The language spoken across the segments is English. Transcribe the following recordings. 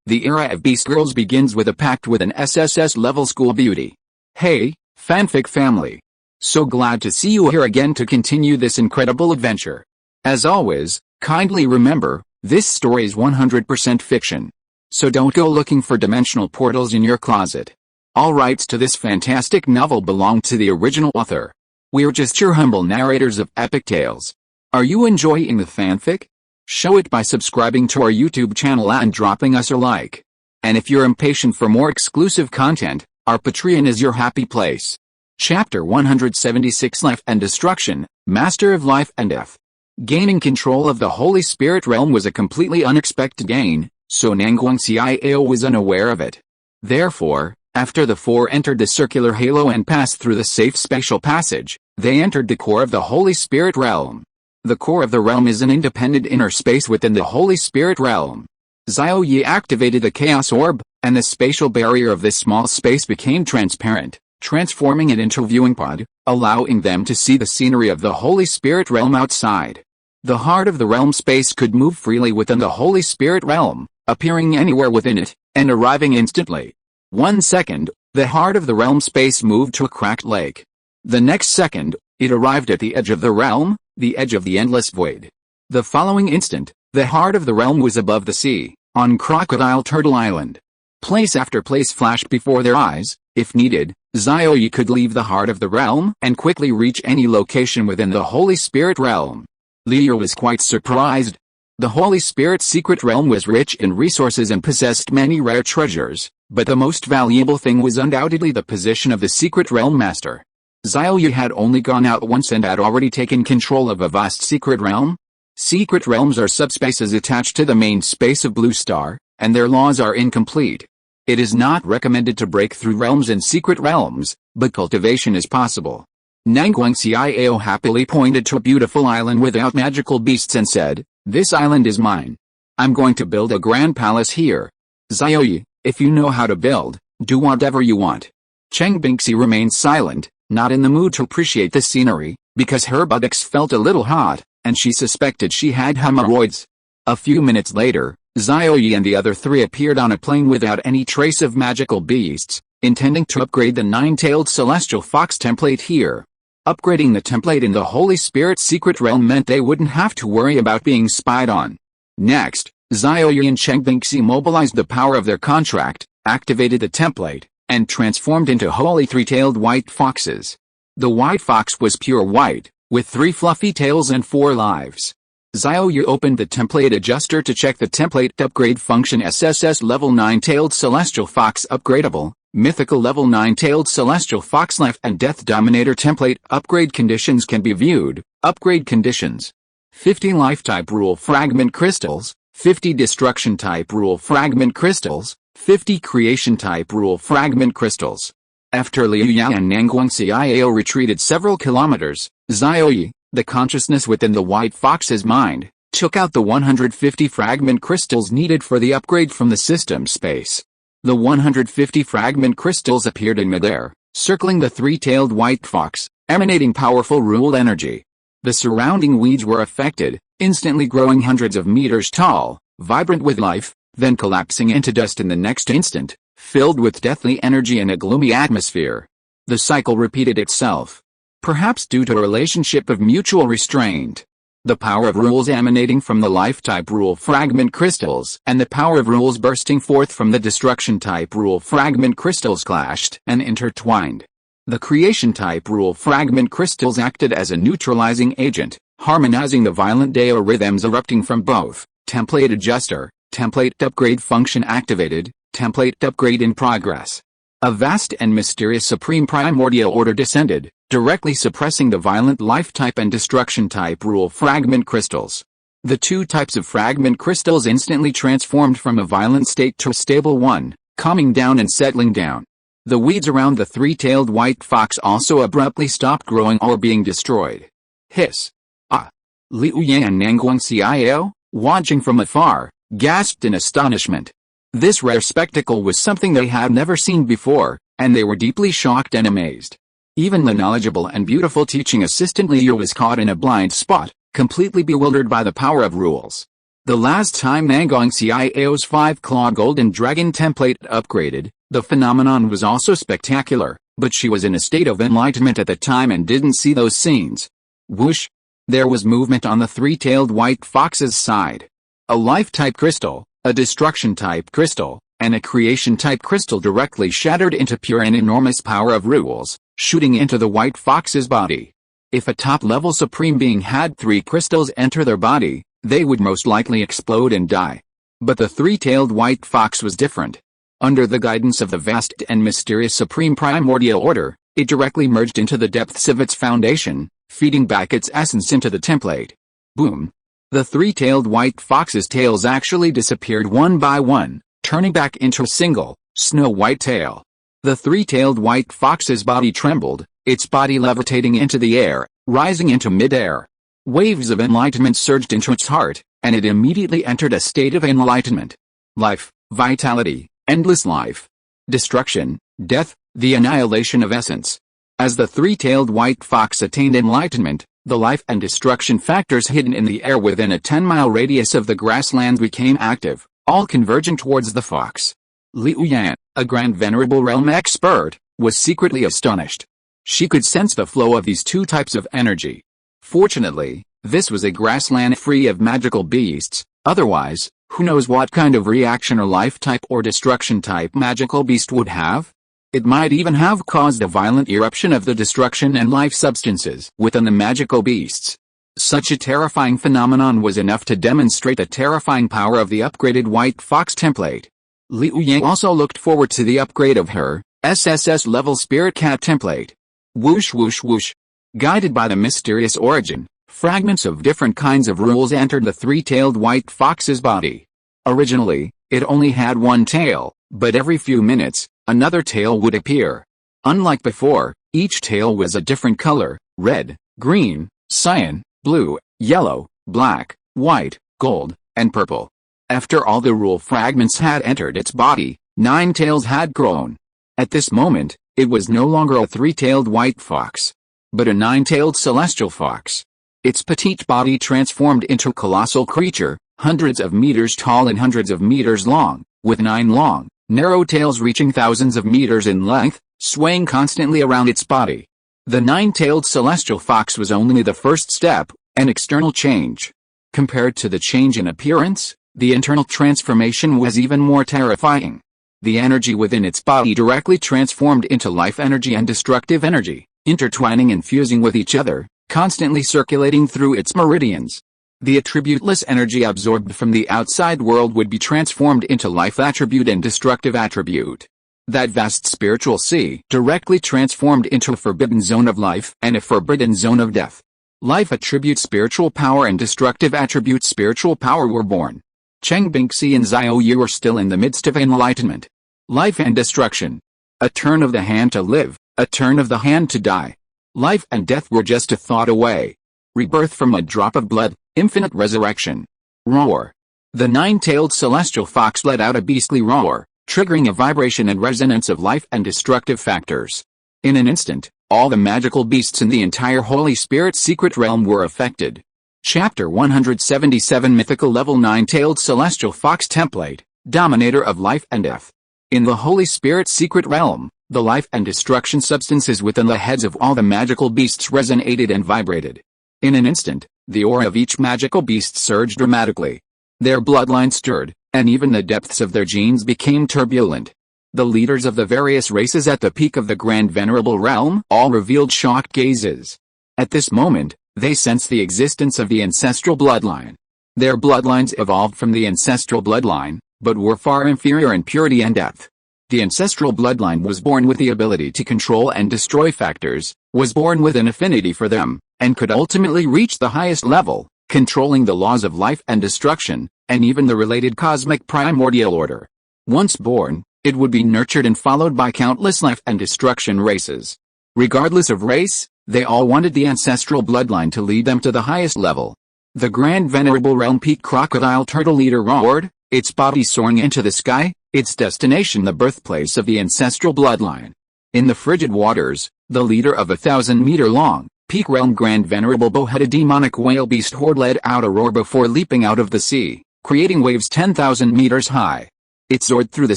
The era of Beast Girls begins with a pact with an SSS-Level School Beauty. Hey, fanfic family! So glad to see you here again to continue this incredible adventure. As always, kindly remember, this story is 100% fiction. So don't go looking for dimensional portals in your closet. All rights to this fantastic novel belong to the original author. We're just your humble narrators of epic tales. Are you enjoying the fanfic? Show it by subscribing to our YouTube channel and dropping us a like. And if you're impatient for more exclusive content, our Patreon is your happy place. Chapter 176 Life and Destruction, Master of Life and Death. Gaining control of the Holy Spirit realm was a completely unexpected gain, so Xie was unaware of it. Therefore, after the four entered the circular halo and passed through the safe spatial passage, they entered the core of the Holy Spirit realm. The core of the realm is an independent inner space within the Holy Spirit realm. Xiao Ye activated the Chaos Orb, and the spatial barrier of this small space became transparent, transforming it into a viewing pod, allowing them to see the scenery of the Holy Spirit realm outside. The heart of the realm space could move freely within the Holy Spirit realm, appearing anywhere within it, and arriving instantly. 1 second, the heart of the realm space moved to a cracked lake. The next second, it arrived at the edge of the realm, the edge of the endless void. The following instant, the heart of the realm was above the sea, on Crocodile Turtle Island. Place after place flashed before their eyes. If needed, Xiao Ye could leave the heart of the realm and quickly reach any location within the Holy Spirit realm. Liu was quite surprised. The Holy Spirit secret realm was rich in resources and possessed many rare treasures, but the most valuable thing was undoubtedly the position of the secret realm master. Xiao Ye had only gone out once and had already taken control of a vast secret realm. Secret realms are subspaces attached to the main space of Blue Star, and their laws are incomplete. It is not recommended to break through realms and secret realms, but cultivation is possible. Xie happily pointed to a beautiful island without magical beasts and said, "This island is mine. I'm going to build a grand palace here. Xiao Ye, if you know how to build, do whatever you want." Xie Mengxuan remained silent, not in the mood to appreciate the scenery, because her buttocks felt a little hot, and she suspected she had hemorrhoids. A few minutes later, Xiao Ye and the other three appeared on a plane without any trace of magical beasts, intending to upgrade the Nine-Tailed Celestial Fox template here. Upgrading the template in the Holy Spirit secret realm meant they wouldn't have to worry about being spied on. Next, Xiao Ye and Xie Mengxuan mobilized the power of their contract, activated the template, and transformed into holy three-tailed white foxes. The white fox was pure white, with 3 fluffy tails and 4 lives. Xiao Ye opened the template adjuster to check the template upgrade function. SSS level Nine-Tailed Celestial Fox upgradable, mythical level Nine-Tailed Celestial Fox life and death dominator template upgrade conditions can be viewed. Upgrade conditions: 50 life type rule fragment crystals, 50 destruction type rule fragment crystals, 50 creation type rule fragment crystals. After Liu and Xie retreated several kilometers, Xiao Ye, the consciousness within the white fox's mind, took out the 150 fragment crystals needed for the upgrade from the system space. The 150 fragment crystals appeared in midair, circling the three-tailed white fox, emanating powerful ruled energy. The surrounding weeds were affected, instantly growing hundreds of meters tall, vibrant with life, then collapsing into dust in the next instant, filled with deathly energy in a gloomy atmosphere. The cycle repeated itself. Perhaps due to a relationship of mutual restraint. The power of rules emanating from the life-type rule fragment crystals and the power of rules bursting forth from the destruction-type rule fragment crystals clashed and intertwined. The creation-type rule fragment crystals acted as a neutralizing agent, harmonizing the violent Dao rhythms erupting from both. Template adjuster, template upgrade function activated, template upgrade in progress. A vast and mysterious supreme primordial order descended, directly suppressing the violent life-type and destruction-type rule fragment crystals. The 2 types of fragment crystals instantly transformed from a violent state to a stable one, calming down and settling down. The weeds around the three-tailed white fox also abruptly stopped growing or being destroyed. Hiss! Ah! Liu and Xie, watching from afar, gasped in astonishment. This rare spectacle was something they had never seen before, and they were deeply shocked and amazed. Even the knowledgeable and beautiful teaching assistant Liu was caught in a blind spot, completely bewildered by the power of rules. The last time Nangong Xiao's 5-claw golden dragon template upgraded, the phenomenon was also spectacular, but she was in a state of enlightenment at the time and didn't see those scenes. Whoosh! There was movement on the three-tailed white fox's side. A life-type crystal, a destruction-type crystal, and a creation-type crystal directly shattered into pure and enormous power of rules, shooting into the white fox's body. If a top-level supreme being had 3 crystals enter their body, they would most likely explode and die. But the three-tailed white fox was different. Under the guidance of the vast and mysterious Supreme Primordial Order, it directly merged into the depths of its foundation, feeding back its essence into the template. Boom! The three-tailed white fox's tails actually disappeared one by one, turning back into a single, snow-white tail. The three-tailed white fox's body trembled, its body levitating into the air, rising into mid-air. Waves of enlightenment surged into its heart, and it immediately entered a state of enlightenment. Life, vitality, endless life. Destruction, death, the annihilation of essence. As the three-tailed white fox attained enlightenment, the life and destruction factors hidden in the air within a 10-mile radius of the grasslands became active, all converging towards the fox. Liu Yan, a Grand Venerable Realm expert, was secretly astonished. She could sense the flow of these two types of energy. Fortunately, this was a grassland free of magical beasts, otherwise, who knows what kind of reaction or life type or destruction type magical beast would have? It might even have caused a violent eruption of the destruction and life substances within the magical beasts. Such a terrifying phenomenon was enough to demonstrate the terrifying power of the upgraded white fox template. Liu Yang also looked forward to the upgrade of her SSS-Level Spirit Cat template. Whoosh whoosh whoosh. Guided by the mysterious origin, fragments of different kinds of rules entered the three-tailed white fox's body. Originally, it only had one tail, but every few minutes, another tail would appear. Unlike before, each tail was a different color: red, green, cyan, blue, yellow, black, white, gold, and purple. After all the rule fragments had entered its body, 9 tails had grown. At this moment, it was no longer a three-tailed white fox, but a 9-tailed celestial fox. Its petite body transformed into a colossal creature, hundreds of meters tall and hundreds of meters long, with 9 long, narrow tails reaching thousands of meters in length, swaying constantly around its body. The 9-tailed celestial fox was only the first step, an external change. Compared to the change in appearance, the internal transformation was even more terrifying. The energy within its body directly transformed into life energy and destructive energy, intertwining and fusing with each other, constantly circulating through its meridians. The attributeless energy absorbed from the outside world would be transformed into life attribute and destructive attribute. That vast spiritual sea directly transformed into a forbidden zone of life and a forbidden zone of death. Life attribute spiritual power and destructive attribute spiritual power were born. Cheng Bingxi and Xiao Ye were still in the midst of enlightenment. Life and destruction. A turn of the hand to live, a turn of the hand to die. Life and death were just a thought away. Rebirth from a drop of blood, infinite resurrection. Roar. The 9-tailed celestial fox let out a beastly roar, triggering a vibration and resonance of life and destructive factors. In an instant, all the magical beasts in the entire Holy Spirit secret realm were affected. Chapter 177 Mythical Level 9-Tailed Celestial Fox Template, Dominator of Life and Death. In the Holy Spirit secret realm, the life and destruction substances within the heads of all the magical beasts resonated and vibrated. In an instant, the aura of each magical beast surged dramatically. Their bloodline stirred, and even the depths of their genes became turbulent. The leaders of the various races at the peak of the Grand Venerable Realm all revealed shocked gazes. At this moment, they sensed the existence of the ancestral bloodline. Their bloodlines evolved from the ancestral bloodline, but were far inferior in purity and depth. The ancestral bloodline was born with the ability to control and destroy factors, was born with an affinity for them, and could ultimately reach the highest level, controlling the laws of life and destruction, and even the related cosmic primordial order. Once born, it would be nurtured and followed by countless life and destruction races. Regardless of race, they all wanted the ancestral bloodline to lead them to the highest level. The Grand Venerable Realm Peak Crocodile Turtle Leader roared, its body soaring into the sky, its destination the birthplace of the ancestral bloodline. In the frigid waters, the leader of 1,000-meter-long, Peak Realm Grand Venerable Bow-headed demonic whale beast horde let out a roar before leaping out of the sea, creating waves 10,000 meters high. It soared through the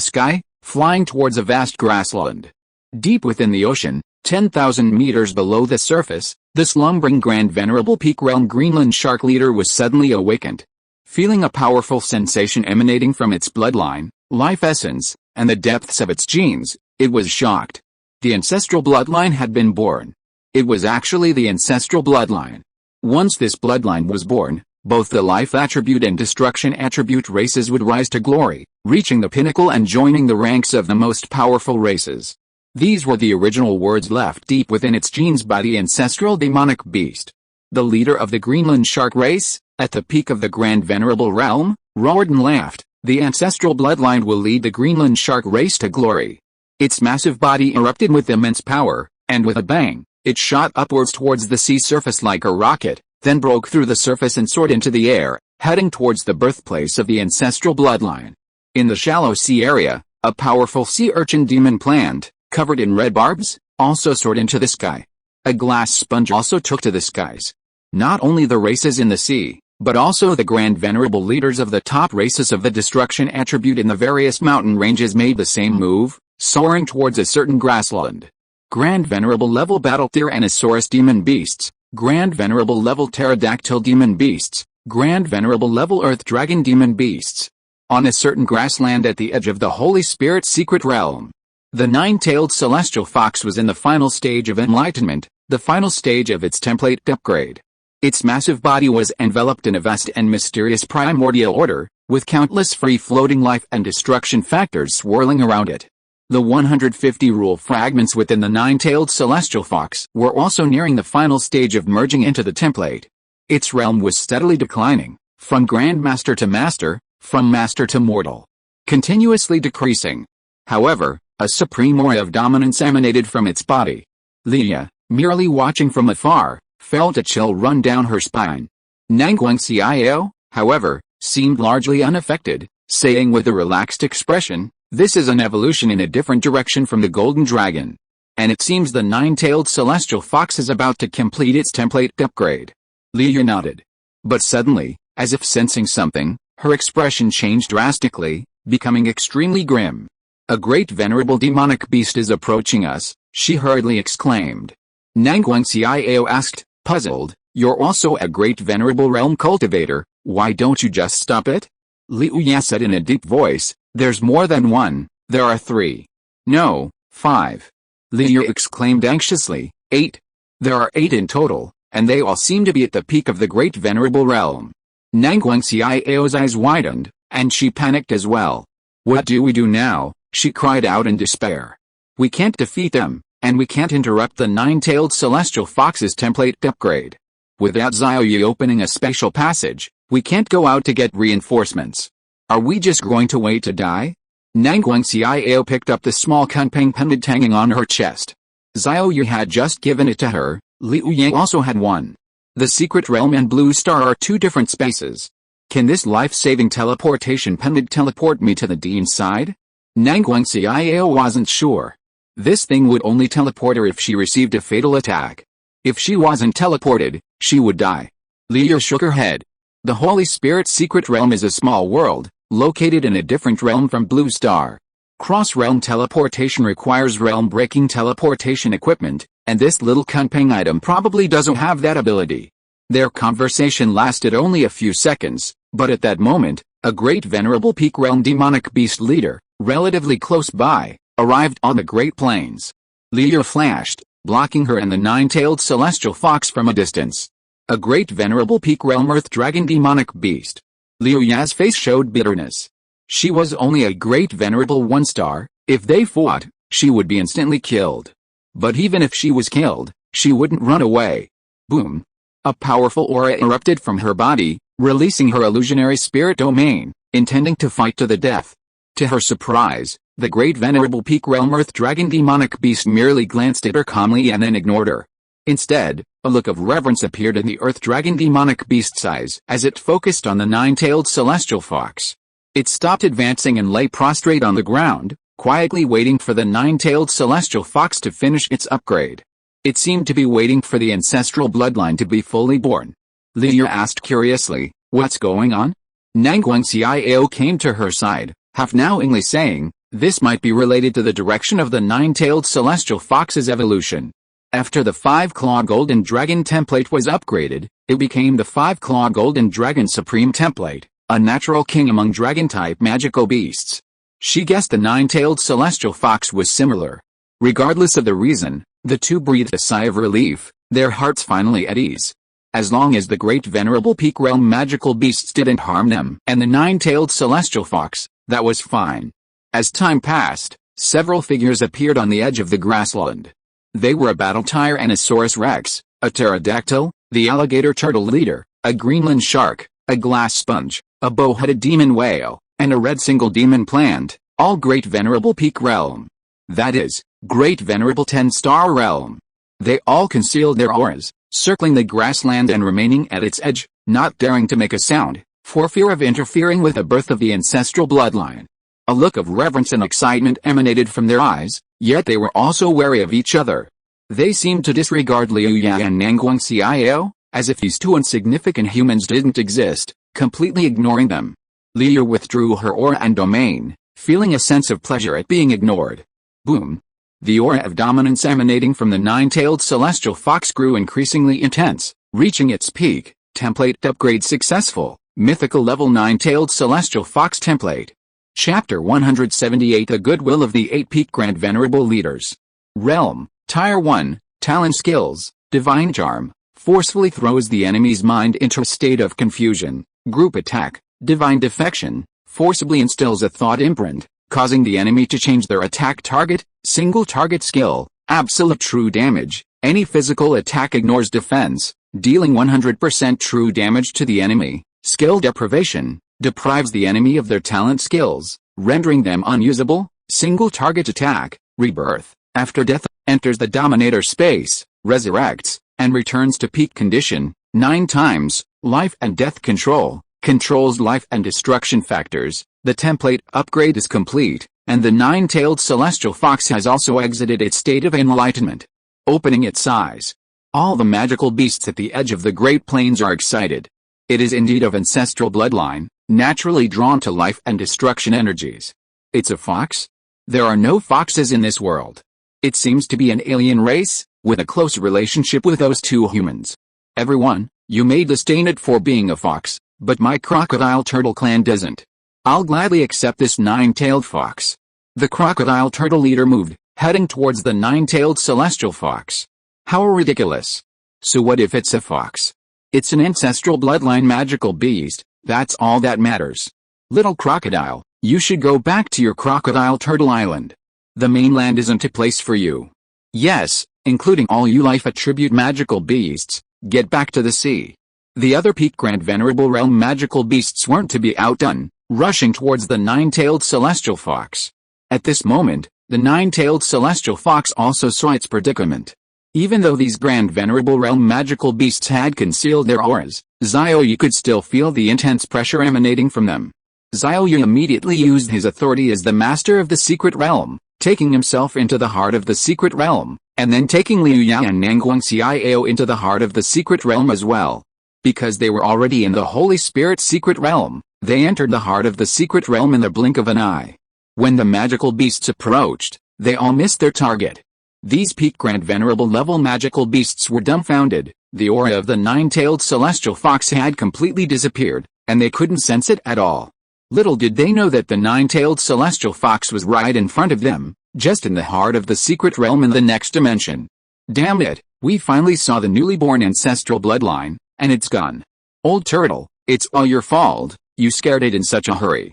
sky, flying towards a vast grassland. Deep within the ocean, 10,000 meters below the surface, the slumbering Grand Venerable Peak Realm Greenland shark leader was suddenly awakened. Feeling a powerful sensation emanating from its bloodline, life essence, and the depths of its genes, it was shocked. The ancestral bloodline had been born. It was actually the ancestral bloodline. Once this bloodline was born, both the life attribute and destruction attribute races would rise to glory, reaching the pinnacle and joining the ranks of the most powerful races. These were the original words left deep within its genes by the ancestral demonic beast. The leader of the Greenland shark race, at the peak of the Grand Venerable Realm, roared and laughed. The ancestral bloodline will lead the Greenland shark race to glory. Its massive body erupted with immense power, and with a bang, it shot upwards towards the sea surface like a rocket, then broke through the surface and soared into the air, heading towards the birthplace of the ancestral bloodline. In the shallow sea area, a powerful sea urchin demon plant, covered in red barbs, also soared into the sky. A glass sponge also took to the skies. Not only the races in the sea, but also the Grand Venerable leaders of the top races of the destruction attribute in the various mountain ranges made the same move, soaring towards a certain grassland. Grand Venerable Level Battle Tyrannosaurus Demon Beasts, Grand Venerable Level Pterodactyl Demon Beasts, Grand Venerable Level Earth Dragon Demon Beasts. On a certain grassland at the edge of the Holy Spirit's secret realm, the Nine-Tailed Celestial Fox was in the final stage of enlightenment, the final stage of its template upgrade. Its massive body was enveloped in a vast and mysterious primordial order, with countless free-floating life and destruction factors swirling around it. The 150 rule fragments within the Nine-Tailed Celestial Fox were also nearing the final stage of merging into the template. Its realm was steadily declining, from Grandmaster to Master, from Master to Mortal. Continuously decreasing. However, a supreme aura of dominance emanated from its body. Leah, merely watching from afar, felt a chill run down her spine. Xiao, however, seemed largely unaffected, saying with a relaxed expression, "This is an evolution in a different direction from the Golden Dragon. And it seems the Nine-Tailed Celestial Fox is about to complete its template upgrade." Leah nodded. But suddenly, as if sensing something, her expression changed drastically, becoming extremely grim. "A great venerable demonic beast is approaching us," she hurriedly exclaimed. Xiao asked, puzzled, "You're also a great venerable realm cultivator, why don't you just stop it?" Liu Ya said in a deep voice, "There's more than one, there are 3. No, 5. Liu exclaimed anxiously, 8. There are 8 in total, and they all seem to be at the peak of the great venerable realm. Xiao's eyes widened, and she panicked as well. "What do we do now?" she cried out in despair. "We can't defeat them, and we can't interrupt the Nine-Tailed Celestial Fox's template upgrade. Without Xiao Ye opening a spatial passage, we can't go out to get reinforcements. Are we just going to wait to die?" Xiao picked up the small kunpeng pendant hanging on her chest. Xiao Ye had just given it to her, Liu Ye also had one. The Secret Realm and Blue Star are 2 different spaces. Can this life-saving teleportation pendant teleport me to the Dean's side? Xiao wasn't sure. This thing would only teleport her if she received a fatal attack. If she wasn't teleported, she would die. Leah shook her head. The Holy Spirit's secret realm is a small world, located in a different realm from Blue Star. Cross-realm teleportation requires realm-breaking teleportation equipment, and this little kunpeng item probably doesn't have that ability. Their conversation lasted only a few seconds, but at that moment, a great venerable peak realm demonic beast leader, relatively close by, arrived on the Great Plains. Leah flashed, blocking her and the Nine-Tailed Celestial Fox from a distance. A great venerable peak realm earth dragon demonic beast. Liu Ya's face showed bitterness. She was only a great venerable 1-star, if they fought, she would be instantly killed. But even if she was killed, she wouldn't run away. Boom. A powerful aura erupted from her body, releasing her illusionary spirit domain, intending to fight to the death. To her surprise, the great venerable peak realm earth dragon demonic beast merely glanced at her calmly and then ignored her. Instead, a look of reverence appeared in the earth dragon demonic beast's eyes as it focused on the Nine-Tailed Celestial Fox. It stopped advancing and lay prostrate on the ground, quietly waiting for the Nine-Tailed Celestial Fox to finish its upgrade. It seemed to be waiting for the ancestral bloodline to be fully born. Leah asked curiously, "What's going on?" Nangguang came to her side, half-knowingly saying, this might be related to the direction of the nine-tailed celestial fox's evolution. After the 5-claw golden dragon template was upgraded, it became the 5-claw golden dragon supreme template, a natural king among dragon-type magical beasts. She guessed the nine-tailed celestial fox was similar. Regardless of the reason, the two breathed a sigh of relief, their hearts finally at ease. As long as the great venerable peak realm magical beasts didn't harm them and the nine-tailed celestial fox, that was fine. As time passed, several figures appeared on the edge of the grassland. They were a battle Tyrannosaurus rex, a pterodactyl, the alligator turtle leader, a Greenland shark, a glass sponge, a bow-headed demon whale, and a red single demon plant, all great venerable peak realm. That is, great venerable 10-star realm. They all concealed their auras, circling the grassland and remaining at its edge, not daring to make a sound, for fear of interfering with the birth of the ancestral bloodline. A look of reverence and excitement emanated from their eyes, yet they were also wary of each other. They seemed to disregard Liu Ya and Nangguang, as if these two insignificant humans didn't exist, completely ignoring them. Liu withdrew her aura and domain, feeling a sense of pleasure at being ignored. Boom! The aura of dominance emanating from the nine-tailed celestial fox grew increasingly intense, reaching its peak. Template upgrade successful. Mythical level nine-tailed celestial fox template. Chapter 178 The Goodwill of the 8 Peak Grand Venerable Leaders. Realm, Tier 1, Talent Skills, Divine Charm, forcefully throws the enemy's mind into a state of confusion. Group Attack, Divine Defection, forcibly instills a thought imprint, causing the enemy to change their attack target. Single target skill, Absolute True Damage, any physical attack ignores defense, dealing 100% true damage to the enemy. Skill Deprivation, deprives the enemy of their talent skills, rendering them unusable. Single target attack, Rebirth, after death, enters the Dominator space, resurrects, and returns to peak condition, 9 times. Life and Death Control, controls life and destruction factors. The template upgrade is complete, and the nine-tailed celestial fox has also exited its state of enlightenment, opening its eyes. All the magical beasts at the edge of the Great Plains are excited. It is indeed of ancestral bloodline, naturally drawn to life and destruction energies. It's a fox? There are no foxes in this world. It seems to be an alien race, with a close relationship with those two humans. Everyone, you may disdain it for being a fox, but my crocodile turtle clan doesn't. I'll gladly accept this nine-tailed fox. The crocodile turtle leader moved, heading towards the nine-tailed celestial fox. How ridiculous. So what if it's a fox? It's an ancestral bloodline magical beast, that's all that matters. Little crocodile, you should go back to your crocodile turtle island. The mainland isn't a place for you. Yes, including all you life attribute magical beasts, get back to the sea. The other peak grand venerable realm magical beasts weren't to be outdone, rushing towards the nine-tailed celestial fox. At this moment, the nine-tailed celestial fox also saw its predicament. Even though these grand venerable realm magical beasts had concealed their auras, Xiao Ye could still feel the intense pressure emanating from them. Xiao Ye immediately used his authority as the master of the secret realm, taking himself into the heart of the secret realm, and then taking Liu Ya and Nangguang into the heart of the secret realm as well. Because they were already in the Holy Spirit secret realm, they entered the heart of the secret realm in the blink of an eye. When the magical beasts approached, they all missed their target. These peak grand venerable level magical beasts were dumbfounded. The aura of the nine-tailed celestial fox had completely disappeared, and they couldn't sense it at all. Little did they know that the nine-tailed celestial fox was right in front of them, just in the heart of the secret realm in the next dimension. Damn it, we finally saw the newly born ancestral bloodline, and it's gone. Old turtle, it's all your fault, you scared it in such a hurry.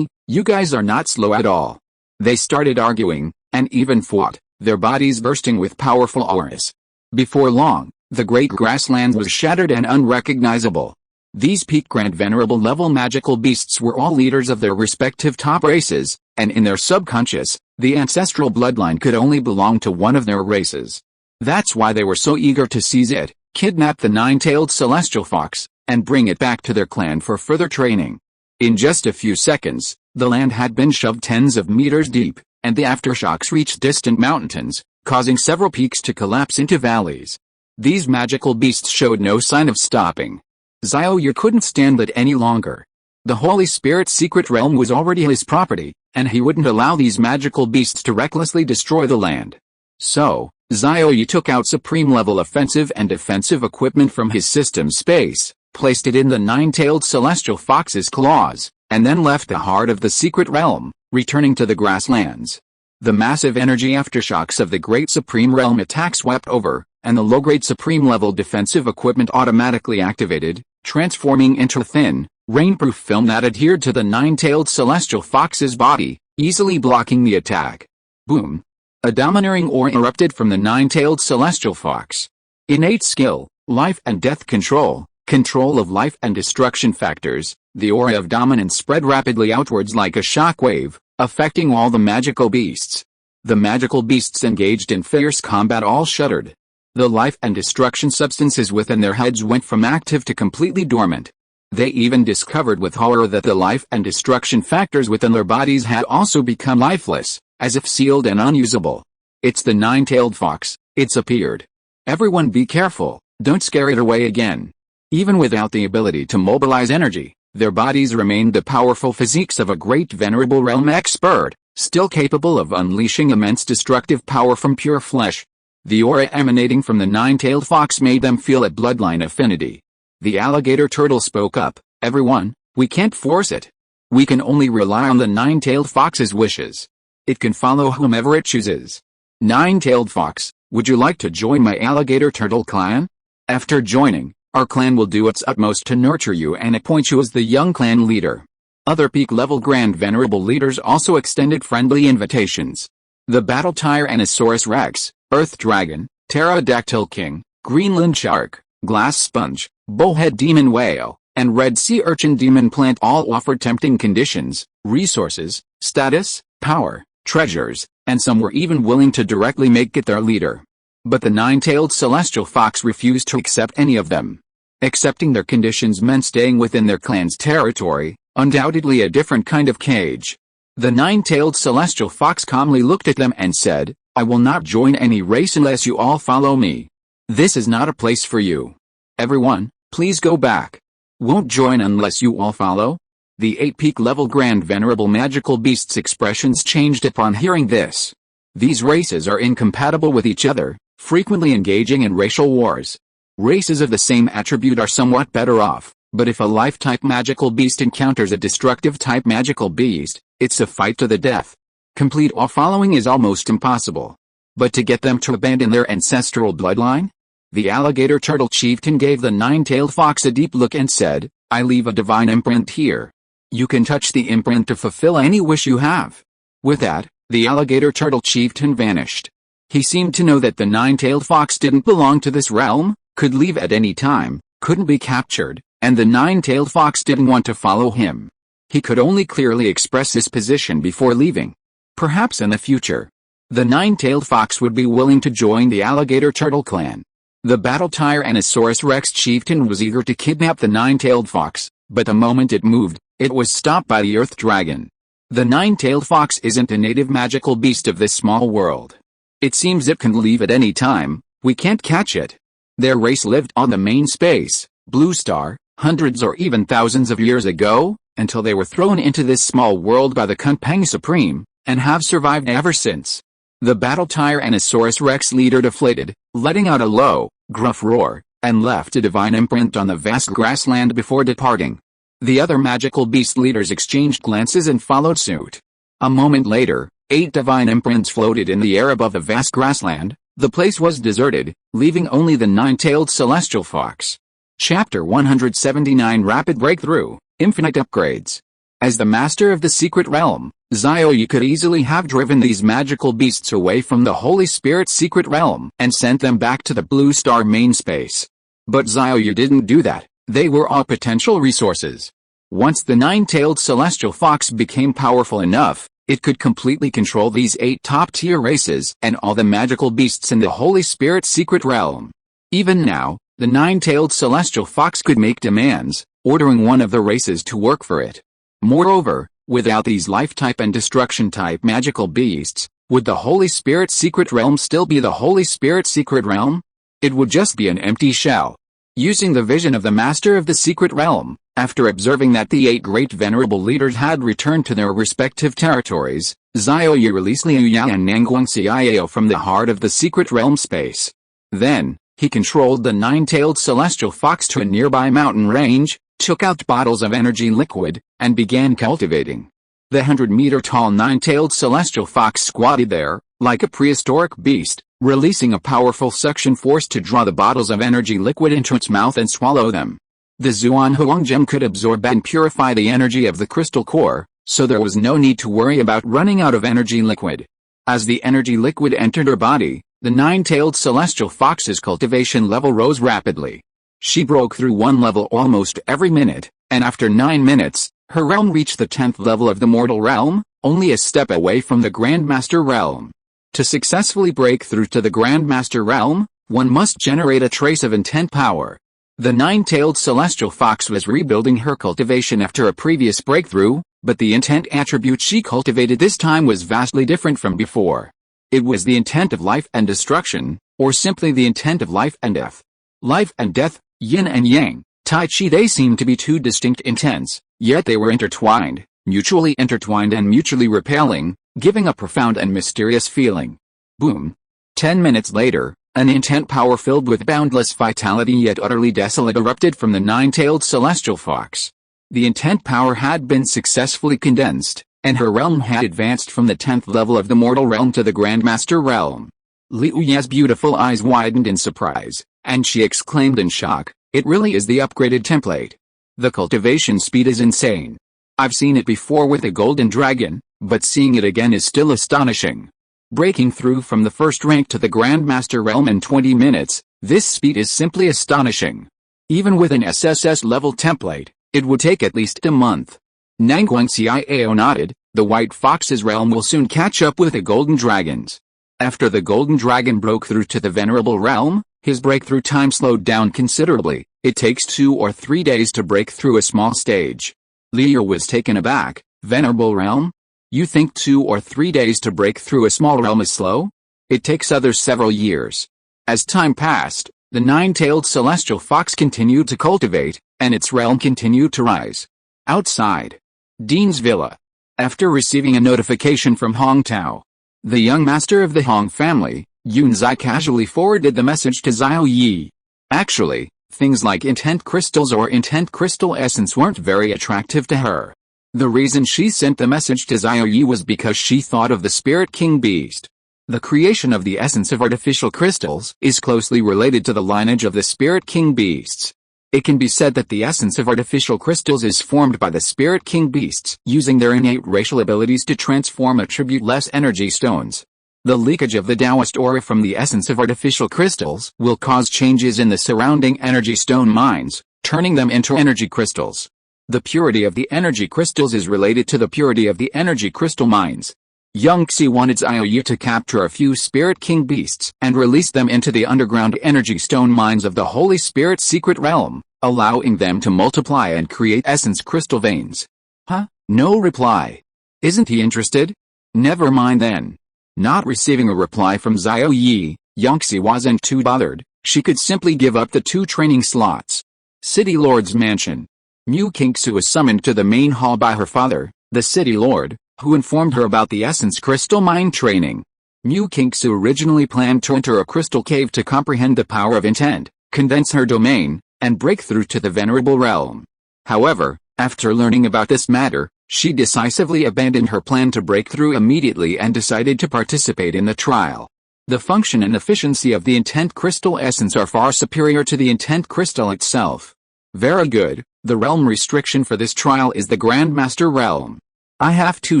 You guys are not slow at all. They started arguing, and even fought, their bodies bursting with powerful auras. Before long, the great grassland was shattered and unrecognizable. These peak grand venerable level magical beasts were all leaders of their respective top races, and in their subconscious, the ancestral bloodline could only belong to one of their races. That's why they were so eager to seize it, kidnap the nine-tailed celestial fox, and bring it back to their clan for further training. In just a few seconds, the land had been shoved tens of meters deep, and the aftershocks reached distant mountains, causing several peaks to collapse into valleys. These magical beasts showed no sign of stopping. Xiao Ye couldn't stand it any longer. The Holy Spirit's secret realm was already his property, and he wouldn't allow these magical beasts to recklessly destroy the land. So, Xiao Ye took out supreme-level offensive and defensive equipment from his system space, placed it in the nine-tailed celestial fox's claws, and then left the heart of the secret realm, returning to the grasslands. The massive energy aftershocks of the Great Supreme Realm attack swept over, and the low-grade supreme-level defensive equipment automatically activated, transforming into thin, rainproof film that adhered to the nine-tailed celestial fox's body, easily blocking the attack. Boom! A domineering aura erupted from the nine-tailed celestial fox. Innate skill, life and death control, control of life and destruction factors, the aura of dominance spread rapidly outwards like a shockwave, affecting all the magical beasts. The magical beasts engaged in fierce combat all shuddered. The life and destruction substances within their heads went from active to completely dormant. They even discovered with horror that the life and destruction factors within their bodies had also become lifeless, as if sealed and unusable. It's the nine-tailed fox, it's appeared. Everyone be careful, don't scare it away again. Even without the ability to mobilize energy, their bodies remained the powerful physiques of a great venerable realm expert, still capable of unleashing immense destructive power from pure flesh. The aura emanating from the nine-tailed fox made them feel a bloodline affinity. The alligator turtle spoke up, everyone, we can't force it. We can only rely on the nine-tailed fox's wishes. It can follow whomever it chooses. Nine-tailed fox, would you like to join my alligator turtle clan? After joining, our clan will do its utmost to nurture you and appoint you as the young clan leader. Other peak-level Grand Venerable leaders also extended friendly invitations. The Battle Tyrannosaurus Rex, Earth Dragon, Pterodactyl King, Greenland Shark, Glass Sponge, Bullhead Demon Whale, and Red Sea Urchin Demon Plant all offered tempting conditions, resources, status, power, treasures, and some were even willing to directly make it their leader. But the nine-tailed celestial fox refused to accept any of them. Accepting their conditions meant staying within their clan's territory, undoubtedly a different kind of cage. The nine-tailed celestial fox calmly looked at them and said, I will not join any race unless you all follow me. This is not a place for you. Everyone, please go back. Won't join unless you all follow? The 8 peak-level Grand Venerable magical beasts' expressions changed upon hearing this. These races are incompatible with each other, frequently engaging in racial wars. Races of the same attribute are somewhat better off, but if a life-type magical beast encounters a destructive-type magical beast, it's a fight to the death. Complete all-following is almost impossible. But to get them to abandon their ancestral bloodline? The alligator turtle chieftain gave the nine-tailed fox a deep look and said, I leave a divine imprint here. You can touch the imprint to fulfill any wish you have. With that, the alligator turtle chieftain vanished. He seemed to know that the nine-tailed fox didn't belong to this realm, could leave at any time, couldn't be captured, and the nine-tailed fox didn't want to follow him. He could only clearly express his position before leaving. Perhaps in the future, the nine-tailed fox would be willing to join the alligator turtle clan. The Battle Tyrannosaurus Rex chieftain was eager to kidnap the nine-tailed fox, but the moment it moved, it was stopped by the Earth Dragon. The nine-tailed fox isn't a native magical beast of this small world. It seems it can leave at any time, we can't catch it. Their race lived on the main space, Blue Star, hundreds or even thousands of years ago, until they were thrown into this small world by the Kunpeng Supreme, and have survived ever since. The Battle Tyrannosaurus Rex leader deflated, letting out a low, gruff roar, and left a divine imprint on the vast grassland before departing. The other magical beast leaders exchanged glances and followed suit. A moment later, 8 divine imprints floated in the air above the vast grassland. The place was deserted, leaving only the nine-tailed celestial fox. Chapter 179 Rapid Breakthrough, Infinite Upgrades. As the master of the secret realm, Xiao Ye could easily have driven these magical beasts away from the Holy Spirit's secret realm and sent them back to the Blue Star main space. But Xiao Ye didn't do that. They were all potential resources. Once the nine-tailed celestial fox became powerful enough, it could completely control these 8 top-tier races and all the magical beasts in the Holy Spirit's secret realm. Even now, the nine-tailed celestial fox could make demands, ordering one of the races to work for it. Moreover, without these life-type and destruction-type magical beasts, would the Holy Spirit's secret realm still be the Holy Spirit's secret realm? It would just be an empty shell. Using the vision of the master of the secret realm, After observing that the 8 great venerable leaders had returned to their respective territories, Xiao Ye released Liu Ya and Nangguang Xiao from the heart of the secret realm space. Then, he controlled the 9-tailed celestial fox to a nearby mountain range, took out bottles of energy liquid, and began cultivating. The 100-meter-tall 9-tailed celestial fox squatted there, like a prehistoric beast, releasing a powerful suction force to draw the bottles of energy liquid into its mouth and swallow them. The Zuan Huang gem could absorb and purify the energy of the crystal core, so there was no need to worry about running out of energy liquid. As the energy liquid entered her body, the 9-tailed celestial fox's cultivation level rose rapidly. She broke through one level almost every minute, and after 9 minutes, her realm reached the 10th level of the mortal realm, only a step away from the Grandmaster realm. To successfully break through to the Grandmaster realm, one must generate a trace of intent power. The 9-tailed celestial fox was rebuilding her cultivation after a previous breakthrough, but the intent attribute she cultivated this time was vastly different from before. It was the intent of life and destruction, or simply the intent of life and death. Life and death, yin and yang, tai chi, they seemed to be two distinct intents, yet they were intertwined, mutually intertwined and mutually repelling, giving a profound and mysterious feeling. Boom. 10 minutes later, an intent power filled with boundless vitality yet utterly desolate erupted from the 9-tailed celestial fox. The intent power had been successfully condensed, and her realm had advanced from the 10th level of the mortal realm to the Grandmaster realm. Liu Ya's beautiful eyes widened in surprise, and she exclaimed in shock, "It really is the upgraded template. The cultivation speed is insane. I've seen it before with a golden dragon, but seeing it again is still astonishing. Breaking through from the first rank to the Grandmaster realm in 20 minutes, this speed is simply astonishing. Even with an SSS level template, it would take at least a month." Nangguang Xiao nodded. "The white fox's realm will soon catch up with the golden dragon's." After the golden dragon broke through to the venerable realm, his breakthrough time slowed down considerably. It takes 2 or 3 days to break through a small stage. Liu was taken aback. "Venerable realm? You think 2 or 3 days to break through a small realm is slow? It takes others several years." As time passed, the 9-tailed celestial fox continued to cultivate, and its realm continued to rise. Outside Dean's villa. After receiving a notification from Hong Tao, the young master of the Hong family, Yun Zai casually forwarded the message to Xiao Ye. Actually, things like intent crystals or intent crystal essence weren't very attractive to her. The reason she sent the message to Xiao Ye was because she thought of the Spirit King Beast. The creation of the essence of artificial crystals is closely related to the lineage of the Spirit King Beasts. It can be said that the essence of artificial crystals is formed by the Spirit King Beasts using their innate racial abilities to transform attribute-less energy stones. The leakage of the Taoist aura from the essence of artificial crystals will cause changes in the surrounding energy stone mines, turning them into energy crystals. The purity of the energy crystals is related to the purity of the energy crystal mines. Young Xie wanted Xiao Ye to capture a few Spirit King Beasts and release them into the underground energy stone mines of the Holy Spirit secret realm, allowing them to multiply and create essence crystal veins. Huh? No reply. Isn't he interested? Never mind then. Not receiving a reply from Xiao Ye, Young Xie wasn't too bothered. She could simply give up the 2 training slots. City Lord's mansion. Mu Qingsu was summoned to the main hall by her father, the City Lord, who informed her about the essence crystal mine training. Mu Qingsu originally planned to enter a crystal cave to comprehend the power of intent, condense her domain, and break through to the venerable realm. However, after learning about this matter, she decisively abandoned her plan to break through immediately and decided to participate in the trial. The function and efficiency of the intent crystal essence are far superior to the intent crystal itself. Very good. The realm restriction for this trial is the Grandmaster realm. I have 2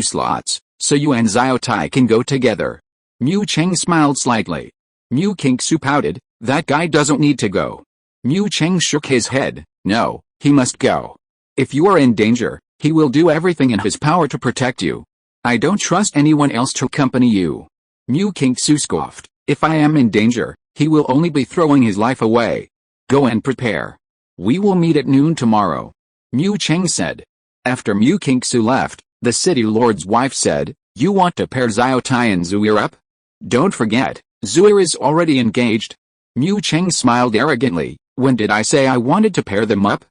slots, so you and Xiao Tai can go together. Mu Cheng smiled slightly. Mu Qingsu pouted, "That guy doesn't need to go." Mu Cheng shook his head. "No, he must go. If you are in danger, he will do everything in his power to protect you. I don't trust anyone else to accompany you." Mu Qingsu scoffed, "If I am in danger, he will only be throwing his life away. Go and prepare. We will meet at noon tomorrow," Mu Cheng said. After Mu Qingsu left, the City Lord's wife said, "You want to pair Xiao Tai and Zuir up? Don't forget, Zuir is already engaged." Mu Cheng smiled arrogantly. "When did I say I wanted to pair them up?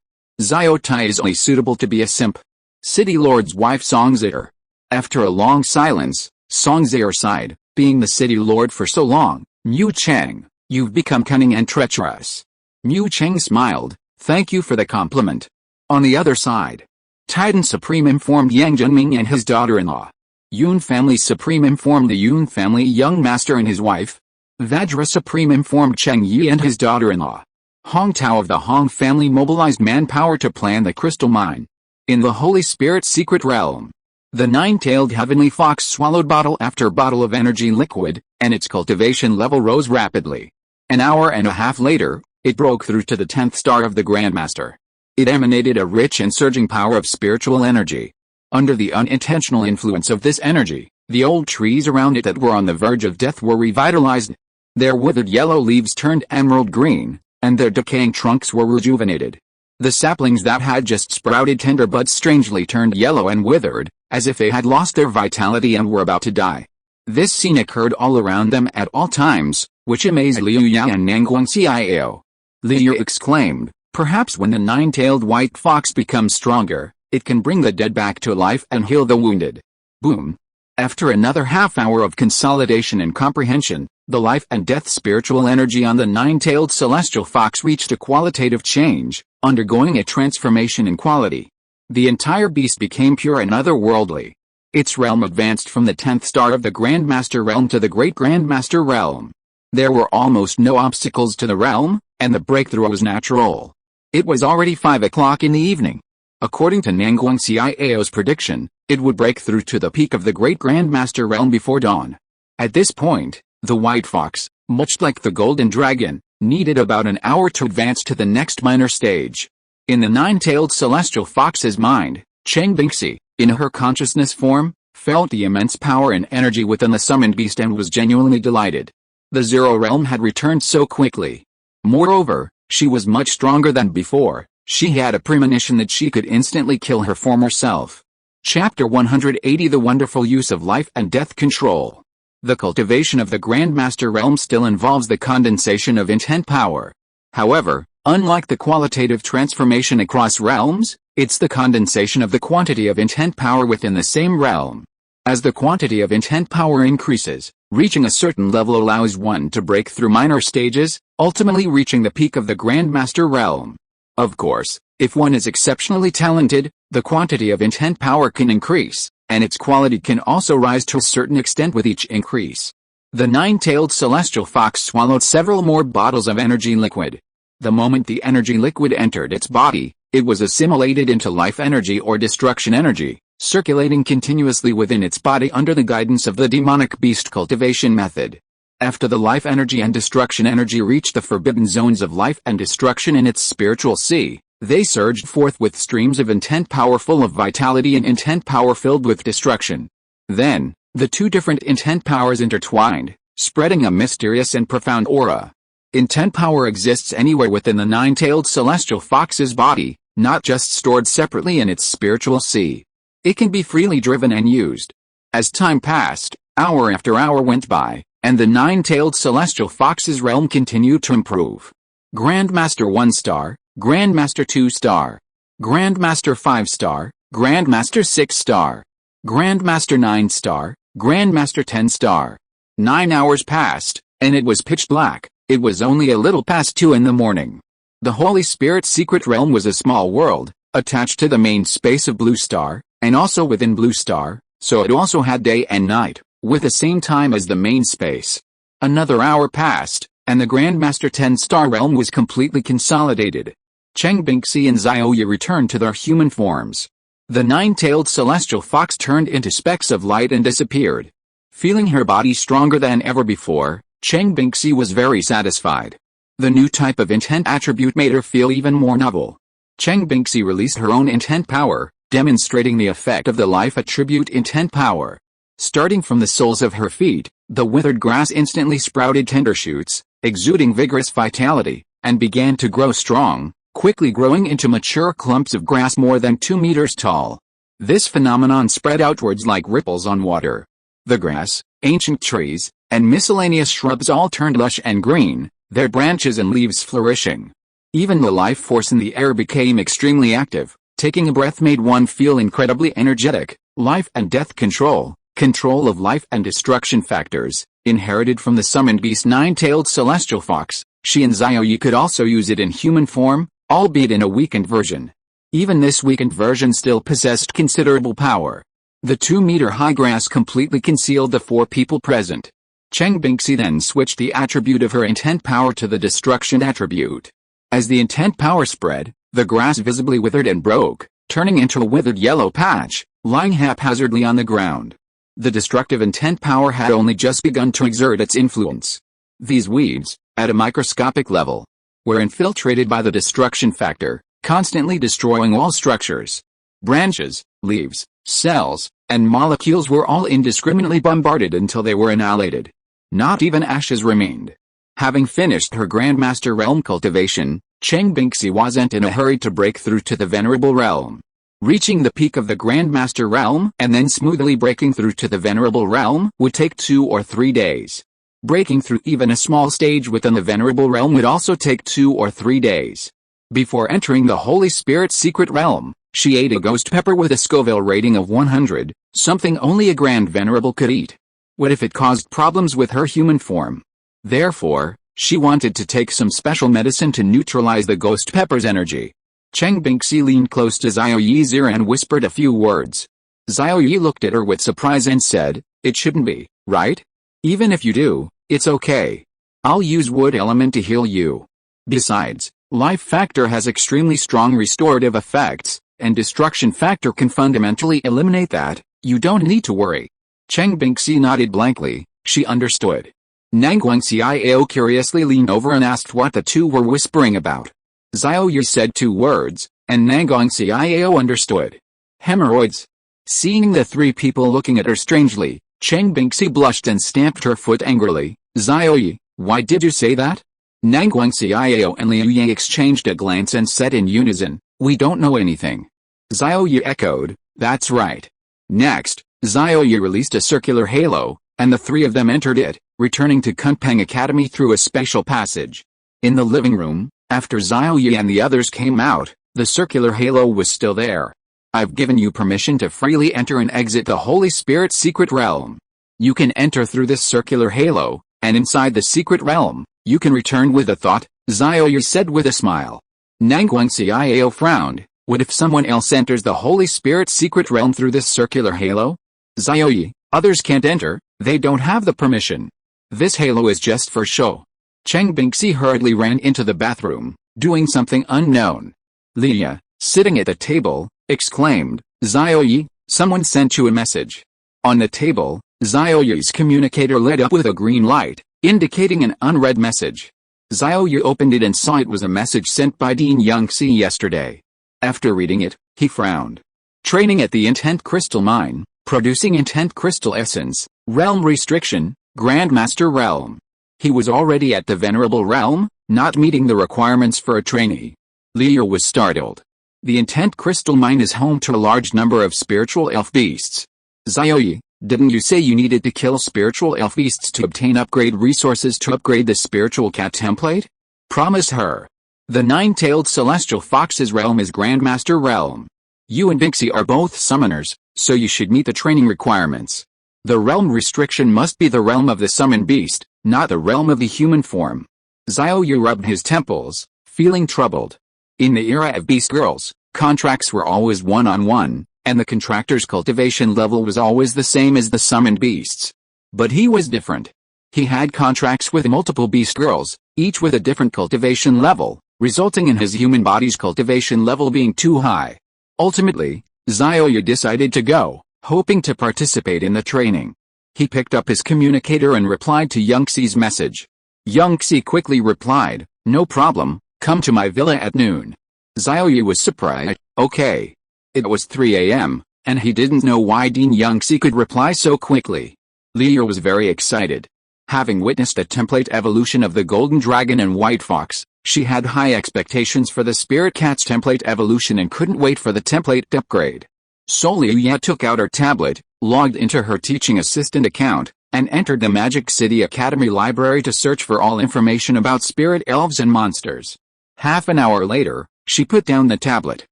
Xiao Ye is only suitable to be a simp. City Lord's wife Songzhier. After a long silence, Songzhier sighed, being the city lord for so long, Mu Cheng, you've become cunning and treacherous. Mu Cheng smiled, thank you for the compliment. On the other side, Titan Supreme informed Yang Junming and his daughter-in-law. Yun Family Supreme informed the Yun Family young master and his wife. Vajra Supreme informed Cheng Yi and his daughter-in-law. Hong Tao of the Hong family mobilized manpower to plan the crystal mine. In the Holy Spirit secret realm, the nine-tailed heavenly fox swallowed bottle after bottle of energy liquid, and its cultivation level rose rapidly. An hour and a half later, it broke through to the 10th star of the Grandmaster. It emanated a rich and surging power of spiritual energy. Under the unintentional influence of this energy, the old trees around it that were on the verge of death were revitalized. Their withered yellow leaves turned emerald green, and their decaying trunks were rejuvenated. The saplings that had just sprouted tender buds strangely turned yellow and withered, as if they had lost their vitality and were about to die. This scene occurred all around them at all times, which amazed Liu Yang and Nangguang Xiao. Liu exclaimed, perhaps when the nine-tailed white fox becomes stronger, it can bring the dead back to life and heal the wounded. Boom. After another half-hour of consolidation and comprehension, the life and death spiritual energy on the nine-tailed celestial fox reached a qualitative change, undergoing a transformation in quality. The entire beast became pure and otherworldly. Its realm advanced from the 10th star of the Grandmaster realm to the Great Grandmaster realm. There were almost no obstacles to the realm, and the breakthrough was natural. It was already 5 o'clock in the evening. According to Nangguang Xiao's prediction, it would break through to the peak of the Great Grandmaster realm before dawn. At this point, the white fox, much like the golden dragon, needed about an hour to advance to the next minor stage. In the nine-tailed celestial fox's mind, Cheng Bingxi, in her consciousness form, felt the immense power and energy within the summoned beast and was genuinely delighted. The Zero Realm had returned so quickly. Moreover, she was much stronger than before. She had a premonition that she could instantly kill her former self. Chapter 180 The Wonderful Use of Life and Death Control. The cultivation of the Grandmaster realm still involves the condensation of intent power. However, unlike the qualitative transformation across realms, it's the condensation of the quantity of intent power within the same realm. As the quantity of intent power increases, reaching a certain level allows one to break through minor stages, ultimately reaching the peak of the Grandmaster realm. Of course, if one is exceptionally talented, the quantity of intent power can increase, and its quality can also rise to a certain extent with each increase. The nine-tailed celestial fox swallowed several more bottles of energy liquid. The moment the energy liquid entered its body, it was assimilated into life energy or destruction energy, circulating continuously within its body under the guidance of the demonic beast cultivation method. After the life energy and destruction energy reached the forbidden zones of life and destruction in its spiritual sea, they surged forth with streams of intent power full of vitality and intent power filled with destruction. Then, the two different intent powers intertwined, spreading a mysterious and profound aura. Intent power exists anywhere within the nine-tailed celestial fox's body, not just stored separately in its spiritual sea. It can be freely driven and used. As time passed, hour after hour went by, and the nine-tailed celestial fox's realm continued to improve. Grandmaster 1 star, Grandmaster 2 star, Grandmaster 5 star, Grandmaster 6 star, Grandmaster 9 star, Grandmaster 10 star. 9 hours passed, and it was pitch black. It was only a little past 2 in the morning. The Holy Spirit secret realm was a small world, attached to the main space of Blue Star, and also within Blue Star, so it also had day and night, with the same time as the main space. Another hour passed, and the Grandmaster 10-star realm was completely consolidated. Cheng Bingxi and Xiao Ye returned to their human forms. The nine-tailed celestial fox turned into specks of light and disappeared. Feeling her body stronger than ever before, Cheng Bingxi was very satisfied. The new type of intent attribute made her feel even more novel. Cheng Bingxi released her own intent power, demonstrating the effect of the life attribute intent power. Starting from the soles of her feet, the withered grass instantly sprouted tender shoots, exuding vigorous vitality, and began to grow strong, quickly growing into mature clumps of grass more than 2 meters tall. This phenomenon spread outwards like ripples on water. The grass, ancient trees, and miscellaneous shrubs all turned lush and green, their branches and leaves flourishing. Even the life force in the air became extremely active. Taking a breath made one feel incredibly energetic. Life and death control, control of life and destruction factors, inherited from the summoned beast Nine-Tailed Celestial Fox. She and Xiao Ye could also use it in human form, albeit in a weakened version. Even this weakened version still possessed considerable power. The 2-meter-high grass completely concealed the 4 people present. Cheng Bingxi then switched the attribute of her intent power to the destruction attribute. As the intent power spread, the grass visibly withered and broke, turning into a withered yellow patch, lying haphazardly on the ground. The destructive intent power had only just begun to exert its influence. These weeds, at a microscopic level, were infiltrated by the destruction factor, constantly destroying all structures. Branches, leaves, cells, and molecules were all indiscriminately bombarded until they were annihilated. Not even ashes remained. Having finished her Grandmaster Realm cultivation, Cheng Bingxi wasn't in a hurry to break through to the Venerable Realm. Reaching the peak of the Grandmaster Realm and then smoothly breaking through to the Venerable Realm would take 2 or 3 days. Breaking through even a small stage within the Venerable Realm would also take 2 or 3 days. Before entering the Holy Spirit's secret realm, she ate a ghost pepper with a Scoville rating of 100, something only a Grand Venerable could eat. What if it caused problems with her human form? Therefore, she wanted to take some special medicine to neutralize the ghost pepper's energy. Cheng Bingxi leaned close to Xiao Ye's ear and whispered a few words. Xiao Ye looked at her with surprise and said, "It shouldn't be, right? Even if you do, it's okay. I'll use wood element to heal you. Besides, life factor has extremely strong restorative effects, and destruction factor can fundamentally eliminate that. You don't need to worry." Cheng Bingxi nodded blankly. She understood. Nanguang Xiao curiously leaned over and asked what the two were whispering about. Xiao Ye said 2 words, and Nanguang Xiao understood. Hemorrhoids. Seeing the 3 people looking at her strangely, Cheng Bingxi blushed and stamped her foot angrily. "Xiao Ye, why did you say that?" Nanguang Xiao and Liu Ye exchanged a glance and said in unison, "We don't know anything." Xiao Ye echoed, "That's right." Next, Xiao Ye released a circular halo, and the 3 of them entered it, returning to Kunpeng Academy through a special passage. In the living room, after Xiao Ye and the others came out, the circular halo was still there. "I've given you permission to freely enter and exit the Holy Spirit's secret realm. You can enter through this circular halo, and inside the secret realm, you can return with a thought," Xiao Ye said with a smile. Nanguang Xiao frowned. "What if someone else enters the Holy Spirit's secret realm through this circular halo?" "Xiao Ye, others can't enter, they don't have the permission. This halo is just for show." Cheng Bingxi hurriedly ran into the bathroom, doing something unknown. Liya, sitting at the table, exclaimed, "Xiao Ye, someone sent you a message." On the table, Xiao Ye's communicator lit up with a green light, indicating an unread message. Xiao Ye opened it and saw it was a message sent by Dean Yangxi yesterday. After reading it, he frowned. Training at the Intent Crystal Mine, producing Intent Crystal Essence, Realm Restriction, Grandmaster Realm. He was already at the Venerable Realm, not meeting the requirements for a trainee. Liu was startled. The Intent Crystal Mine is home to a large number of spiritual elf beasts. "Xiao Ye, didn't you say you needed to kill spiritual elf beasts to obtain upgrade resources to upgrade the spiritual cat template?" "Promise her. The Nine-Tailed Celestial Fox's realm is Grandmaster Realm. You and Bingxi are both summoners, so you should meet the training requirements. The realm restriction must be the realm of the summoned beast, not the realm of the human form." Xiao Ye rubbed his temples, feeling troubled. In the era of beast girls, contracts were always one-on-one, and the contractor's cultivation level was always the same as the summoned beasts. But he was different. He had contracts with multiple beast girls, each with a different cultivation level, resulting in his human body's cultivation level being too high. Ultimately, Xiao Ye decided to go, hoping to participate in the training. He picked up his communicator and replied to Yangxi's message. Yangxi quickly replied, "No problem, come to my villa at noon." Xiao Ye was surprised. Okay. It was 3 a.m., and he didn't know why Dean Yangxi could reply so quickly. Liu was very excited. Having witnessed a template evolution of the Golden Dragon and White Fox, she had high expectations for the Spirit Cat's template evolution and couldn't wait for the template upgrade. So Liu Ye took out her tablet, logged into her teaching assistant account, and entered the Magic City Academy library to search for all information about spirit elves and monsters. Half an hour later, she put down the tablet.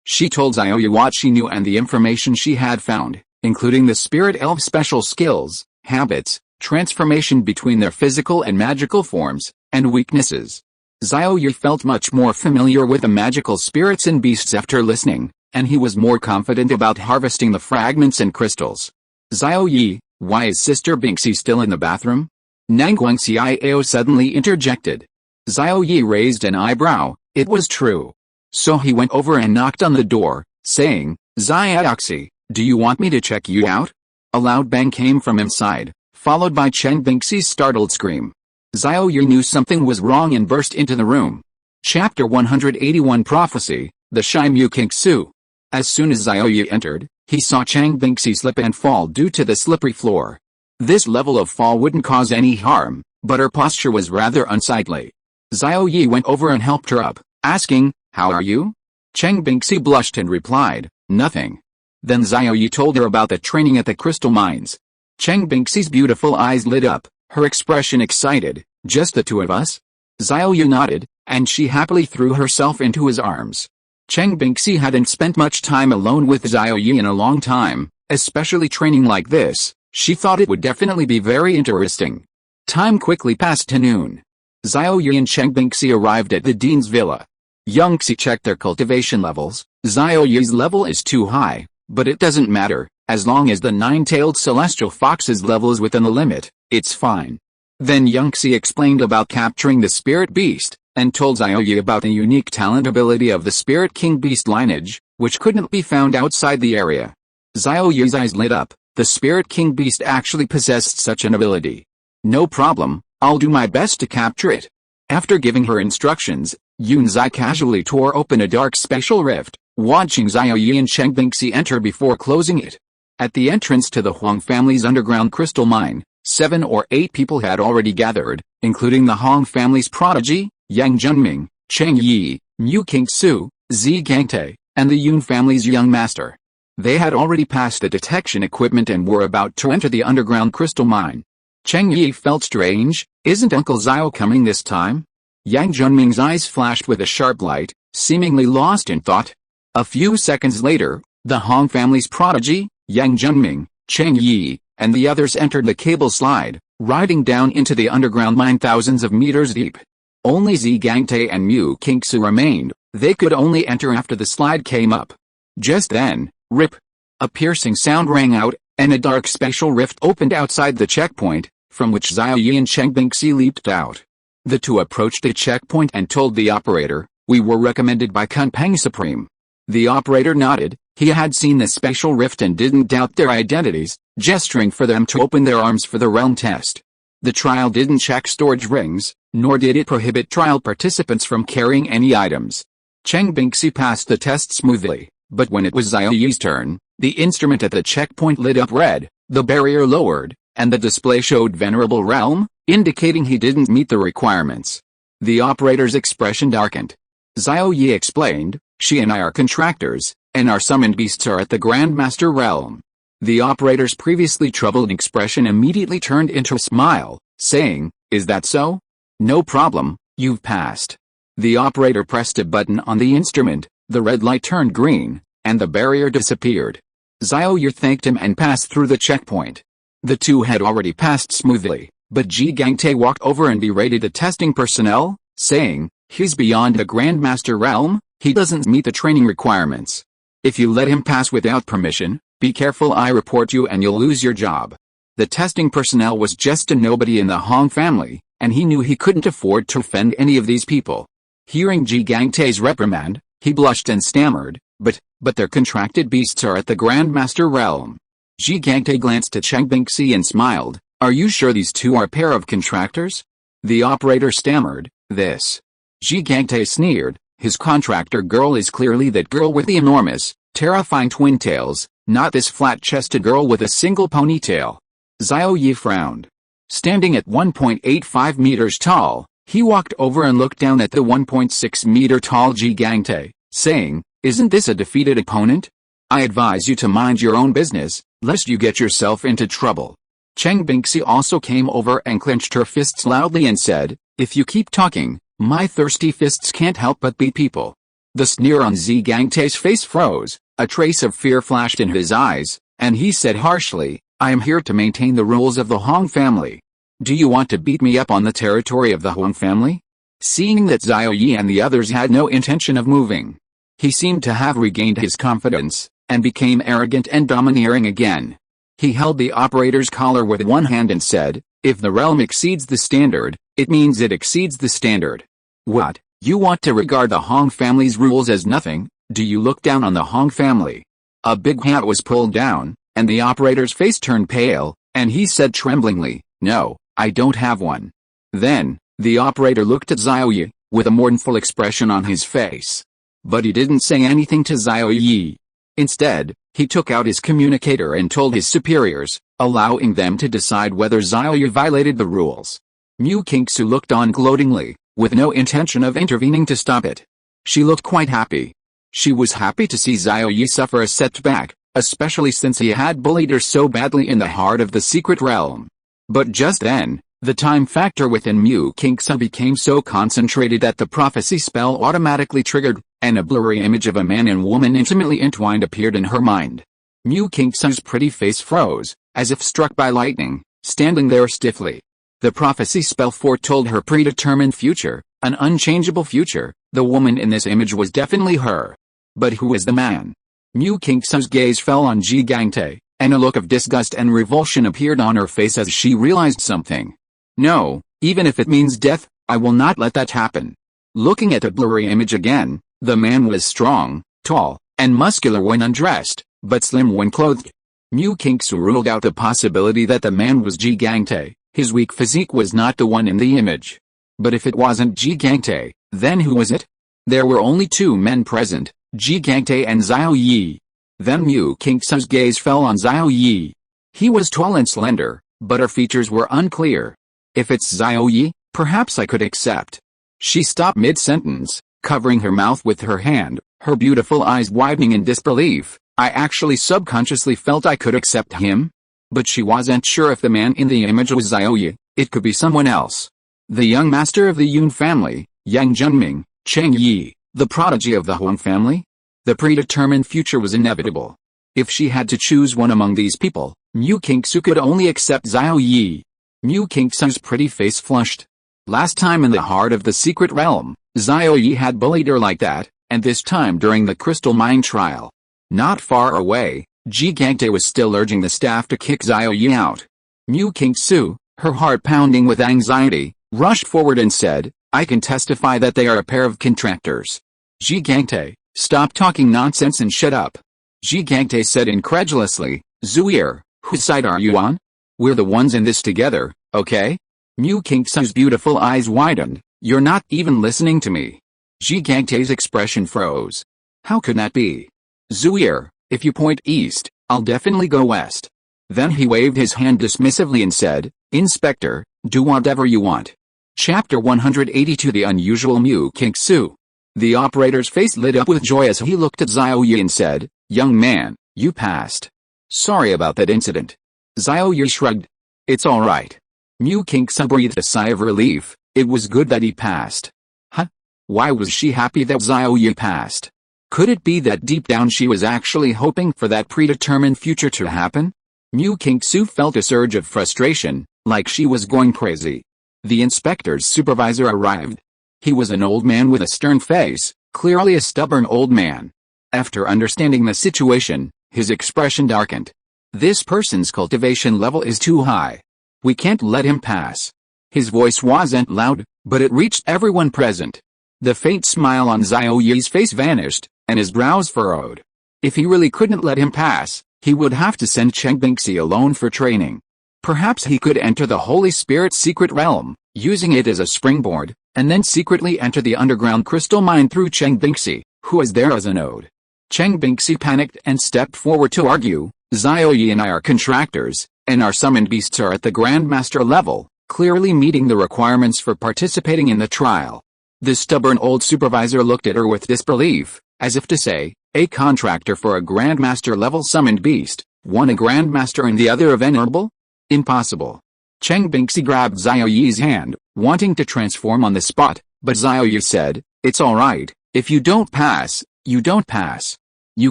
She told Xiao Ye what she knew and the information she had found, including the spirit elf special skills, habits, transformation between their physical and magical forms, and weaknesses. Xiao Ye felt much more familiar with the magical spirits and beasts after listening, and he was more confident about harvesting the fragments and crystals. Xiao Ye, why is Sister Binxie still in the bathroom? Nangguang Xiao suddenly interjected. Xiao Ye raised an eyebrow. It was true. So he went over and knocked on the door, saying, "Xiaoxi, do you want me to check you out?" A loud bang came from inside, followed by Chen Bingxi's startled scream. Xiao Ye knew something was wrong and burst into the room. Chapter 181 Prophecy, the Xie Mengxuan. As soon as Xiao Ye entered, he saw Chen Bingxi slip and fall due to the slippery floor. This level of fall wouldn't cause any harm, but her posture was rather unsightly. Xiao Ye went over and helped her up, asking, "How are you?" Chen Bingxi blushed and replied, "Nothing." Then Xiao Ye told her about the training at the crystal mines. Chen Bingxi's beautiful eyes lit up, her expression excited. "Just the two of us?" Xiao Ye nodded, and she happily threw herself into his arms. Chen Bingxi hadn't spent much time alone with Xiao Ye in a long time, especially training like this. She thought it would definitely be very interesting. Time quickly passed to noon. Xiao Ye and Chen Bingxi arrived at the dean's villa. Young Xie checked their cultivation levels. Xiao Ye's level is too high, but it doesn't matter, as long as the nine-tailed celestial fox's level is within the limit, it's fine. Then Young Xie explained about capturing the spirit beast, and told Xiao Ye about the unique talent ability of the spirit king beast lineage, which couldn't be found outside the area. Xiao Ye's eyes lit up. The spirit king beast actually possessed such an ability. "No problem, I'll do my best to capture it." After giving her instructions, Yunzai casually tore open a dark spatial rift, watching Xiao Ye and Chen Bingxi enter before closing it. At the entrance to the Huang family's underground crystal mine, 7 or 8 people had already gathered, including the Hong family's prodigy, Yang Junming, Cheng Yi, Mu Qingsu, Xie Gangte, and the Yun family's young master. They had already passed the detection equipment and were about to enter the underground crystal mine. Cheng Yi felt strange. Isn't Uncle Xiao coming this time? Yang Junming's eyes flashed with a sharp light, seemingly lost in thought. A few seconds later, the Hong family's prodigy, Yang Junming, Cheng Yi, and the others entered the cable slide, riding down into the underground mine thousands of meters deep. Only Xie Gangte and Mu Qingsu remained. They could only enter after the slide came up. Just then, rip! A piercing sound rang out, and a dark spatial rift opened outside the checkpoint, from which Xiao Ye and Chen Bingxi leaped out. The two approached the checkpoint and told the operator, "We were recommended by Kunpeng Supreme." The operator nodded. He had seen the spatial rift and didn't doubt their identities, gesturing for them to open their arms for the realm test. The trial didn't check storage rings, nor did it prohibit trial participants from carrying any items. Chen Bingxi passed the test smoothly, but when it was Xiao Ye's turn, the instrument at the checkpoint lit up red, the barrier lowered, and the display showed Venerable Realm, indicating he didn't meet the requirements. The operator's expression darkened. Xiao Ye explained, "She and I are contractors, and our summoned beasts are at the Grandmaster Realm." The operator's previously troubled expression immediately turned into a smile, saying, "Is that so? No problem, you've passed." The operator pressed a button on the instrument, the red light turned green, and the barrier disappeared. Xiao Ye thanked him and passed through the checkpoint. The two had already passed smoothly, but Xie Gangte walked over and berated the testing personnel, saying, "He's beyond the Grandmaster Realm, he doesn't meet the training requirements. If you let him pass without permission, be careful I report you and you'll lose your job." The testing personnel was just a nobody in the Hong family, and he knew he couldn't afford to offend any of these people. Hearing Xie Gangte's reprimand, he blushed and stammered, but their contracted beasts are at the Grandmaster Realm." Xie Gangte glanced at Chen Bingxi and smiled, "Are you sure these two are a pair of contractors?" The operator stammered, "This." Xie Gangte sneered, "His contractor girl is clearly that girl with the enormous, terrifying twin tails, not this flat-chested girl with a single ponytail." Xiao Ye frowned. Standing at 1.85 meters tall, he walked over and looked down at the 1.6 meter tall Xie Gangte, saying, "Isn't this a defeated opponent? I advise you to mind your own business, lest you get yourself into trouble." Chen Bingxi also came over and clenched her fists loudly and said, "If you keep talking, My thirsty fists can't help but beat people. The sneer on Xie Gangtai's face froze, a trace of fear flashed in his eyes, and he said harshly, I am here to maintain the rules of the Hong family. Do you want to beat me up on the territory of the Hong family? Seeing that Xiao Ye and the others had no intention of moving, he seemed to have regained his confidence, and became arrogant and domineering again. He held the operator's collar with one hand and said, if the realm exceeds the standard, it means it exceeds the standard. What, you want to regard the Hong family's rules as nothing? Do you look down on the Hong family? A big hat was pulled down, and the operator's face turned pale, and he said tremblingly, no, I don't have one. Then, the operator looked at Xiao Ye, with a mournful expression on his face. But he didn't say anything to Xiao Ye. Instead, he took out his communicator and told his superiors, allowing them to decide whether Xiao Ye violated the rules. Mu Qingsu looked on gloatingly, with no intention of intervening to stop it. She looked quite happy. She was happy to see Xiao Ye suffer a setback, especially since he had bullied her so badly in the heart of the secret realm. But just then, the time factor within Mu Qingsu became so concentrated that the prophecy spell automatically triggered, and a blurry image of a man and woman intimately entwined appeared in her mind. Mu Qingsu's pretty face froze, as if struck by lightning, standing there stiffly. The prophecy spell foretold her predetermined future, an unchangeable future. The woman in this image was definitely her. But who was the man? Mu Qingsu's gaze fell on Xie Gangtai, and a look of disgust and revulsion appeared on her face as she realized something. No, even if it means death, I will not let that happen. Looking at the blurry image again, the man was strong, tall, and muscular when undressed, but slim when clothed. Mu Qingsu ruled out the possibility that the man was Xie Gangtai. His weak physique was not the one in the image. But if it wasn't Xie Gangtai, then who was it? There were only two men present, Xie Gangtai and Xiao Ye. Then Mu Qingsu's gaze fell on Xiao Ye. He was tall and slender, but her features were unclear. If it's Xiao Ye, perhaps I could accept. She stopped mid-sentence, covering her mouth with her hand, her beautiful eyes widening in disbelief. I actually subconsciously felt I could accept him. But she wasn't sure if the man in the image was Xiao Ye. It could be someone else. The young master of the Yun family, Yang Zhenming, Cheng Yi, the prodigy of the Huang family? The predetermined future was inevitable. If she had to choose one among these people, Mu Qingsu could only accept Xiao Ye. Mu Qingsu's pretty face flushed. Last time in the heart of the secret realm, Xiao Ye had bullied her like that, and this time during the crystal mine trial. Not far away, Xie Gangtai was still urging the staff to kick Xiao Ye out. Mu Qingsu, her heart pounding with anxiety, rushed forward and said, I can testify that they are a pair of contractors. Xie Gangtai, stop talking nonsense and shut up. Xie Gangtai said incredulously, Zuier, whose side are you on? We're the ones in this together, okay? Mu Qingsu's beautiful eyes widened, you're not even listening to me. Xie Gangtai's expression froze. How could that be? Zuier, if you point east, I'll definitely go west. Then he waved his hand dismissively and said, Inspector, do whatever you want. Chapter 182 The Unusual Mu Qingsu. The operator's face lit up with joy as he looked at Xiao Ye and said, Young man, you passed. Sorry about that incident. Xiao Ye shrugged. It's alright. Mu Qingsu breathed a sigh of relief. It was good that he passed. Huh? Why was she happy that Xiao Ye passed? Could it be that deep down she was actually hoping for that predetermined future to happen? Mu Qingsu felt a surge of frustration, like she was going crazy. The inspector's supervisor arrived. He was an old man with a stern face, clearly a stubborn old man. After understanding the situation, his expression darkened. This person's cultivation level is too high. We can't let him pass. His voice wasn't loud, but it reached everyone present. The faint smile on Xiao Ye's face vanished, and his brows furrowed. If he really couldn't let him pass, he would have to send Cheng Bingxi alone for training. Perhaps he could enter the Holy Spirit's secret realm, using it as a springboard, and then secretly enter the underground crystal mine through Cheng Bingxi, who was there as a node. Cheng Bingxi panicked and stepped forward to argue, Xiao Ye and I are contractors, and our summoned beasts are at the Grandmaster level, clearly meeting the requirements for participating in the trial. The stubborn old supervisor looked at her with disbelief, as if to say, a contractor for a Grandmaster level summoned beast, one a Grandmaster and the other a venerable? Impossible. Cheng Bingxi grabbed Xiao Ye's hand, wanting to transform on the spot, But Xiao Ye said, "It's alright, if you don't pass, you don't pass. You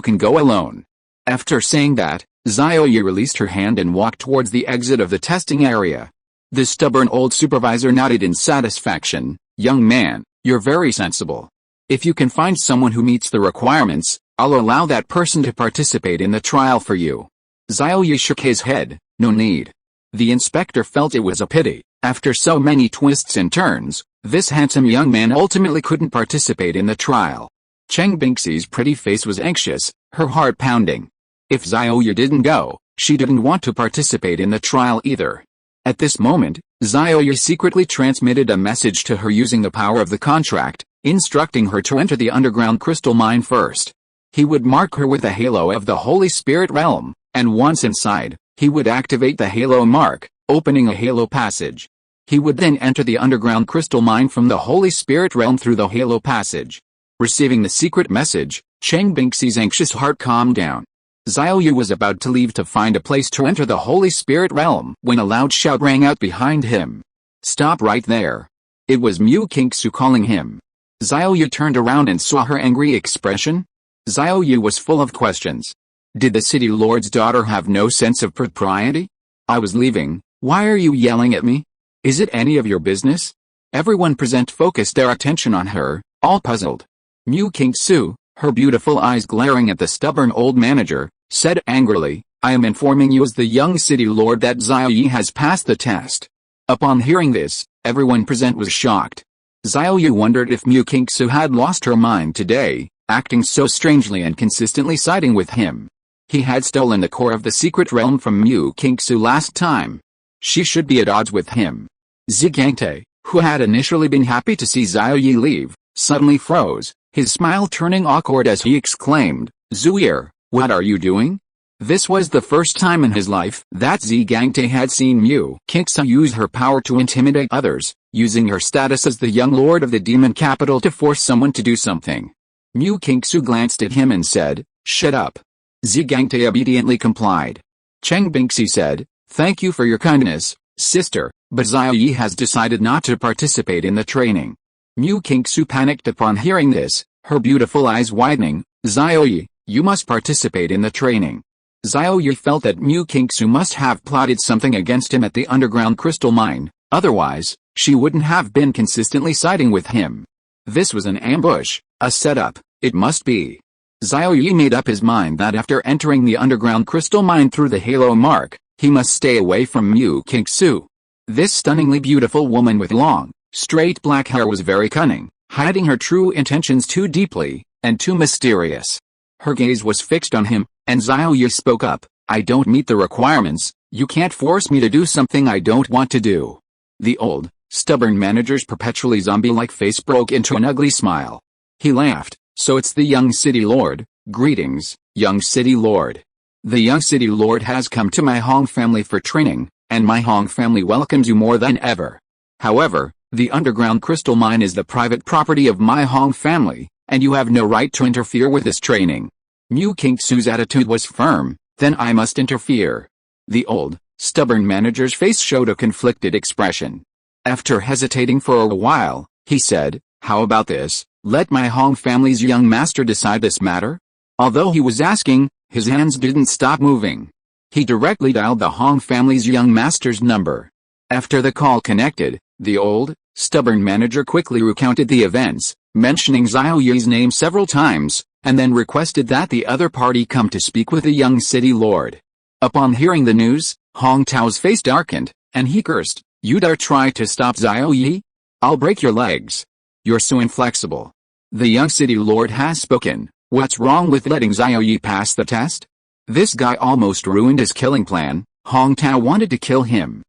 can go alone." After saying that, Xiao Ye released her hand and walked towards the exit of the testing area. The stubborn old supervisor nodded in satisfaction. "Young man, you're very sensible. If you can find someone who meets the requirements, I'll allow that person to participate in the trial for you." Xiao Ye shook his head. "No need." The inspector felt it was a pity. After so many twists and turns, this handsome young man ultimately couldn't participate in the trial. Cheng Bingxi's pretty face was anxious, her heart pounding. If Xiao Ye didn't go, she didn't want to participate in the trial either. At this moment, Xiao Ye secretly transmitted a message to her using the power of the contract, instructing her to enter the underground crystal mine first. He would mark her with the halo of the Holy Spirit realm, and once inside, he would activate the halo mark, opening a halo passage. He would then enter the underground crystal mine from the Holy Spirit realm through the halo passage. Receiving the secret message, Cheng Bingxi's anxious heart calmed down. Xiao Ye was about to leave to find a place to enter the Holy Spirit realm when a loud shout rang out behind him. "Stop right there." It was Mu Qingsu calling him. Xiao Ye turned around and saw her angry expression. Xiao Ye was full of questions. Did the city lord's daughter have no sense of propriety? "I was leaving, why are you yelling at me? Is it any of your business?" Everyone present focused their attention on her, all puzzled. Mu Qingsu, her beautiful eyes glaring at the stubborn old manager, said angrily, "I am informing you as the young city lord that Xiao Ye has passed the test." Upon hearing this, everyone present was shocked. Xiao Ye wondered if Mu Qingsu had lost her mind today, acting so strangely and consistently siding with him. He had stolen the core of the secret realm from Mu Qingsu last time. She should be at odds with him. Xie Gangte, who had initially been happy to see Xiao Ye leave, suddenly froze, his smile turning awkward as he exclaimed, "Zuier, what are you doing?" This was the first time in his life that Xie Gangte had seen Mu Qingsu use her power to intimidate others, using her status as the young lord of the demon capital to force someone to do something. Mu Qingsu glanced at him and said, "Shut up." Xie Gangte obediently complied. Cheng Bingxi said, "Thank you for your kindness, sister, but Xiao Ye has decided not to participate in the training." Mu Qingsu panicked upon hearing this, her beautiful eyes widening. "Xiao Ye, you must participate in the training." Xiao Ye felt that Mu Qingsu must have plotted something against him at the underground crystal mine, otherwise, she wouldn't have been consistently siding with him. This was an ambush, a setup, it must be. Xiao Ye made up his mind that after entering the underground crystal mine through the halo mark, he must stay away from Mu Qingsu. This stunningly beautiful woman with long, straight black hair was very cunning, hiding her true intentions too deeply, and too mysterious. Her gaze was fixed on him, and Xiao Ye spoke up, "I don't meet the requirements, you can't force me to do something I don't want to do." The old, stubborn manager's perpetually zombie-like face broke into an ugly smile. He laughed, "So it's the young city lord. Greetings, young city lord. The young city lord has come to my Hong family for training, and my Hong family welcomes you more than ever. However, the underground crystal mine is the private property of my Hong family, and you have no right to interfere with this training." Mu Qingsu's attitude was firm. "Then I must interfere." The old, stubborn manager's face showed a conflicted expression. After hesitating for a while, he said, "How about this? Let my Hong family's young master decide this matter?" Although he was asking, his hands didn't stop moving. He directly dialed the Hong family's young master's number. After the call connected, the old, stubborn manager quickly recounted the events, mentioning Xiao Ye's name several times, and then requested that the other party come to speak with the young city lord. Upon hearing the news, Hong Tao's face darkened, and he cursed, "You dare try to stop Xiao Ye? I'll break your legs. You're so inflexible. The young city lord has spoken. What's wrong with letting Xiao Ye pass the test? This guy almost ruined his killing plan. Hong Tao wanted to kill him."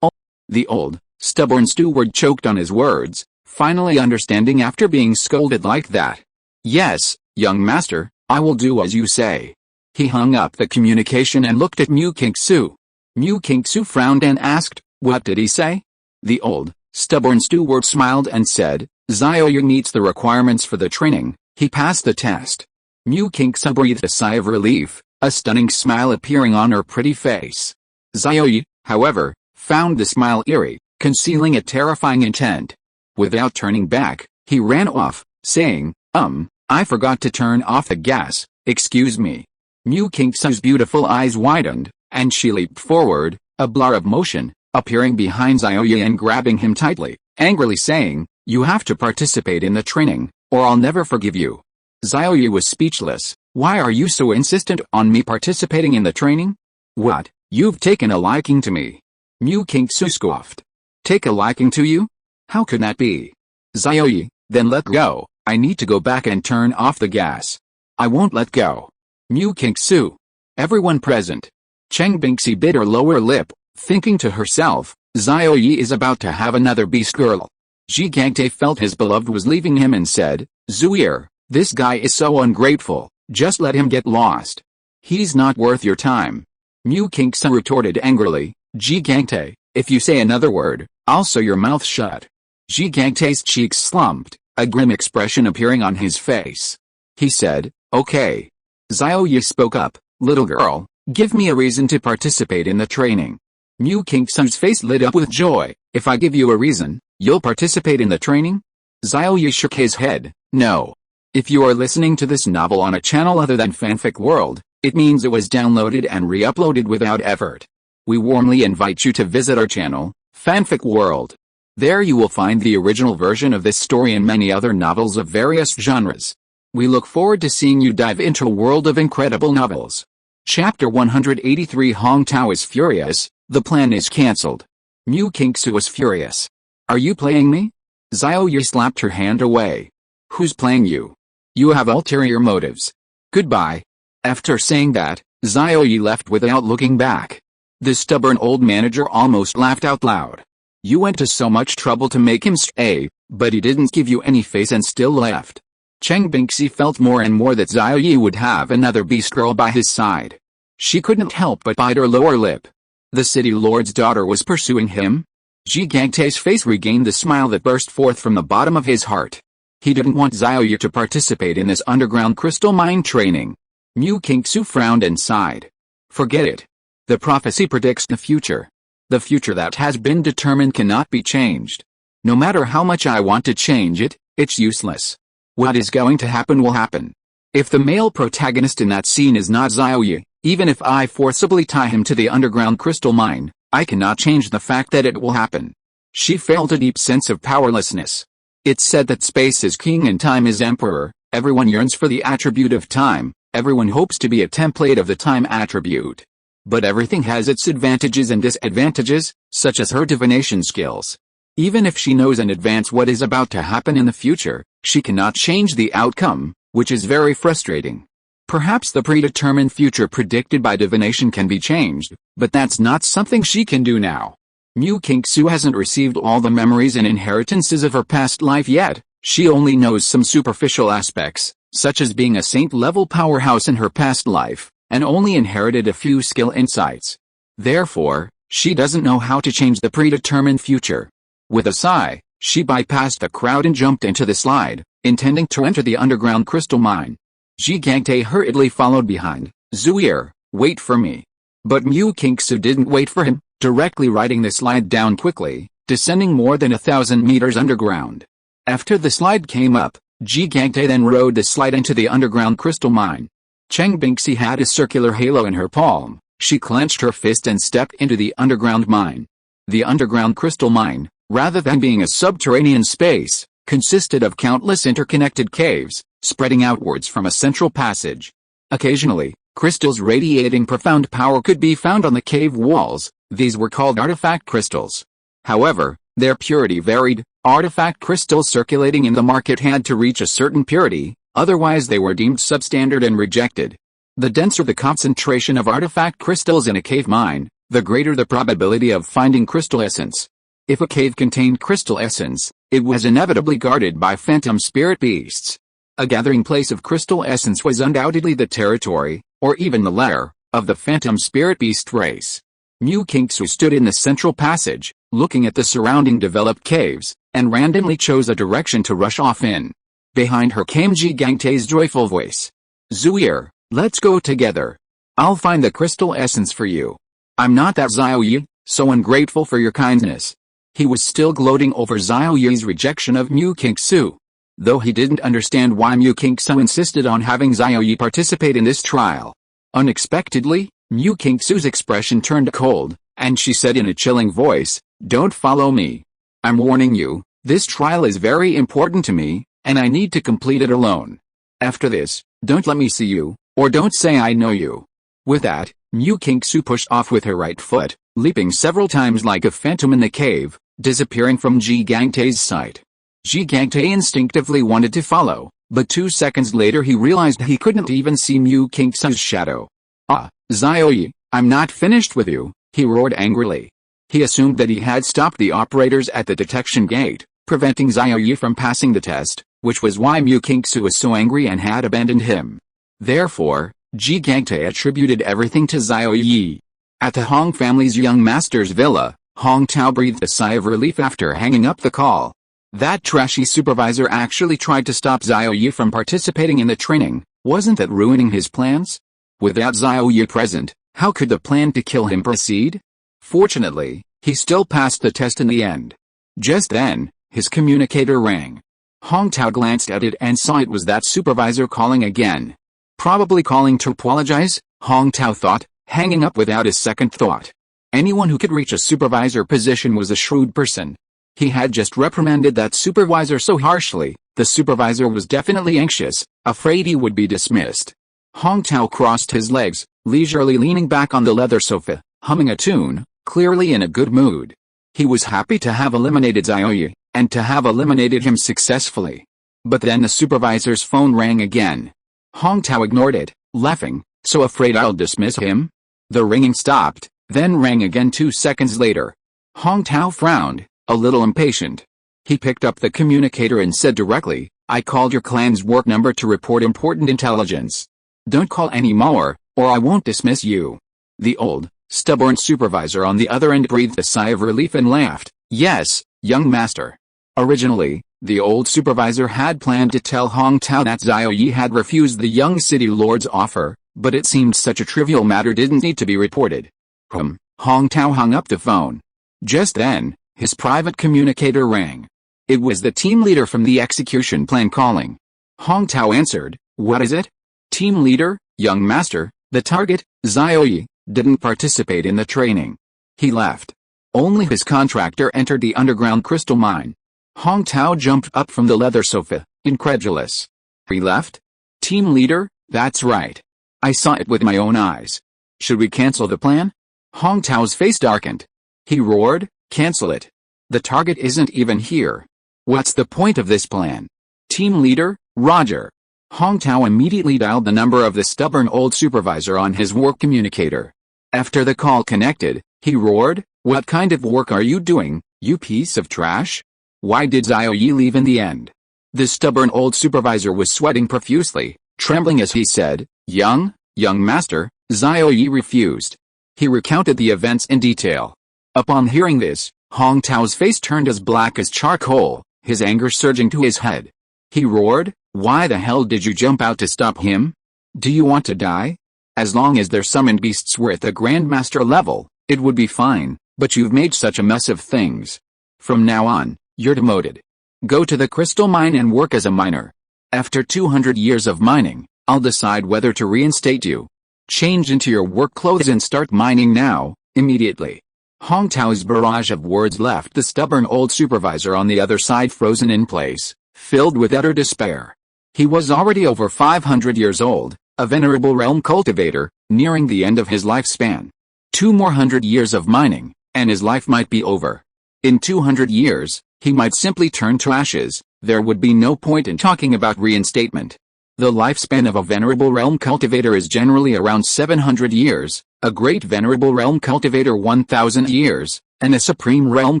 The old, stubborn steward choked on his words, finally understanding after being scolded like that. "Yes, young master, I will do as you say." He hung up the communication and looked at Mu Qingsu. Mu Qingsu frowned and asked, "What did he say?" The old, stubborn steward smiled and said, "Xiao Ye meets the requirements for the training, he passed the test." Mu Qingsu breathed a sigh of relief, a stunning smile appearing on her pretty face. Xiao Ye, however, found the smile eerie, concealing a terrifying intent. Without turning back, He ran off, saying, I forgot to turn off the gas, excuse me. Mu Qingsu's beautiful eyes widened, and she leaped forward, a blur of motion, appearing behind Xiao Ye and grabbing him tightly, angrily saying, you have to participate in the training, or I'll never forgive you. Xiao Ye was speechless. Why are you so insistent on me participating in the training? What, you've taken a liking to me? Mu Qingsu scoffed. Take a liking to you? How could that be? Xiao Ye, then let go, I need to go back and turn off the gas. I won't let go. Mu Qingsu. Everyone present. Cheng Bingxi bit her lower lip, thinking to herself, Xiao Ye is about to have another beast girl. Xie Gangte felt his beloved was leaving him and said, Zuier, this guy is so ungrateful, just let him get lost. He's not worth your time. Mu Qingsu retorted angrily, Xie Gangte, if you say another word, I'll sew your mouth shut. Xie Gangte's cheeks slumped, a grim expression appearing on his face. He said, okay. Xiao Ye spoke up, little girl, give me a reason to participate in the training. Mu Qingsu's face lit up with joy, if I give you a reason, you'll participate in the training? Xiao Ye shook his head, no. If you are listening to this novel on a channel other than Fanfic World, it means it was downloaded and re-uploaded without effort. We warmly invite you to visit our channel, Fanfic World. There you will find the original version of this story and many other novels of various genres. We look forward to seeing you dive into a world of incredible novels. Chapter 183 Hong Tao is furious, the plan is cancelled. Mu Qingsu was furious. Are you playing me? Xiao Ye slapped her hand away. Who's playing you? You have ulterior motives. Goodbye. After saying that, Xiao Ye left without looking back. The stubborn old manager almost laughed out loud. You went to so much trouble to make him stay, but he didn't give you any face and still left. Cheng Bingxi felt more and more that Xiao Ye would have another beast girl by his side. She couldn't help but bite her lower lip. The city lord's daughter was pursuing him? Xie Gangte's face regained the smile that burst forth from the bottom of his heart. He didn't want Xiao Ye to participate in this underground crystal mine training. Mu Qingsu frowned and sighed. Forget it. The prophecy predicts the future. The future that has been determined cannot be changed. No matter how much I want to change it, it's useless. What is going to happen will happen. If the male protagonist in that scene is not Xiao Ye, even if I forcibly tie him to the underground crystal mine, I cannot change the fact that it will happen. She felt a deep sense of powerlessness. It's said that space is king and time is emperor. Everyone yearns for the attribute of time. Everyone hopes to be a template of the time attribute. But everything has its advantages and disadvantages, such as her divination skills. Even if she knows in advance what is about to happen in the future, she cannot change the outcome, which is very frustrating. Perhaps the predetermined future predicted by divination can be changed, but that's not something she can do now. Mu Qingsu hasn't received all the memories and inheritances of her past life yet. She only knows some superficial aspects, such as being a saint-level powerhouse in her past life, and only inherited a few skill insights. Therefore, she doesn't know how to change the predetermined future. With a sigh, she bypassed the crowd and jumped into the slide, intending to enter the underground crystal mine. Xie Gangte hurriedly followed behind. Zuier, wait for me. But Mu Qingsu didn't wait for him, directly riding the slide down quickly, descending more than 1,000 meters underground. After the slide came up, Xie Gangte then rode the slide into the underground crystal mine. Cheng Bingxi had a circular halo in her palm. She clenched her fist and stepped into the underground mine. The underground crystal mine, rather than being a subterranean space, consisted of countless interconnected caves, spreading outwards from a central passage. Occasionally, crystals radiating profound power could be found on the cave walls. These were called artifact crystals. However, their purity varied. Artifact crystals circulating in the market had to reach a certain purity, otherwise they were deemed substandard and rejected. The denser the concentration of artifact crystals in a cave mine, the greater the probability of finding crystal essence. If a cave contained crystal essence, it was inevitably guarded by phantom spirit beasts. A gathering place of crystal essence was undoubtedly the territory, or even the lair, of the phantom spirit beast race. Mu Qingsu stood in the central passage, looking at the surrounding developed caves, and randomly chose a direction to rush off in. Behind her came Xie Gangte's joyful voice. Zuier, let's go together. I'll find the crystal essence for you. I'm not that Xiao Ye, so ungrateful for your kindness. He was still gloating over Xiao Ye's rejection of Mu Qingsu. though he didn't understand why Mu Kingsu insisted on having Xiao Ye participate in this trial. Unexpectedly, Mu Kingsu's expression turned cold, and she said in a chilling voice, "Don't follow me. I'm warning you, this trial is very important to me, and I need to complete it alone. After this, don't let me see you, or don't say I know you." With that, Mu Kingsu pushed off with her right foot, leaping several times like a phantom in the cave, disappearing from Zhi Gangte's sight. Zhi Gangte instinctively wanted to follow, but 2 seconds later he realized he couldn't even see Mu Kingsu's shadow. "Ah, Xiao Ye, I'm not finished with you," he roared angrily. He assumed that he had stopped the operators at the detection gate, preventing Xiao Ye from passing the test, which was why Mu Kingsu was so angry and had abandoned him. Therefore, Zhi Gangte attributed everything to Xiao Ye. At the Hong family's young master's villa, Hong Tao breathed a sigh of relief after hanging up the call. That trashy supervisor actually tried to stop Xiao Ye from participating in the training. Wasn't that ruining his plans? Without Xiao Ye present, how could the plan to kill him proceed? Fortunately, he still passed the test in the end. Just then, his communicator rang. Hong Tao glanced at it and saw it was that supervisor calling again. Probably calling to apologize, Hong Tao thought, hanging up without a second thought. Anyone who could reach a supervisor position was a shrewd person. He had just reprimanded that supervisor so harshly, the supervisor was definitely anxious, afraid he would be dismissed. Hong Tao crossed his legs, leisurely leaning back on the leather sofa, humming a tune, clearly in a good mood. He was happy to have eliminated Xiao Ye, and to have eliminated him successfully. But then the supervisor's phone rang again. Hong Tao ignored it, laughing, "So afraid I'll dismiss him?" The ringing stopped, then rang again 2 seconds later. Hong Tao frowned, a little impatient. He picked up the communicator and said directly, "I called your clan's work number to report important intelligence. Don't call anymore, or I won't dismiss you." The old, stubborn supervisor on the other end breathed a sigh of relief and laughed. "Yes, young master." Originally, the old supervisor had planned to tell Hong Tao that Xiao Ye had refused the young city lord's offer, but it seemed such a trivial matter didn't need to be reported. Hong Tao hung up the phone. Just then, his private communicator rang. It was the team leader from the execution plan calling. Hong Tao answered, "What is it?" "Team leader, young master, the target, Xiao Ye, didn't participate in the training. He left. Only his contractor entered the underground crystal mine." Hong Tao jumped up from the leather sofa, incredulous. "He left?" "Team leader, that's right. I saw it with my own eyes. Should we cancel the plan?" Hong Tao's face darkened. He roared, "Cancel it. The target isn't even here. What's the point of this plan?" "Team leader, Roger." Hong Tao immediately dialed the number of the stubborn old supervisor on his work communicator. After the call connected, he roared, "What kind of work are you doing, you piece of trash? Why did Xiao Ye leave in the end?" The stubborn old supervisor was sweating profusely, trembling as he said, Young master, Xiao Ye refused." He recounted the events in detail. Upon hearing this, Hong Tao's face turned as black as charcoal, his anger surging to his head. He roared, "Why the hell did you jump out to stop him? Do you want to die? As long as their summoned beasts were at the Grandmaster level, it would be fine, but you've made such a mess of things. From now on, you're demoted. Go to the crystal mine and work as a miner. After 200 years of mining, I'll decide whether to reinstate you. Change into your work clothes and start mining now, immediately." Hong Tao's barrage of words left the stubborn old supervisor on the other side frozen in place, filled with utter despair. He was already over 500 years old, a venerable realm cultivator, nearing the end of his lifespan. 2 more hundred years of mining, and his life might be over. In 200 years, he might simply turn to ashes. There would be no point in talking about reinstatement. The lifespan of a venerable realm cultivator is generally around 700 years, a great venerable realm cultivator 1,000 years, and a supreme realm